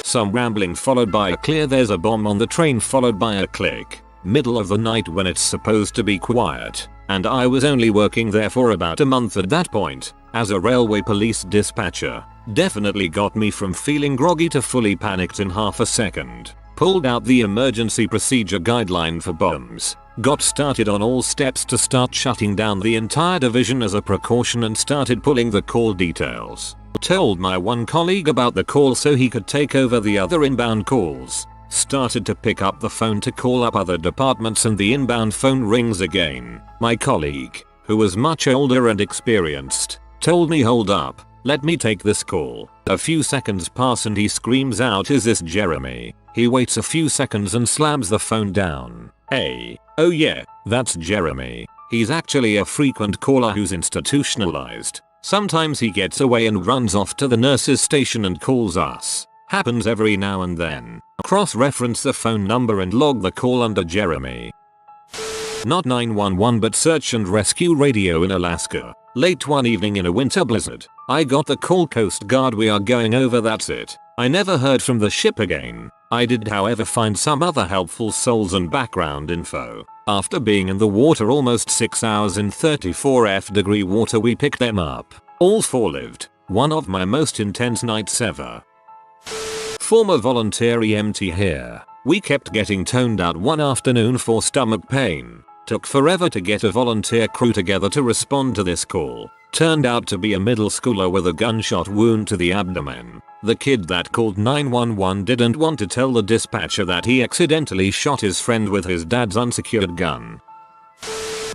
Some rambling followed by a clear "There's a bomb on the train" followed by a click. Middle of the night when it's supposed to be quiet. And I was only working there for about a month at that point. as a railway police dispatcher. Definitely got me from feeling groggy to fully panicked in half a second. Pulled out the emergency procedure guideline for bombs. Got started on all steps to start shutting down the entire division as a precaution and started pulling the call details. Told my one colleague about the call so he could take over the other inbound calls. Started to pick up the phone to call up other departments and the inbound phone rings again. My colleague, who was much older and experienced, told me hold up, let me take this call. A few seconds pass and he screams out, is this Jeremy? He waits a few seconds and slams the phone down. Hey, oh yeah, that's Jeremy. He's actually a frequent caller who's institutionalized. Sometimes he gets away and runs off to the nurse's station and calls us. Happens every now and then. Cross-reference the phone number and log the call under Jeremy. Not 911 but search and rescue radio in Alaska. Late one evening in a winter blizzard. I got the call, Coast Guard, we are going over, that's it. I never heard from the ship again. I did however find some other helpful souls and background info. After being in the water almost 6 hours in 34°F water, we picked them up. All 4 lived. One of my most intense nights ever. Former volunteer EMT here. We kept getting toned out one afternoon for stomach pain. Took forever to get a volunteer crew together to respond to this call. Turned out to be a middle schooler with a gunshot wound to the abdomen. The kid that called 911 didn't want to tell the dispatcher that he accidentally shot his friend with his dad's unsecured gun.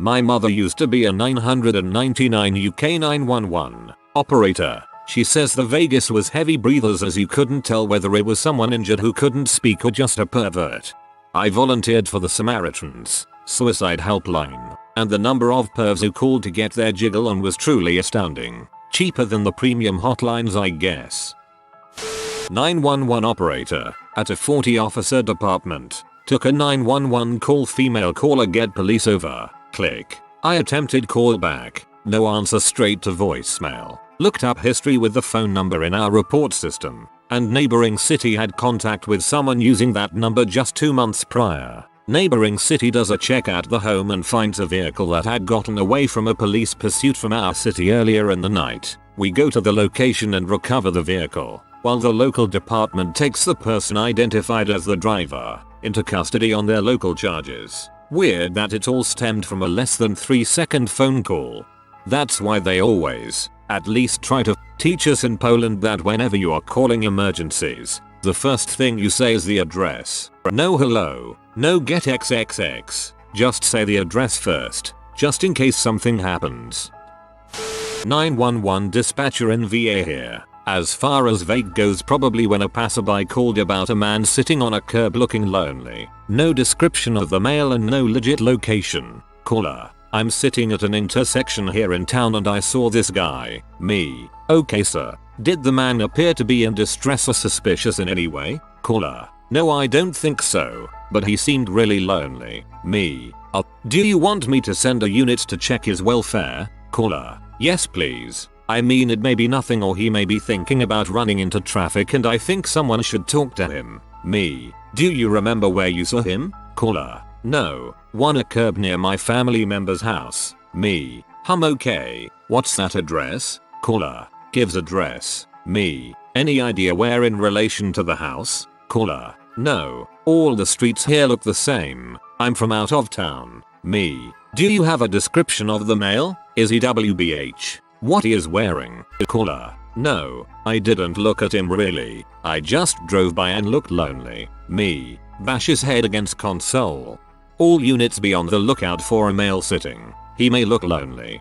My mother used to be a 999 UK 911 operator. She says the Vegas was heavy breathers as you couldn't tell whether it was someone injured who couldn't speak or just a pervert. I volunteered for the Samaritans suicide helpline, and the number of pervs who called to get their jiggle on was truly astounding. Cheaper than the premium hotlines, I guess. 911 operator at a 40 officer department. Took a 911 call, female caller, get police over. Click. I attempted call back. No answer, straight to voicemail. Looked up history with the phone number in our report system, and neighboring city had contact with someone using that number just 2 months prior. Neighboring city does a check at the home and finds a vehicle that had gotten away from a police pursuit from our city earlier in the night. We go to the location and recover the vehicle, while the local department takes the person identified as the driver into custody on their local charges. Weird that it all stemmed from a less than 3-second phone call. That's why they always, at least try to, teach us in Poland that whenever you are calling emergencies, the first thing you say is the address. No hello, no get XXX, just say the address first, just in case something happens. 911 dispatcher in VA here. As far as vague goes, probably when a passerby called about a man sitting on a curb looking lonely. No description of the male and no legit location. Caller: I'm sitting at an intersection here in town and I saw this guy. Me: okay sir. Did the man appear to be in distress or suspicious in any way? Caller: no, I don't think so, but he seemed really lonely. Me: do you want me to send a unit to check his welfare? Caller: yes please. I mean, it may be nothing or he may be thinking about running into traffic and I think someone should talk to him. Me: do you remember where you saw him? Caller: no, one a curb near my family member's house. Me: okay, what's that address? Caller: gives address. Me: any idea where in relation to the house? Caller: no, all the streets here look the same. I'm from out of town. Me: do you have a description of the male? Is he WBH? What he is wearing? Caller: no, I didn't look at him really. I just drove by and looked lonely. Me: bash his head against console. All units be on the lookout for a male sitting. He may look lonely.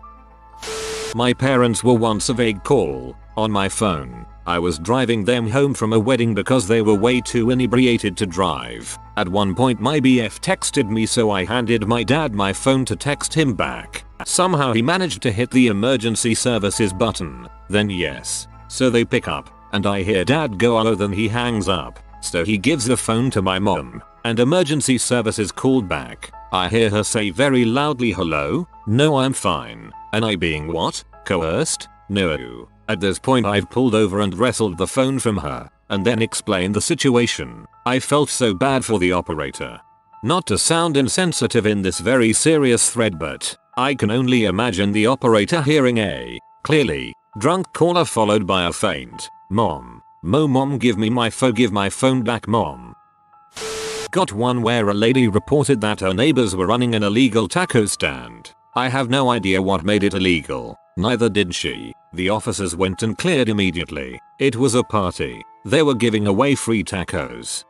My parents were once a vague call on my phone. I was driving them home from a wedding because they were way too inebriated to drive. At one point my BF texted me, so I handed my dad my phone to text him back. Somehow he managed to hit the emergency services button. Then yes. So they pick up, and I hear dad go hello, then he hangs up. So he gives the phone to my mom, and emergency services called back. I hear her say very loudly, hello? No, I'm fine. And I being what? Coerced? No. At this point I've pulled over and wrestled the phone from her, and then explained the situation. I felt so bad for the operator. Not to sound insensitive in this very serious thread, but I can only imagine the operator hearing a clearly Drunk caller followed by a faint. Mom. Mom, give me my phone, give my phone back, mom. Got one where a lady reported that her neighbors were running an illegal taco stand. I have no idea what made it illegal. Neither did she. The officers went and cleared immediately. It was a party. They were giving away free tacos.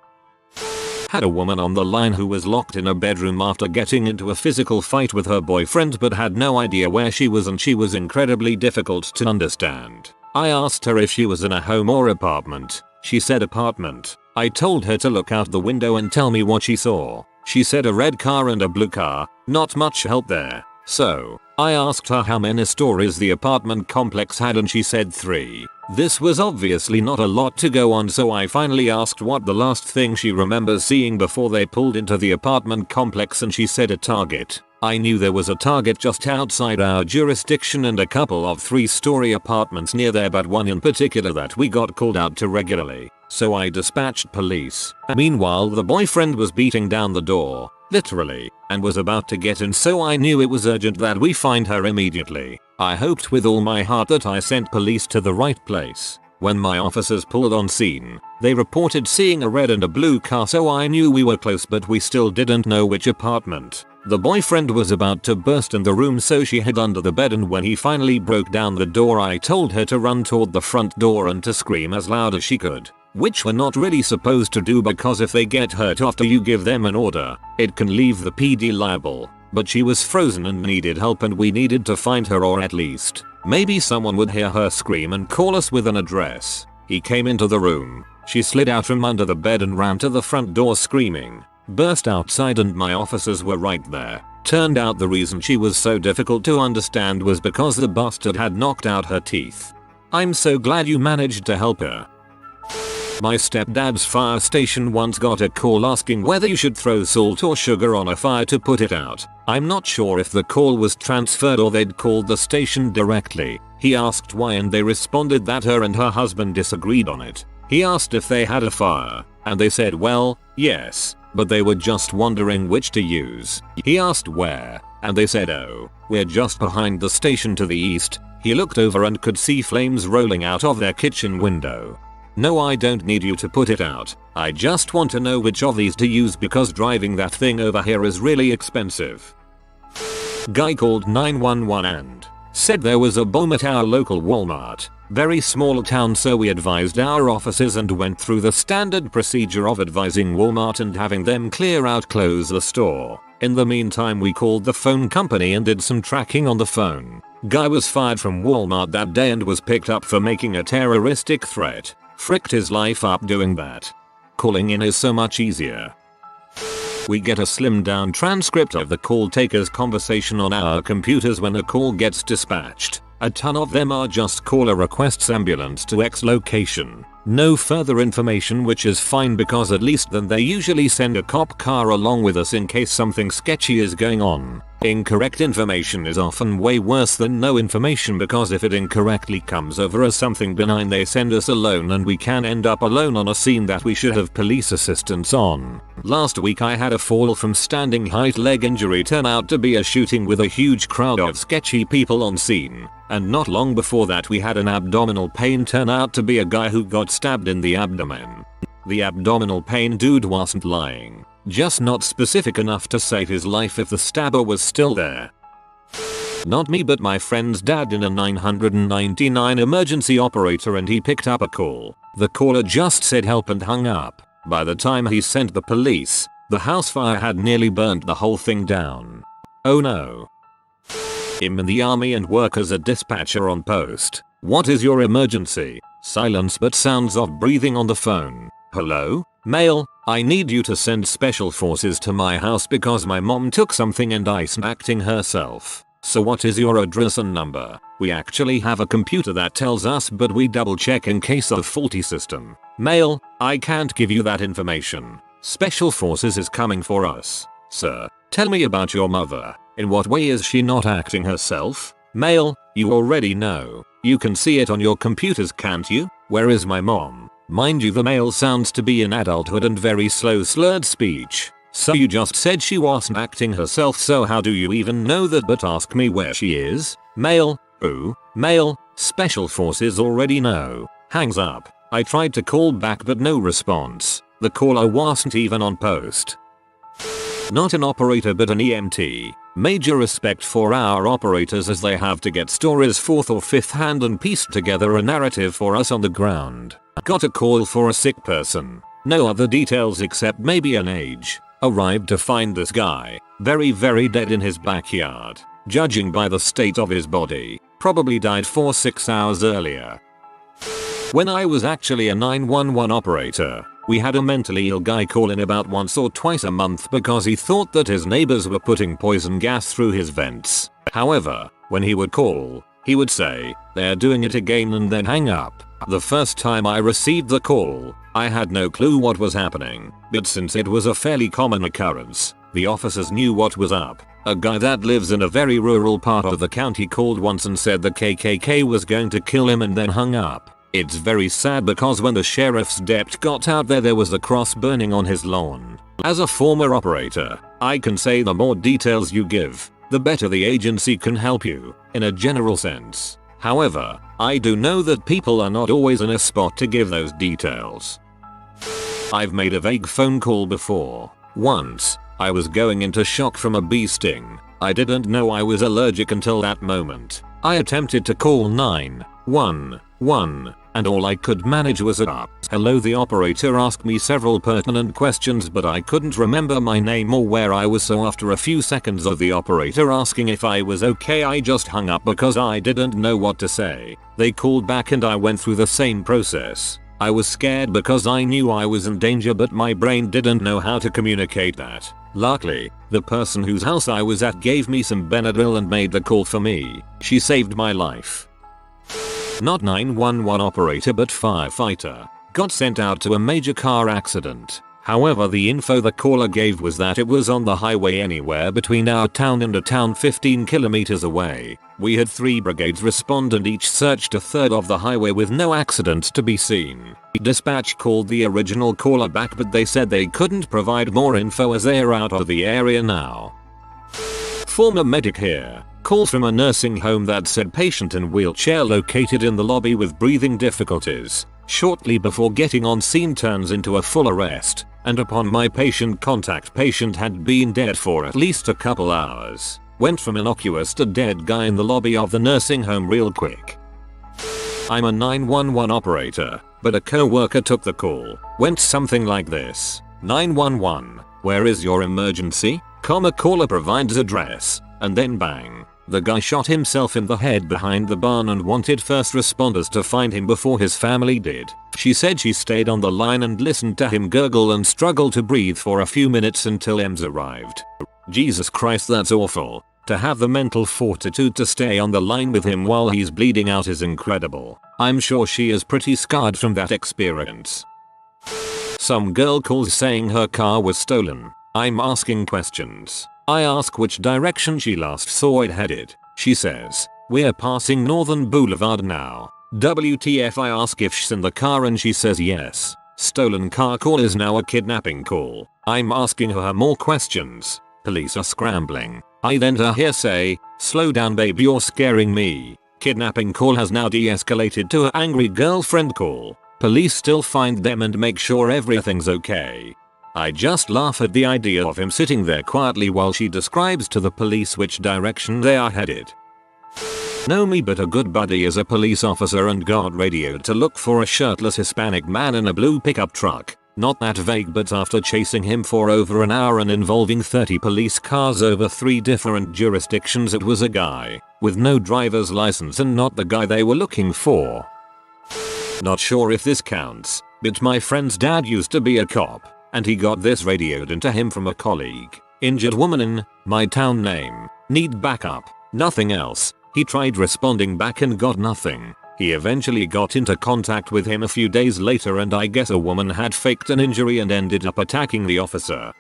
Had a woman on the line who was locked in a bedroom after getting into a physical fight with her boyfriend but had no idea where she was, and she was incredibly difficult to understand. I asked her if she was in a home or apartment. She said apartment. I told her to look out the window and tell me what she saw. She said a red car and a blue car. Not much help there. So, I asked her how many stories the apartment complex had and she said 3. This was obviously not a lot to go on, so I finally asked what the last thing she remembers seeing before they pulled into the apartment complex, and she said a Target. I knew there was a Target just outside our jurisdiction and a couple of 3-story apartments near there, but one in particular that we got called out to regularly. So I dispatched police. Meanwhile, the boyfriend was beating down the door, literally, and was about to get in, so I knew it was urgent that we find her immediately. I hoped with all my heart that I sent police to the right place. When my officers pulled on scene, they reported seeing a red and a blue car, so I knew we were close, but we still didn't know which apartment. The boyfriend was about to burst in the room, so she hid under the bed, and when he finally broke down the door, I told her to run toward the front door and to scream as loud as she could. Which we're not really supposed to do, because if they get hurt after you give them an order, it can leave the PD liable. But she was frozen and needed help, and we needed to find her, or at least maybe someone would hear her scream and call us with an address. He came into the room. She slid out from under the bed and ran to the front door screaming. Burst outside and my officers were right there. Turned out the reason she was so difficult to understand was because the bastard had knocked out her teeth. I'm so glad you managed to help her. My stepdad's fire station once got a call asking whether you should throw salt or sugar on a fire to put it out. I'm not sure if the call was transferred or they'd called the station directly. He asked why and they responded that her and her husband disagreed on it. He asked if they had a fire, and they said well, yes, but they were just wondering which to use. He asked where, and they said oh, we're just behind the station to the east. He looked over and could see flames rolling out of their kitchen window. No, I don't need you to put it out. I just want to know which of these to use, because driving that thing over here is really expensive. Guy called 911 and said there was a bomb at our local Walmart. Very small town, so we advised our officers and went through the standard procedure of advising Walmart and having them close the store. In the meantime, we called the phone company and did some tracking on the phone. Guy was fired from Walmart that day and was picked up for making a terroristic threat. Fricked his life up doing that. Calling in is so much easier. We get a slimmed down transcript of the call taker's conversation on our computers when a call gets dispatched. A ton of them are just caller requests, ambulance to X location. No further information, which is fine because at least then they usually send a cop car along with us in case something sketchy is going on. Incorrect information is often way worse than no information, because if it incorrectly comes over as something benign, they send us alone and we can end up alone on a scene that we should have police assistance on. Last week I had a fall from standing height leg injury turn out to be a shooting with a huge crowd of sketchy people on scene. And not long before that we had an abdominal pain turn out to be a guy who got stabbed in the abdomen. The abdominal pain dude wasn't lying, just not specific enough to save his life if the stabber was still there. Not me, but my friend's dad in a 999 emergency operator, and he picked up a call. The caller just said help and hung up. By the time he sent the police, the house fire had nearly burnt the whole thing down. Oh no. Him in the army and work as a dispatcher on post. What is your emergency? Silence but sounds of breathing on the phone. Hello? Male, I need you to send special forces to my house because my mom took something and is acting herself. So what is your address and number? We actually have a computer that tells us, but we double check in case of faulty system. Male, I can't give you that information. Special forces is coming for us. Sir, tell me about your mother. In what way is she not acting herself? Male, you already know. You can see it on your computers, can't you? Where is my mom? Mind you, the male sounds to be in adulthood and very slow slurred speech. So you just said she wasn't acting herself, so how do you even know that? But ask me where she is. Male, ooh, male, Special forces already know. Hangs up. I tried to call back but no response. The caller wasn't even on post. Not an operator but an EMT. Major respect for our operators as they have to get stories fourth or fifth hand and piece together a narrative for us on the ground. Got a call for a sick person. No other details except maybe an age. Arrived to find this guy very dead in his backyard. Judging by the state of his body, probably died 4-6 hours earlier. When I was actually a 911 operator, we had a mentally ill guy call in about once or twice a month because he thought that his neighbors were putting poison gas through his vents. However, when he would call, he would say, "They're doing it again," and then hang up. The first time I received the call, I had no clue what was happening, but since it was a fairly common occurrence, the officers knew what was up. A guy that lives in a very rural part of the county called once and said the KKK was going to kill him and then hung up. It's very sad because when the sheriff's deputy got out there was a cross burning on his lawn. As a former operator, I can say the more details you give, the better the agency can help you, in a general sense. However, I do know that people are not always in a spot to give those details. I've made a vague phone call before. Once, I was going into shock from a bee sting. I didn't know I was allergic until that moment. I attempted to call 911, and all I could manage was a hello. The operator asked me several pertinent questions but I couldn't remember my name or where I was, so after a few seconds of the operator asking if I was okay, I just hung up because I didn't know what to say. They called back and I went through the same process. I was scared because I knew I was in danger but my brain didn't know how to communicate that. Luckily, the person whose house I was at gave me some Benadryl and made the call for me. She saved my life. Not 911 operator but firefighter. Got sent out to a major car accident. However, the info the caller gave was that it was on the highway anywhere between our town and a town 15 kilometers away. We had 3 brigades respond and each searched a third of the highway with no accidents to be seen. Dispatch called the original caller back but they said they couldn't provide more info as they are out of the area now. Former medic here. Call from a nursing home that said patient in wheelchair located in the lobby with breathing difficulties. Shortly before getting on scene turns into a full arrest, and upon my patient contact, patient had been dead for at least a couple hours. Went from innocuous to dead guy in the lobby of the nursing home real quick. I'm a 911 operator, but a co-worker took the call. Went something like this. 911, where is your emergency? Caller provides address, and then bang. The guy shot himself in the head behind the barn and wanted first responders to find him before his family did. She said she stayed on the line and listened to him gurgle and struggle to breathe for a few minutes until EMS arrived. Jesus Christ, that's awful. To have the mental fortitude to stay on the line with him while he's bleeding out is incredible. I'm sure she is pretty scarred from that experience. Some girl calls saying her car was stolen. I'm asking questions. I ask which direction she last saw it headed. She says, "We're passing Northern Boulevard now." WTF? I ask if she's in the car and she says yes. Stolen car call is now a kidnapping call. I'm asking her more questions. Police are scrambling. I then hear say, "Slow down babe, you're scaring me." Kidnapping call has now de-escalated to an angry girlfriend call. Police still find them and make sure everything's okay. I just laugh at the idea of him sitting there quietly while she describes to the police which direction they are headed. Know me, but a good buddy is a police officer and got radioed to look for a shirtless Hispanic man in a blue pickup truck. Not that vague, but after chasing him for over an hour and involving 30 police cars over 3 different jurisdictions, it was a guy with no driver's license and not the guy they were looking for. Not sure if this counts, but my friend's dad used to be a cop. And he got this radioed into him from a colleague. "Injured woman in my town, name. Need backup." Nothing else. He tried responding back and got nothing. He eventually got into contact with him a few days later and I guess a woman had faked an injury and ended up attacking the officer.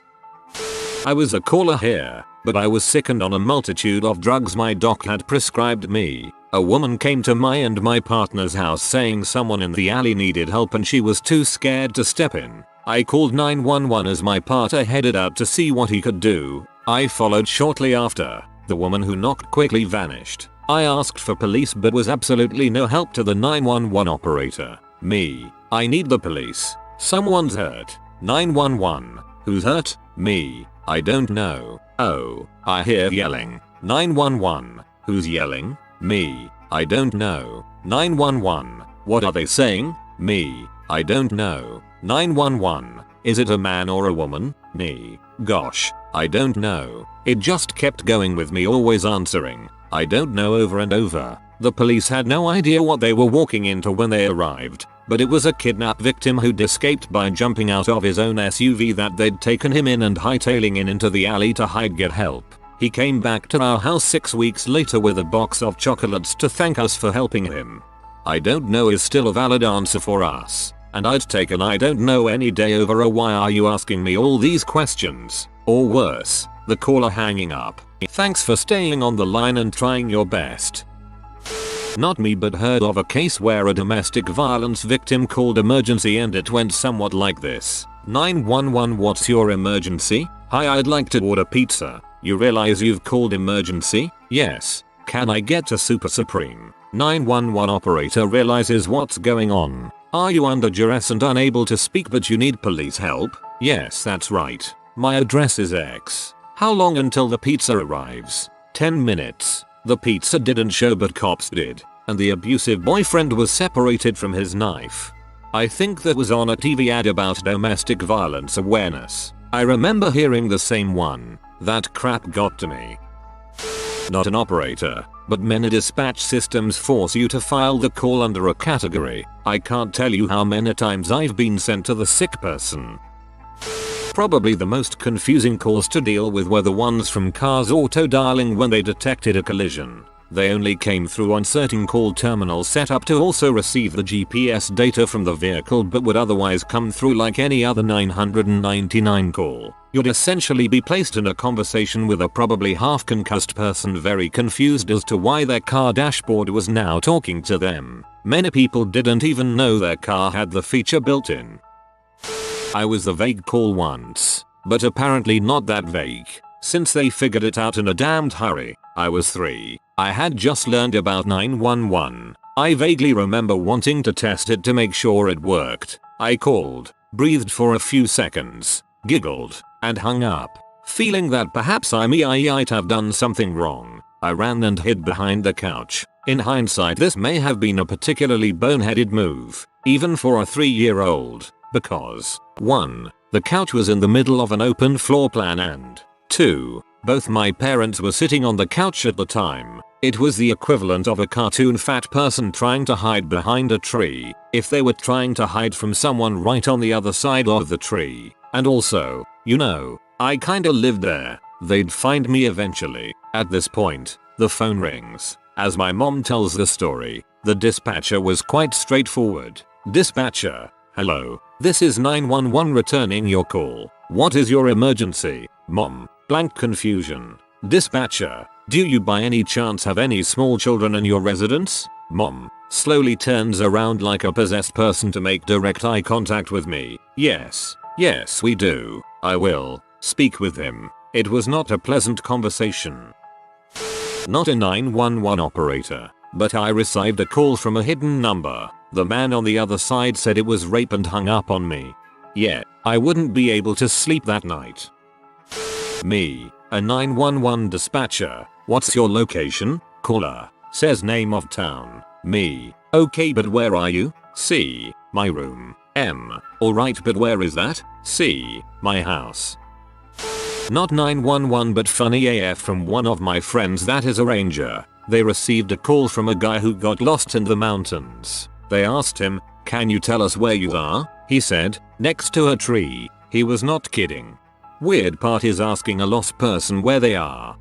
I was a caller here, but I was sick and on a multitude of drugs my doc had prescribed me. A woman came to my and my partner's house saying someone in the alley needed help and she was too scared to step in. I called 911 as my partner headed out to see what he could do. I followed shortly after. The woman who knocked quickly vanished. I asked for police but was absolutely no help to the 911 operator. Me. I need the police. Someone's hurt. 911. Who's hurt? Me. I don't know. Oh, I hear yelling. 911. Who's yelling? Me. I don't know. 911. What are they saying? Me. I don't know. 911. Is it a man or a woman? Me. Gosh, I don't know. It just kept going with me always answering. I don't know over and over. The police had no idea what they were walking into when they arrived, but it was a kidnap victim who'd escaped by jumping out of his own SUV that they'd taken him in and hightailing in into the alley to hide get help. He came back to our house 6 weeks later with a box of chocolates to thank us for helping him. I don't know is still a valid answer for us, and I'd take an I don't know any day over a why are you asking me all these questions, or worse, the caller hanging up. Thanks for staying on the line and trying your best. Not me, but heard of a case where a domestic violence victim called emergency and it went somewhat like this. 911, what's your emergency? Hi, I'd like to order pizza. You realize you've called emergency? Yes. Can I get a Super Supreme? 911 operator realizes what's going on. Are you under duress and unable to speak but you need police help? Yes, that's right. My address is X. How long until the pizza arrives? 10 minutes. The pizza didn't show but cops did, and the abusive boyfriend was separated from his knife. I think that was on a TV ad about domestic violence awareness. I remember hearing the same one. That crap got to me. Not an operator, but many dispatch systems force you to file the call under a category. I can't tell you how many times I've been sent to the sick person. Probably the most confusing calls to deal with were the ones from cars auto dialing when they detected a collision. They only came through on certain call terminals set up to also receive the GPS data from the vehicle but would otherwise come through like any other 999 call. You'd essentially be placed in a conversation with a probably half concussed person very confused as to why their car dashboard was now talking to them. Many people didn't even know their car had the feature built in. I was a vague call once, but apparently not that vague, since they figured it out in a damned hurry. I was 3. I had just learned about 911. I vaguely remember wanting to test it to make sure it worked. I called, breathed for a few seconds, giggled, and hung up. Feeling that perhaps I might have done something wrong, I ran and hid behind the couch. In hindsight, this may have been a particularly boneheaded move, even for a 3-year-old. Because 1. The couch was in the middle of an open floor plan and 2. Both my parents were sitting on the couch at the time. It was the equivalent of a cartoon fat person trying to hide behind a tree if they were trying to hide from someone right on the other side of the tree. And also, you know, I kinda lived there. They'd find me eventually. At this point, the phone rings. As my mom tells the story, the dispatcher was quite straightforward. Dispatcher, hello. This is 911 returning your call. What is your emergency? Mom. Blank confusion. Dispatcher. Do you by any chance have any small children in your residence? Mom. Slowly turns around like a possessed person to make direct eye contact with me. Yes. Yes we do. I will. Speak with him. It was not a pleasant conversation. Not a 911 operator, but I received a call from a hidden number. The man on the other side said it was rape and hung up on me. Yeah, I wouldn't be able to sleep that night. Me, a 911 dispatcher. What's your location? Caller, says name of town. Me, okay but where are you? C, my room. M, alright but where is that? C, my house. Not 911 but funny AF from one of my friends that is a ranger. They received a call from a guy who got lost in the mountains. They asked him, can you tell us where you are? He said, next to a tree. He was not kidding. Weird part is asking a lost person where they are.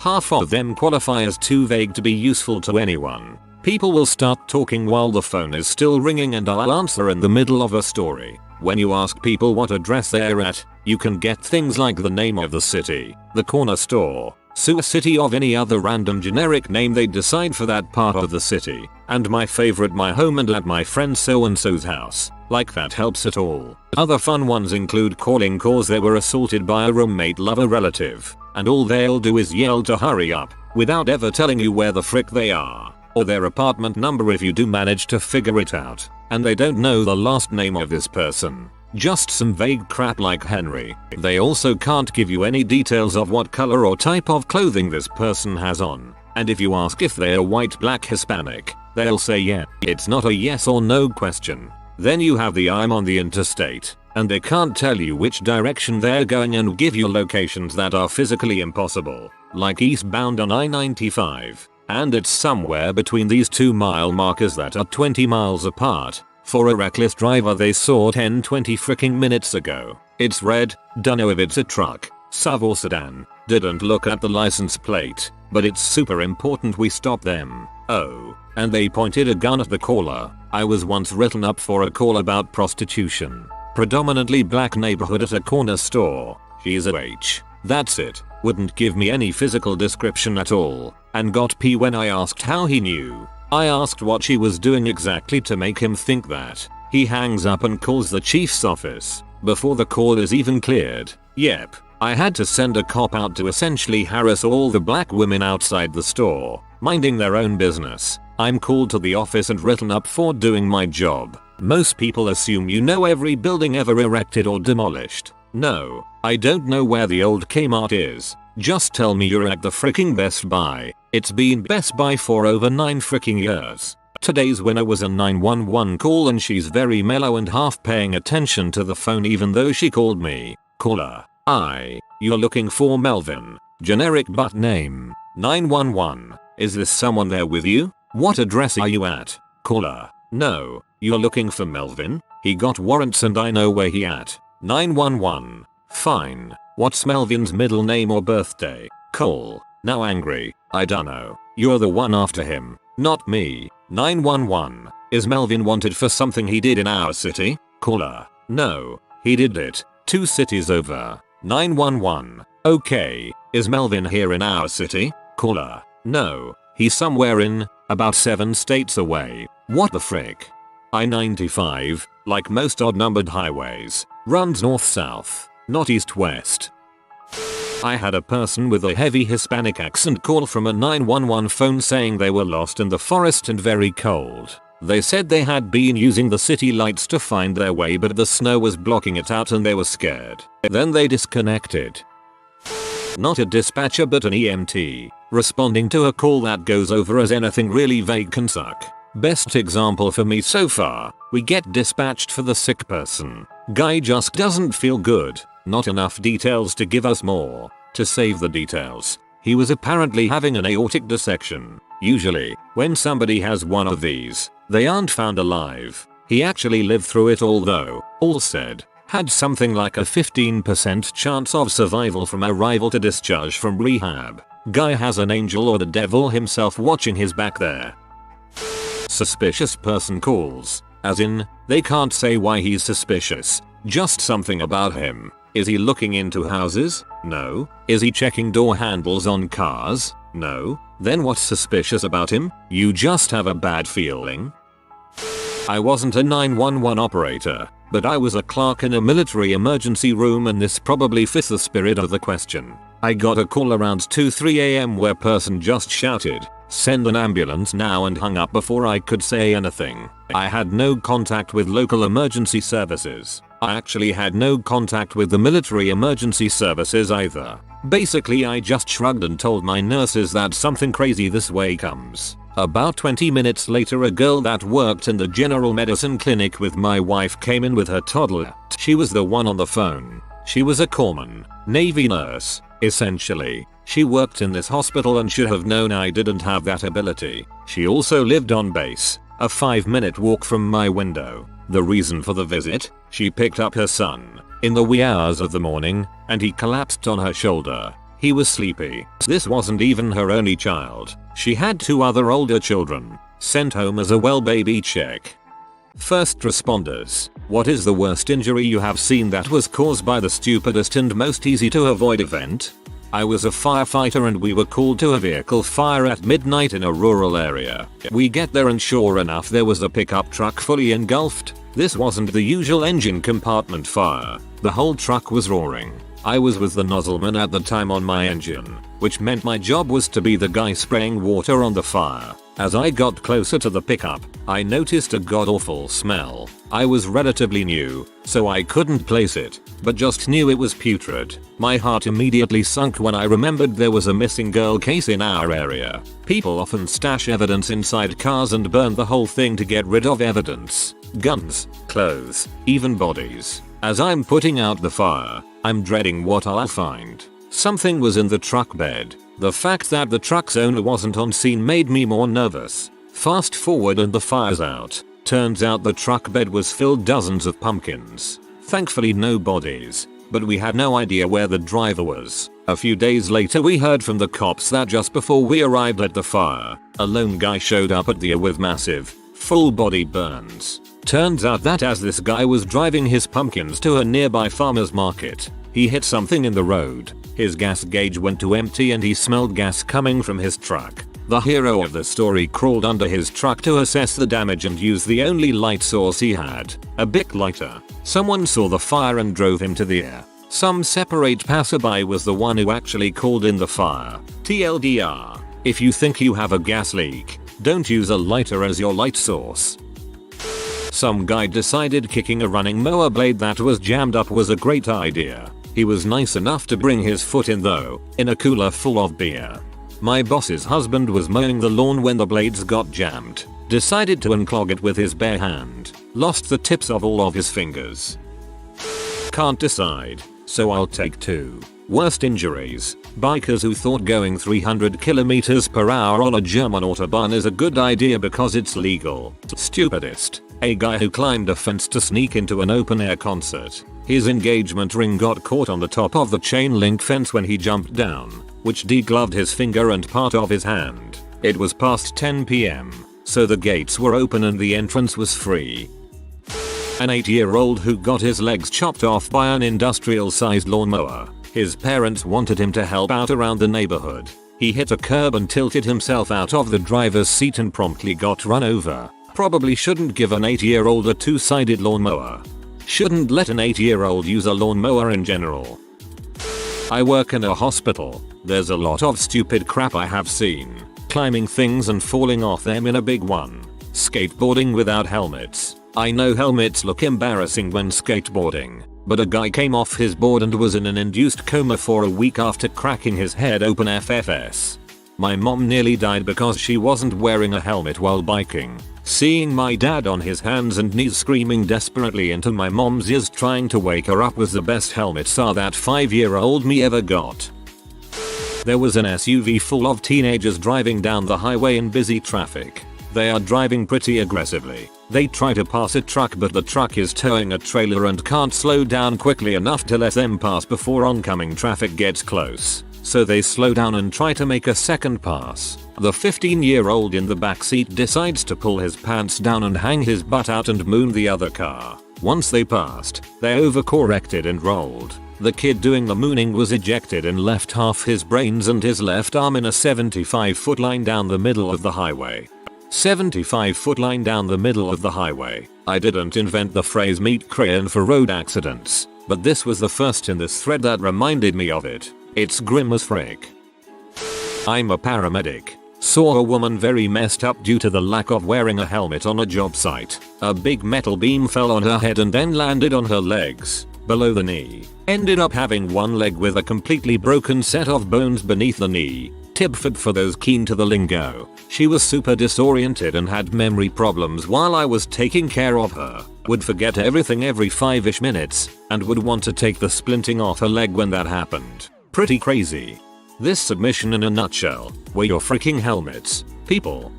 Half of them qualify as too vague to be useful to anyone. People will start talking while the phone is still ringing and I'll answer in the middle of a story. When you ask people what address they're at, you can get things like the name of the city, the corner store, sewer city of any other random generic name they decide for that part of the city, and my favorite my home and at my friend so and so's house, like that helps at all. Other fun ones include calling cause they were assaulted by a roommate lover relative, and all they'll do is yell to hurry up, without ever telling you where the frick they are, or their apartment number if you do manage to figure it out, and they don't know the last name of this person. Just some vague crap like Henry. They also can't give you any details of what color or type of clothing this person has on. And if you ask if they're white, black, Hispanic, they'll say yeah. It's not a yes or no question. Then you have the I'm on the interstate, and they can't tell you which direction they're going and give you locations that are physically impossible, like eastbound on I-95. And it's somewhere between these 2-mile markers that are 20 miles apart. For a reckless driver they saw 10-20 freaking minutes ago. It's red, dunno if it's a truck, SUV or sedan, didn't look at the license plate, but it's super important we stop them. Oh, and they pointed a gun at the caller. I was once written up for a call about prostitution. Predominantly black neighborhood at a corner store. She's a H. That's it. Wouldn't give me any physical description at all, and got P when I asked how he knew. I asked what she was doing exactly to make him think that. He hangs up and calls the chief's office before the call is even cleared. Yep, I had to send a cop out to essentially harass all the black women outside the store, minding their own business. I'm called to the office and written up for doing my job. Most people assume you know every building ever erected or demolished. No, I don't know where the old Kmart is. Just tell me you're at the freaking Best Buy. It's been Best Buy for over 9 freaking years. Today's winner was a 911 call and she's very mellow and half paying attention to the phone even though she called me. Caller. You're looking for Melvin. Generic butt name. 911. Is this someone there with you? What address are you at? Caller. No, you're looking for Melvin. He got warrants and I know where he at. 911. Fine. What's Melvin's middle name or birthday? Cole. Now angry. I dunno. You're the one after him, not me. 911. Is Melvin wanted for something he did in our city? Caller. No, he did it 2 cities over. 911. Okay, is Melvin here in our city? Caller. No, he's somewhere in about 7 states away. What the frick? I-95, like most odd-numbered highways, runs north-south, not east-west. I had a person with a heavy Hispanic accent call from a 911 phone saying they were lost in the forest and very cold. They said they had been using the city lights to find their way but the snow was blocking it out and they were scared. Then they disconnected. Not a dispatcher but an EMT, responding to a call that goes over as anything really vague can suck. Best example for me so far, we get dispatched for the sick person. Guy just doesn't feel good. Not enough details to give us more. To save the details, he was apparently having an aortic dissection. Usually, when somebody has one of these, they aren't found alive. He actually lived through it all though, all said, had something like a 15% chance of survival from arrival to discharge from rehab. Guy has an angel or the devil himself watching his back there. Suspicious person calls. As in, they can't say why he's suspicious, just something about him. Is he looking into houses? No. Is he checking door handles on cars? No. Then what's suspicious about him? You just have a bad feeling. I wasn't a 911 operator, but I was a clerk in a military emergency room and this probably fits the spirit of the question. I got a call around 2-3 am where person just shouted, "Send an ambulance now," and hung up before I could say anything. I had no contact with local emergency services. I actually had no contact with the military emergency services either. Basically I just shrugged and told my nurses that something crazy this way comes. About 20 minutes later a girl that worked in the general medicine clinic with my wife came in with her toddler. She was the one on the phone. She was a corpsman, Navy nurse, essentially. She worked in this hospital and should have known I didn't have that ability. She also lived on base, a 5-minute walk from my window. The reason for the visit? She picked up her son in the wee hours of the morning and he collapsed on her shoulder. He was sleepy. This wasn't even her only child. She had 2 other older children, sent home as a well baby check. First responders, what is the worst injury you have seen that was caused by the stupidest and most easy to avoid event? I was a firefighter and we were called to a vehicle fire at midnight in a rural area. We get there and sure enough there was a pickup truck fully engulfed. This wasn't the usual engine compartment fire. The whole truck was roaring. I was with the nozzleman at the time on my engine, which meant my job was to be the guy spraying water on the fire. As I got closer to the pickup, I noticed a god-awful smell. I was relatively new, so I couldn't place it, but just knew it was putrid. My heart immediately sunk when I remembered there was a missing girl case in our area. People often stash evidence inside cars and burn the whole thing to get rid of evidence. Guns, clothes, even bodies. As I'm putting out the fire, I'm dreading what I'll find. Something was in the truck bed. The fact that the truck's owner wasn't on scene made me more nervous. Fast forward and the fire's out. Turns out the truck bed was filled dozens of pumpkins. Thankfully no bodies, but we had no idea where the driver was. A few days later we heard from the cops that just before we arrived at the fire, a lone guy showed up at the area with massive, full body burns. Turns out that as this guy was driving his pumpkins to a nearby farmer's market, he hit something in the road. His gas gauge went to empty and he smelled gas coming from his truck. The hero of the story crawled under his truck to assess the damage and used the only light source he had, a Bic lighter. Someone saw the fire and drove him to the air. Some separate passerby was the one who actually called in the fire. TLDR, if you think you have a gas leak, don't use a lighter as your light source. Some guy decided kicking a running mower blade that was jammed up was a great idea. He was nice enough to bring his foot in though, in a cooler full of beer. My boss's husband was mowing the lawn when the blades got jammed. Decided to unclog it with his bare hand. Lost the tips of all of his fingers. Can't decide, so I'll take 2. Worst injuries. Bikers who thought going 300 km per hour on a German autobahn is a good idea because it's legal. Stupidest. A guy who climbed a fence to sneak into an open air concert. His engagement ring got caught on the top of the chain link fence when he jumped down, which degloved his finger and part of his hand. It was past 10 PM, so the gates were open and the entrance was free. An 8-year-old who got his legs chopped off by an industrial-sized lawnmower. His parents wanted him to help out around the neighborhood. He hit a curb and tilted himself out of the driver's seat and promptly got run over. Probably shouldn't give an 8-year-old a 2-sided lawnmower. Shouldn't let an 8-year-old use a lawnmower in general. I work in a hospital. There's a lot of stupid crap I have seen. Climbing things and falling off them in a big one. Skateboarding without helmets. I know helmets look embarrassing when skateboarding, but a guy came off his board and was in an induced coma for a week after cracking his head open FFS. My mom nearly died because she wasn't wearing a helmet while biking. Seeing my dad on his hands and knees screaming desperately into my mom's ears trying to wake her up was the best helmet SAR that 5-year-old me ever got. There was an SUV full of teenagers driving down the highway in busy traffic. They are driving pretty aggressively. They try to pass a truck but the truck is towing a trailer and can't slow down quickly enough to let them pass before oncoming traffic gets close. So they slow down and try to make a second pass. The 15-year-old in the backseat decides to pull his pants down and hang his butt out and moon the other car. Once they passed, they overcorrected and rolled. The kid doing the mooning was ejected and left half his brains and his left arm in a 75-foot line down the middle of the highway. 75-foot line down the middle of the highway. I didn't invent the phrase meet crayon for road accidents, but this was the first in this thread that reminded me of it. It's grim as frick. I'm a paramedic. Saw a woman very messed up due to the lack of wearing a helmet on a job site. A big metal beam fell on her head and then landed on her legs, below the knee. Ended up having one leg with a completely broken set of bones beneath the knee. Tipford for those keen to the lingo. She was super disoriented and had memory problems while I was taking care of her. Would forget everything every 5-ish minutes, and would want to take the splinting off her leg when that happened. Pretty crazy. This submission in a nutshell. Wear your freaking helmets, people.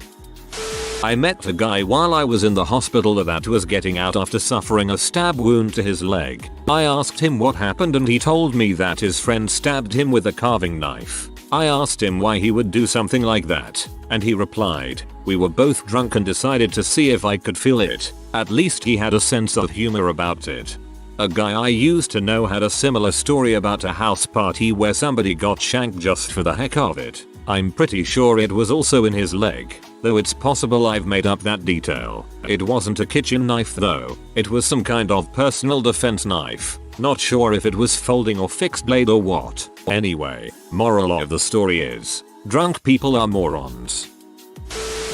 I met a guy while I was in the hospital that was getting out after suffering a stab wound to his leg. I asked him what happened and he told me that his friend stabbed him with a carving knife. I asked him why he would do something like that, and he replied, "We were both drunk and decided to see if I could feel it." At least he had a sense of humor about it. A guy I used to know had a similar story about a house party where somebody got shanked just for the heck of it. I'm pretty sure it was also in his leg, though it's possible I've made up that detail. It wasn't a kitchen knife though, it was some kind of personal defense knife. Not sure if it was folding or fixed blade or what. Anyway, moral of the story is, drunk people are morons.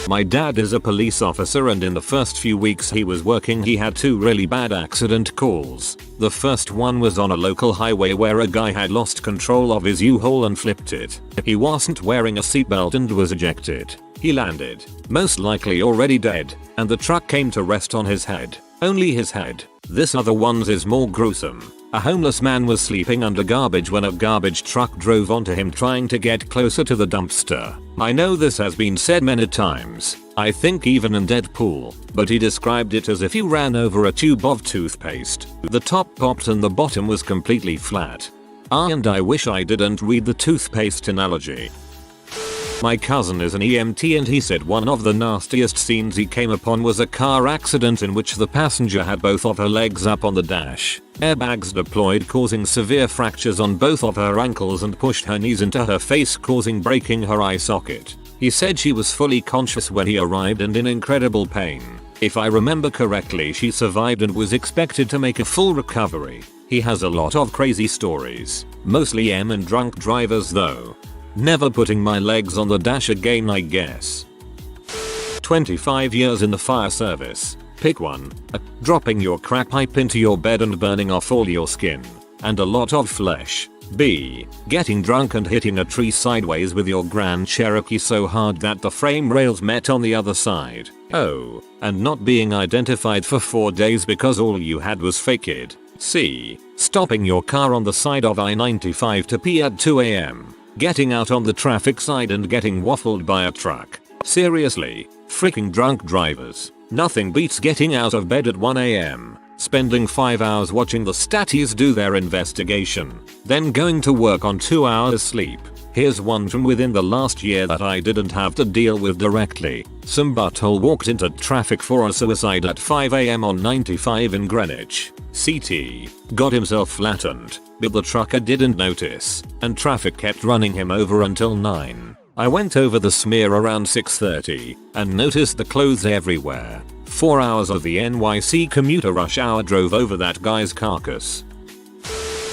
My dad is a police officer, and in the first few weeks he was working he had 2 really bad accident calls. The first one was on a local highway where a guy had lost control of his U-Haul and flipped it. He wasn't wearing a seatbelt and was ejected. He landed, most likely already dead, and the truck came to rest on his head. Only his head. This other one's is more gruesome. A homeless man was sleeping under garbage when a garbage truck drove onto him trying to get closer to the dumpster. I know this has been said many times, I think even in Deadpool, but he described it as if you ran over a tube of toothpaste. The top popped and the bottom was completely flat. And I wish I didn't read the toothpaste analogy. My cousin is an EMT and he said one of the nastiest scenes he came upon was a car accident in which the passenger had both of her legs up on the dash. Airbags deployed causing severe fractures on both of her ankles and pushed her knees into her face causing breaking her eye socket. He said she was fully conscious when he arrived and in incredible pain. If I remember correctly, she survived and was expected to make a full recovery. He has a lot of crazy stories, mostly M and drunk drivers though. Never putting my legs on the dash again, I guess. 25 years in the fire service. Pick one. Dropping your crack pipe into your bed and burning off all your skin and a lot of flesh. B. Getting drunk and hitting a tree sideways with your Grand Cherokee so hard that the frame rails met on the other side. Oh. And not being identified for 4 days because all you had was fake id. C. Stopping your car on the side of I-95 to pee at 2 AM. Getting out on the traffic side and getting waffled by a truck. Seriously, freaking drunk drivers. Nothing beats getting out of bed at 1 AM, spending 5 hours watching the statties do their investigation, then going to work on 2 hours sleep. Here's one from within the last year that I didn't have to deal with directly. Some butthole walked into traffic for a suicide at 5 AM on 95 in Greenwich. CT. Got himself flattened, but the trucker didn't notice, and traffic kept running him over until 9. I went over the smear around 6:30 and noticed the clothes everywhere. 4 hours of the NYC commuter rush hour drove over that guy's carcass.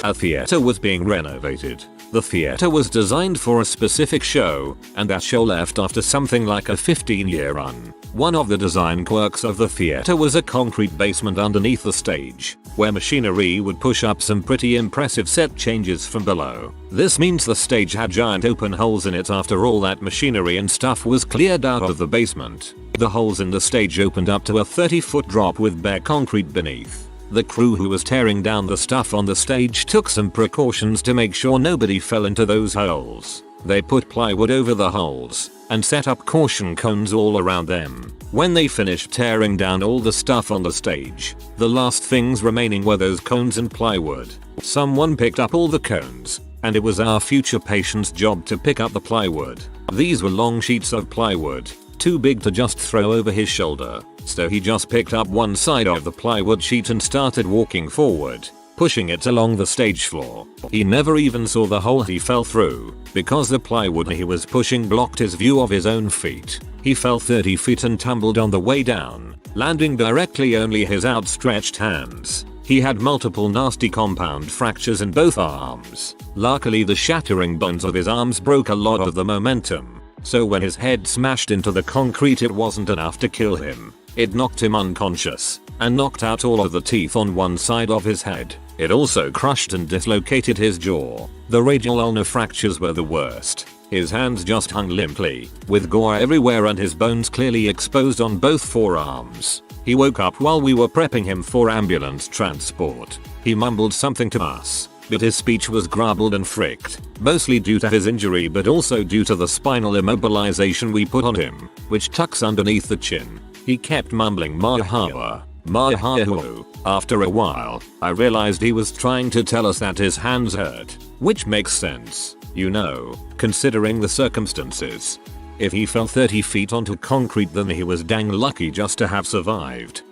A theater was being renovated. The theater was designed for a specific show, and that show left after something like a 15-year run. One of the design quirks of the theater was a concrete basement underneath the stage, where machinery would push up some pretty impressive set changes from below. This means the stage had giant open holes in it after all that machinery and stuff was cleared out of the basement. The holes in the stage opened up to a 30-foot drop with bare concrete beneath. The crew who was tearing down the stuff on the stage took some precautions to make sure nobody fell into those holes. They put plywood over the holes and set up caution cones all around them. When they finished tearing down all the stuff on the stage, the last things remaining were those cones and plywood. Someone picked up all the cones, and it was our future patient's job to pick up the plywood. These were long sheets of plywood, too big to just throw over his shoulder, so he just picked up one side of the plywood sheet and started walking forward, pushing it along the stage floor. He never even saw the hole he fell through, because the plywood he was pushing blocked his view of his own feet. He fell 30 feet and tumbled on the way down, landing directly only his outstretched hands. He had multiple nasty compound fractures in both arms. Luckily the shattering bones of his arms broke a lot of the momentum, so when his head smashed into the concrete it wasn't enough to kill him. It knocked him unconscious and knocked out all of the teeth on one side of his head. It also crushed and dislocated his jaw. The radial ulnar fractures were the worst. His hands just hung limply, with gore everywhere and his bones clearly exposed on both forearms. He woke up while we were prepping him for ambulance transport. He mumbled something to us, but his speech was garbled and fricked, mostly due to his injury but also due to the spinal immobilization we put on him, which tucks underneath the chin. He kept mumbling Mahawa, Mahahu. After a while, I realized he was trying to tell us that his hands hurt, which makes sense, you know, considering the circumstances. If he fell 30 feet onto concrete then he was dang lucky just to have survived.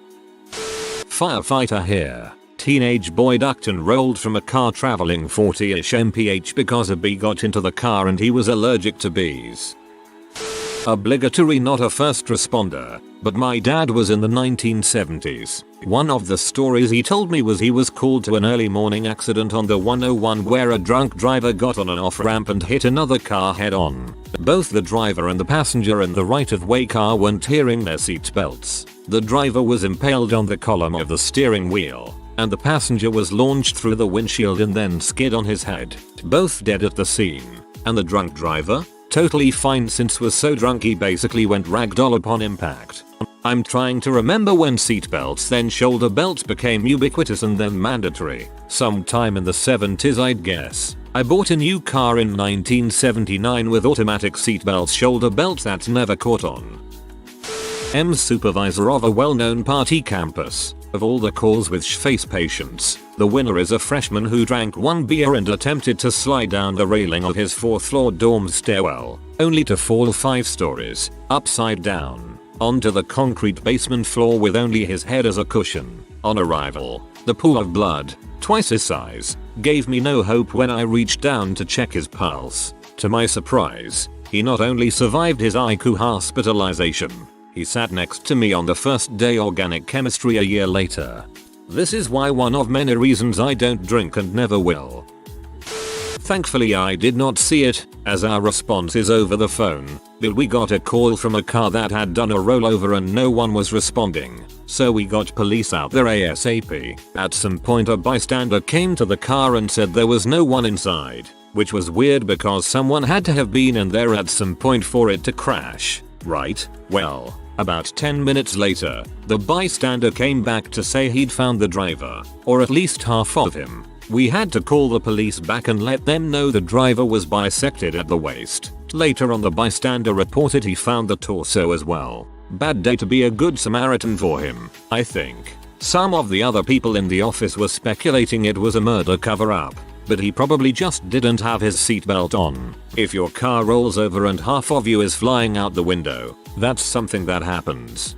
Firefighter here. teenage boy ducked and rolled from a car traveling 40-ish mph because a bee got into the car and he was allergic to bees. Obligatory, not a first responder, but my dad was in the 1970s. One of the stories he told me was he was called to an early morning accident on the 101 where a drunk driver got on an off-ramp and hit another car head on. Both the driver and the passenger in the right-of-way car weren't wearing their seatbelts. The driver was impaled on the column of the steering wheel, and the passenger was launched through the windshield and then skid on his head. Both dead at the scene. And the drunk driver? Totally fine since was so drunk he basically went ragdoll upon impact. I'm trying to remember when seatbelts then shoulder belts became ubiquitous and then mandatory. Sometime in the 70s I'd guess. I bought a new car in 1979 with automatic seatbelts shoulder belts that never caught on. M's supervisor of a well-known party campus. Of all the calls with face patients, the winner is a freshman who drank one beer and attempted to slide down the railing of his 4th floor dorm stairwell, only to fall 5 stories, upside down, onto the concrete basement floor with only his head as a cushion. On arrival, the pool of blood, twice his size, gave me no hope when I reached down to check his pulse. To my surprise, he not only survived his ICU hospitalization, he sat next to me on the first day organic chemistry a year later. This is why one of many reasons I don't drink and never will. Thankfully I did not see it, as our response is over the phone, but we got a call from a car that had done a rollover and no one was responding, so we got police out there ASAP. At some point a bystander came to the car and said there was no one inside, which was weird because someone had to have been in there at some point for it to crash, right? Well, about 10 minutes later, the bystander came back to say he'd found the driver, or at least half of him. We had to call the police back and let them know the driver was bisected at the waist. Later on the bystander reported he found the torso as well. Bad day to be a good Samaritan for him, I think. Some of the other people in the office were speculating it was a murder cover-up, but he probably just didn't have his seatbelt on. If your car rolls over and half of you is flying out the window, that's something that happens.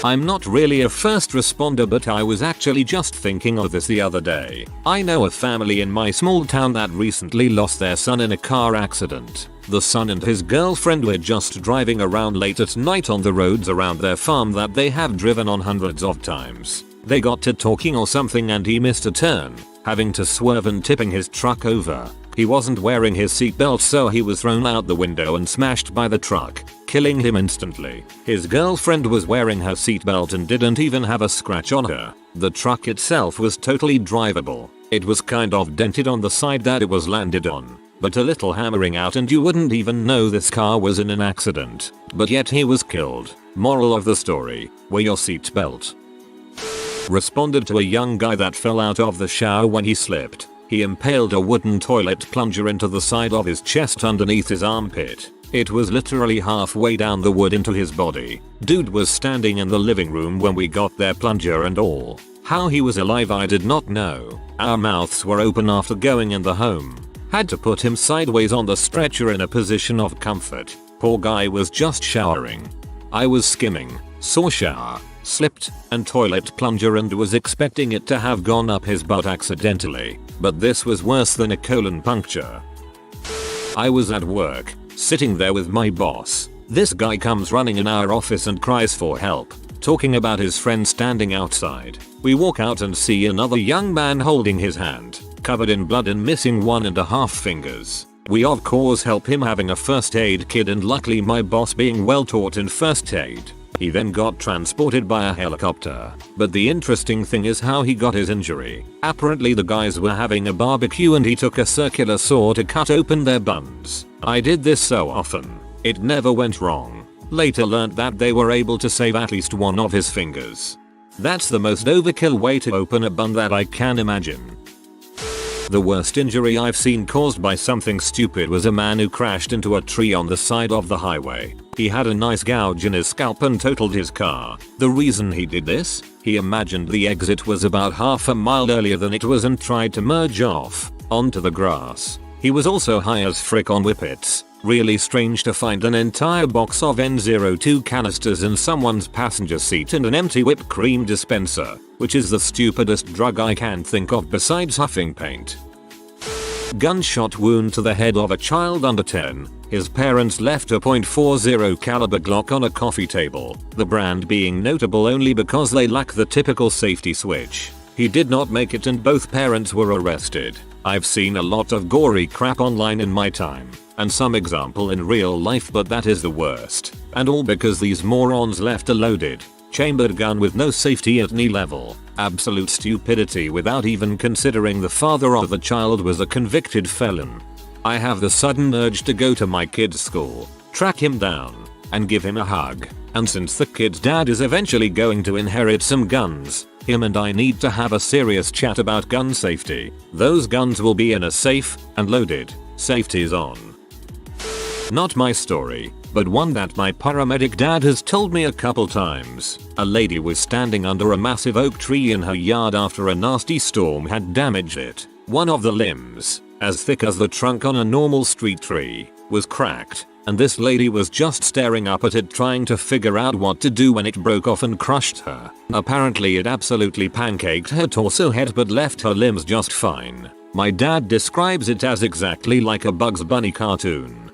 I'm not really a first responder, but I was actually just thinking of this the other day. I know a family in my small town that recently lost their son in a car accident. The son and his girlfriend were just driving around late at night on the roads around their farm that they have driven on hundreds of times. They got to talking or something and he missed a turn, having to swerve and tipping his truck over. He wasn't wearing his seatbelt, so he was thrown out the window and smashed by the truck, killing him instantly. His girlfriend was wearing her seatbelt and didn't even have a scratch on her. The truck itself was totally drivable. It was kind of dented on the side that it was landed on, but a little hammering out and you wouldn't even know this car was in an accident. But yet he was killed. Moral of the story, wear your seatbelt. Responded to a young guy that fell out of the shower when he slipped. He impaled a wooden toilet plunger into the side of his chest underneath his armpit. It was literally halfway down the wood into his body. Dude was standing in the living room when we got there, plunger and all. How he was alive I did not know. Our mouths were open after going in the home. Had to put him sideways on the stretcher in a position of comfort. Poor guy was just showering. I was skimming, saw shower, slipped, and toilet plunger and was expecting it to have gone up his butt accidentally, but this was worse than a colon puncture. I was at work, sitting there with my boss. This guy comes running in our office and cries for help, talking about his friend standing outside. We walk out and see another young man holding his hand, covered in blood and missing 1.5 fingers. We of course help him, having a first aid kit, and luckily my boss being well taught in first aid. He then got transported by a helicopter. But the interesting thing is how he got his injury. Apparently the guys were having a barbecue and he took a circular saw to cut open their buns. I did this so often. It never went wrong. Later learned that they were able to save at least one of his fingers. That's the most overkill way to open a bun that I can imagine. The worst injury I've seen caused by something stupid was a man who crashed into a tree on the side of the highway. He had a nice gouge in his scalp and totaled his car. The reason he did this? He imagined the exit was about half a mile earlier than it was and tried to merge off onto the grass. He was also high as frick on whippets. Really strange to find an entire box of N02 canisters in someone's passenger seat and an empty whipped cream dispenser, which is the stupidest drug I can think of besides huffing paint. Gunshot wound to the head of a child under 10. His parents left a .40 caliber Glock on a coffee table, the brand being notable only because they lack the typical safety switch. He did not make it and both parents were arrested. I've seen a lot of gory crap online in my time, and some example in real life, but that is the worst. And all because these morons left a loaded, chambered gun with no safety at any level. Absolute stupidity without even considering the father of the child was a convicted felon. I have the sudden urge to go to my kid's school, track him down, and give him a hug. And since the kid's dad is eventually going to inherit some guns, him and I need to have a serious chat about gun safety. Those guns will be in a safe and loaded. Safety's on. Not my story, but one that my paramedic dad has told me a couple times. A lady was standing under a massive oak tree in her yard after a nasty storm had damaged it. One of the limbs, as thick as the trunk on a normal street tree, was cracked, and this lady was just staring up at it trying to figure out what to do when it broke off and crushed her. Apparently it absolutely pancaked her torso head but left her limbs just fine. My dad describes it as exactly like a Bugs Bunny cartoon.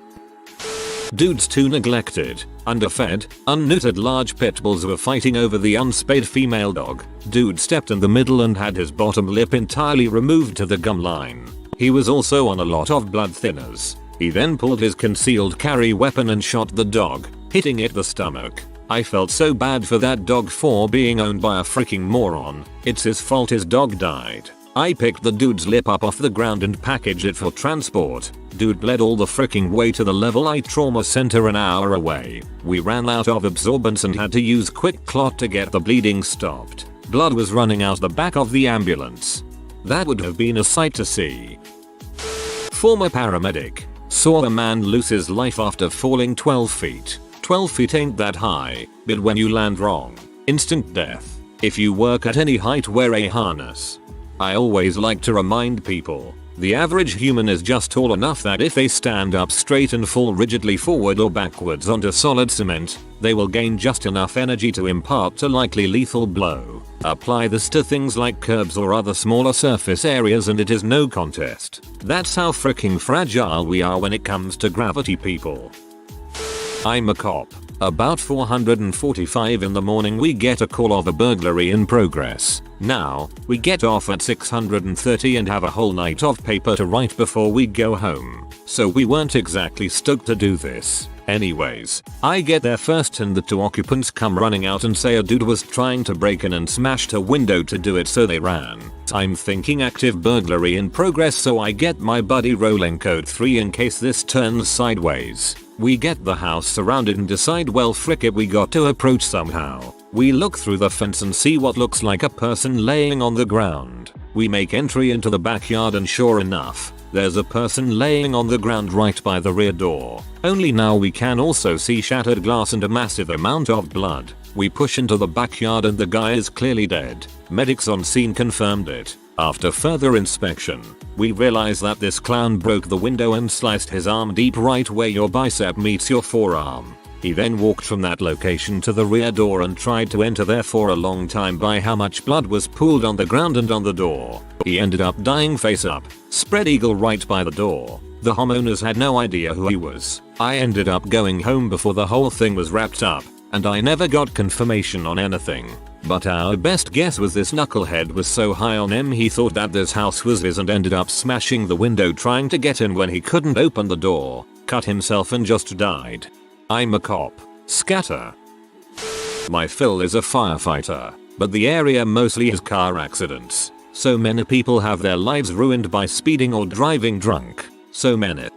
Dudes too neglected, underfed, unneutered large pit bulls were fighting over the unspayed female dog. Dude stepped in the middle and had his bottom lip entirely removed to the gum line. He was also on a lot of blood thinners. He then pulled his concealed carry weapon and shot the dog, hitting it the stomach. I felt so bad for that dog for being owned by a freaking moron. It's his fault his dog died. I picked the dude's lip up off the ground and packaged it for transport. Dude bled all the freaking way to the level I trauma center an hour away. We ran out of absorbents and had to use quick clot to get the bleeding stopped. Blood was running out the back of the ambulance. That would have been a sight to see. Former paramedic saw a man lose his life after falling 12 feet. 12 feet ain't that high, but when you land wrong, instant death. If you work at any height, wear a harness. I always like to remind people, the average human is just tall enough that if they stand up straight and fall rigidly forward or backwards onto solid cement, they will gain just enough energy to impart a likely lethal blow. Apply this to things like curbs or other smaller surface areas and it is no contest. That's how freaking fragile we are when it comes to gravity, people. I'm a cop. About 4:45 in the morning we get a call of a burglary in progress. Now, we get off at 6:30 and have a whole night of paper to write before we go home. So we weren't exactly stoked to do this. Anyways, I get there first and the two occupants come running out and say a dude was trying to break in and smashed a window to do it, so they ran. I'm thinking active burglary in progress, so I get my buddy rolling code 3 in case this turns sideways. We get the house surrounded and decide, well frick it, we got to approach somehow. We look through the fence and see what looks like a person laying on the ground. We make entry into the backyard and sure enough, there's a person laying on the ground right by the rear door. Only now we can also see shattered glass and a massive amount of blood. We push into the backyard and the guy is clearly dead. Medics on scene confirmed it. After further inspection, we realize that this clown broke the window and sliced his arm deep right where your bicep meets your forearm. He then walked from that location to the rear door and tried to enter there for a long time by how much blood was pooled on the ground and on the door. He ended up dying face up, spread eagle right by the door. The homeowners had no idea who he was. I ended up going home before the whole thing was wrapped up, and I never got confirmation on anything. But our best guess was this knucklehead was so high on M he thought that this house was his and ended up smashing the window trying to get in when he couldn't open the door, cut himself and just died. I'm a cop. Scatter. My Phil is a firefighter, but the area mostly is car accidents. So many people have their lives ruined by speeding or driving drunk. So many.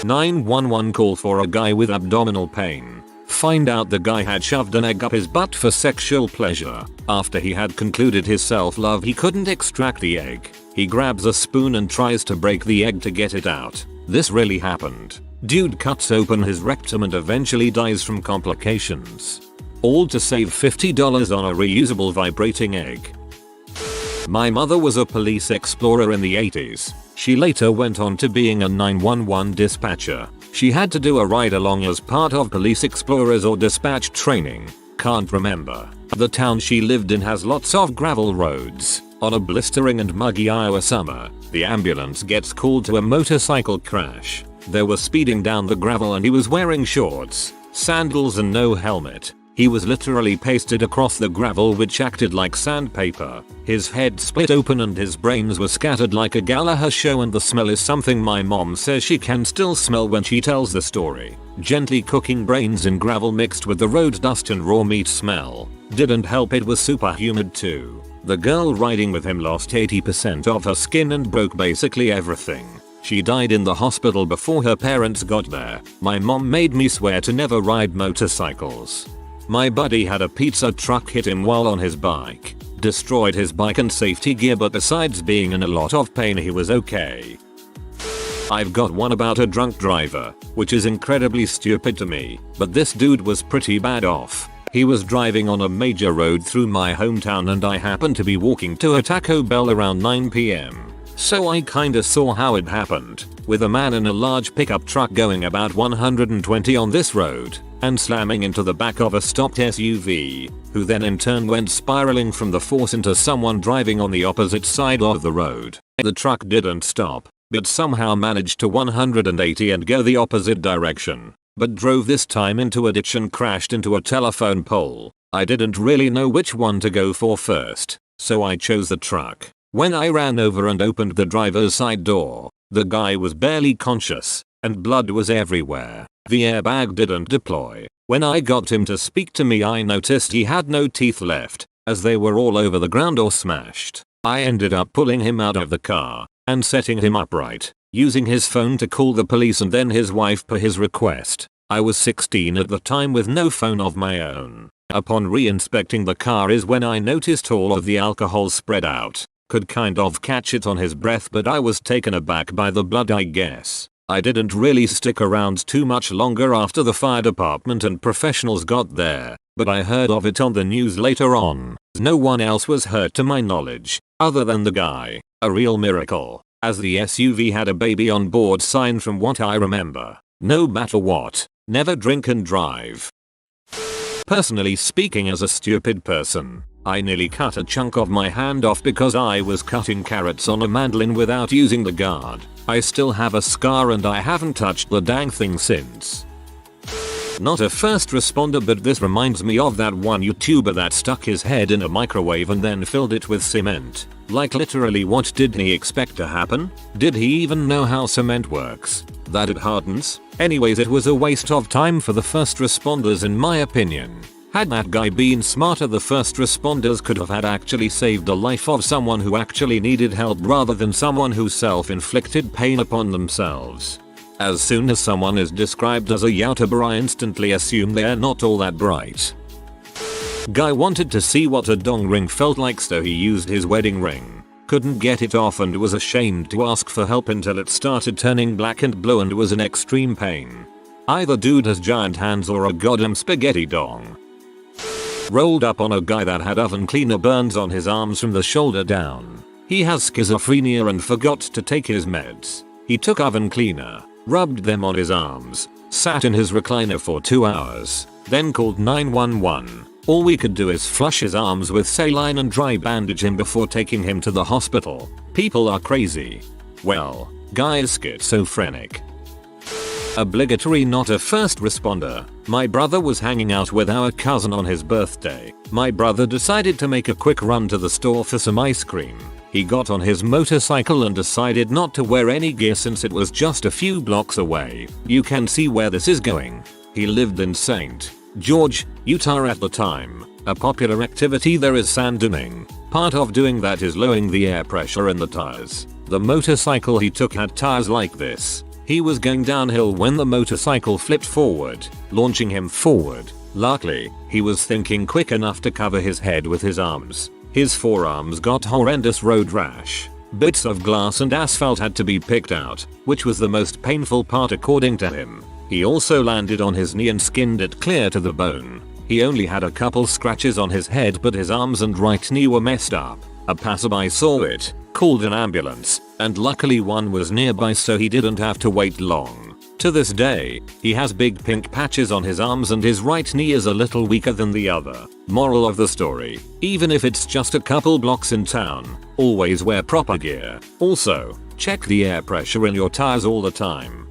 911 call for a guy with abdominal pain. Find out the guy had shoved an egg up his butt for sexual pleasure. After he had concluded his self-love, he couldn't extract the egg. He grabs a spoon and tries to break the egg to get it out. This really happened. Dude cuts open his rectum and eventually dies from complications. All to save $50 on a reusable vibrating egg. My mother was a police explorer in the 80s. She later went on to being a 911 dispatcher. She had to do a ride along as part of police explorers or dispatch training. Can't remember. The town she lived in has lots of gravel roads. On a blistering and muggy Iowa summer, the ambulance gets called to a motorcycle crash. They were speeding down the gravel and he was wearing shorts, sandals and no helmet. He was literally pasted across the gravel which acted like sandpaper. His head split open and his brains were scattered like a Gallagher show, and the smell is something my mom says she can still smell when she tells the story. Gently cooking brains in gravel mixed with the road dust and raw meat smell. Didn't help it was super humid too. The girl riding with him lost 80% of her skin and broke basically everything. She died in the hospital before her parents got there. My mom made me swear to never ride motorcycles. My buddy had a pizza truck hit him while on his bike. Destroyed his bike and safety gear, but besides being in a lot of pain he was okay. I've got one about a drunk driver, which is incredibly stupid to me, but this dude was pretty bad off. He was driving on a major road through my hometown and I happened to be walking to a Taco Bell around 9 PM. So I kinda saw how it happened, with a man in a large pickup truck going about 120 on this road, and slamming into the back of a stopped SUV, who then in turn went spiraling from the force into someone driving on the opposite side of the road. The truck didn't stop, but somehow managed to 180 and go the opposite direction, but drove this time into a ditch and crashed into a telephone pole. I didn't really know which one to go for first, so I chose the truck. When I ran over and opened the driver's side door, the guy was barely conscious, and blood was everywhere. The airbag didn't deploy. When I got him to speak to me I noticed he had no teeth left, as they were all over the ground or smashed. I ended up pulling him out of the car, and setting him upright, using his phone to call the police and then his wife per his request. I was 16 at the time with no phone of my own. Upon re-inspecting the car is when I noticed all of the alcohol spread out. Could kind of catch it on his breath, but I was taken aback by the blood, I guess. I didn't really stick around too much longer after the fire department and professionals got there, but I heard of it on the news later on. No one else was hurt to my knowledge, other than the guy. A real miracle, as the SUV had a baby on board sign from what I remember. No matter what, never drink and drive. Personally speaking, as a stupid person, I nearly cut a chunk of my hand off because I was cutting carrots on a mandolin without using the guard. I still have a scar and I haven't touched the dang thing since. Not a first responder, but this reminds me of that one YouTuber that stuck his head in a microwave and then filled it with cement. Like literally, what did he expect to happen? Did he even know how cement works? That it hardens? Anyways, it was a waste of time for the first responders in my opinion. Had that guy been smarter, the first responders could have had actually saved the life of someone who actually needed help rather than someone who self-inflicted pain upon themselves. As soon as someone is described as a YouTuber, I instantly assume they're not all that bright. Guy wanted to see what a dong ring felt like, so he used his wedding ring. Couldn't get it off and was ashamed to ask for help until it started turning black and blue and was in extreme pain. Either dude has giant hands or a goddamn spaghetti dong. Rolled up on a guy that had oven cleaner burns on his arms from the shoulder down. He has schizophrenia and forgot to take his meds. He took oven cleaner, rubbed them on his arms, sat in his recliner for 2 hours, then called 911. All we could do is flush his arms with saline and dry bandage him before taking him to the hospital. People are crazy. Well, guy is schizophrenic. Obligatory not a first responder. My brother was hanging out with our cousin on his birthday. My brother decided to make a quick run to the store for some ice cream. He got on his motorcycle and decided not to wear any gear since it was just a few blocks away. You can see where this is going. He lived in St. George, Utah at the time. A popular activity there is sand duning. Part of doing that is lowering the air pressure in the tires. The motorcycle he took had tires like this. He was going downhill when the motorcycle flipped forward, launching him forward. Luckily, he was thinking quick enough to cover his head with his arms. His forearms got horrendous road rash. Bits of glass and asphalt had to be picked out, which was the most painful part according to him. He also landed on his knee and skinned it clear to the bone. He only had a couple scratches on his head, but his arms and right knee were messed up. A passerby saw it, called an ambulance, and luckily one was nearby so he didn't have to wait long. To this day, he has big pink patches on his arms and his right knee is a little weaker than the other. Moral of the story, even if it's just a couple blocks in town, always wear proper gear. Also, check the air pressure in your tires all the time.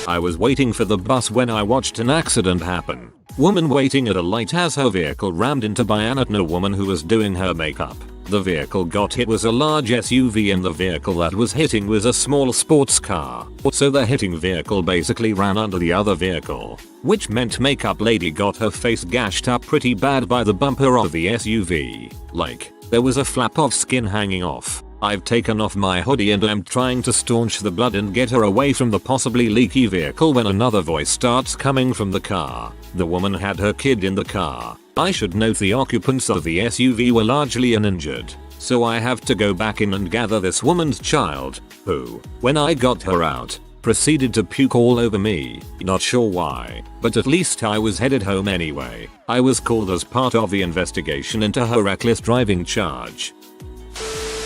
I was waiting for the bus when I watched an accident happen. Woman waiting at a light has her vehicle rammed into by a woman who was doing her makeup. The vehicle got hit was a large SUV and the vehicle that was hitting was a small sports car. So the hitting vehicle basically ran under the other vehicle, which meant makeup lady got her face gashed up pretty bad by the bumper of the SUV. Like, there was a flap of skin hanging off. I've taken off my hoodie and I'm trying to staunch the blood and get her away from the possibly leaky vehicle when another voice starts coming from the car. The woman had her kid in the car. I should note the occupants of the SUV were largely uninjured, so I have to go back in and gather this woman's child, who, when I got her out, proceeded to puke all over me. Not sure why, but at least I was headed home anyway. I was called as part of the investigation into her reckless driving charge.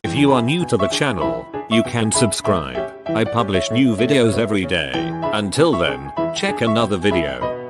If you are new to the channel, you can subscribe. I publish new videos every day. Until then, check another video.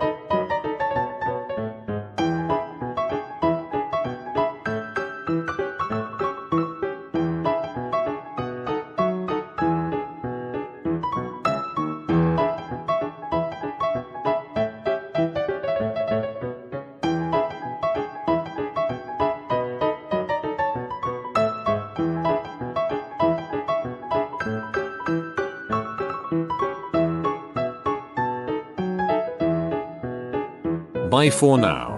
Bye for now.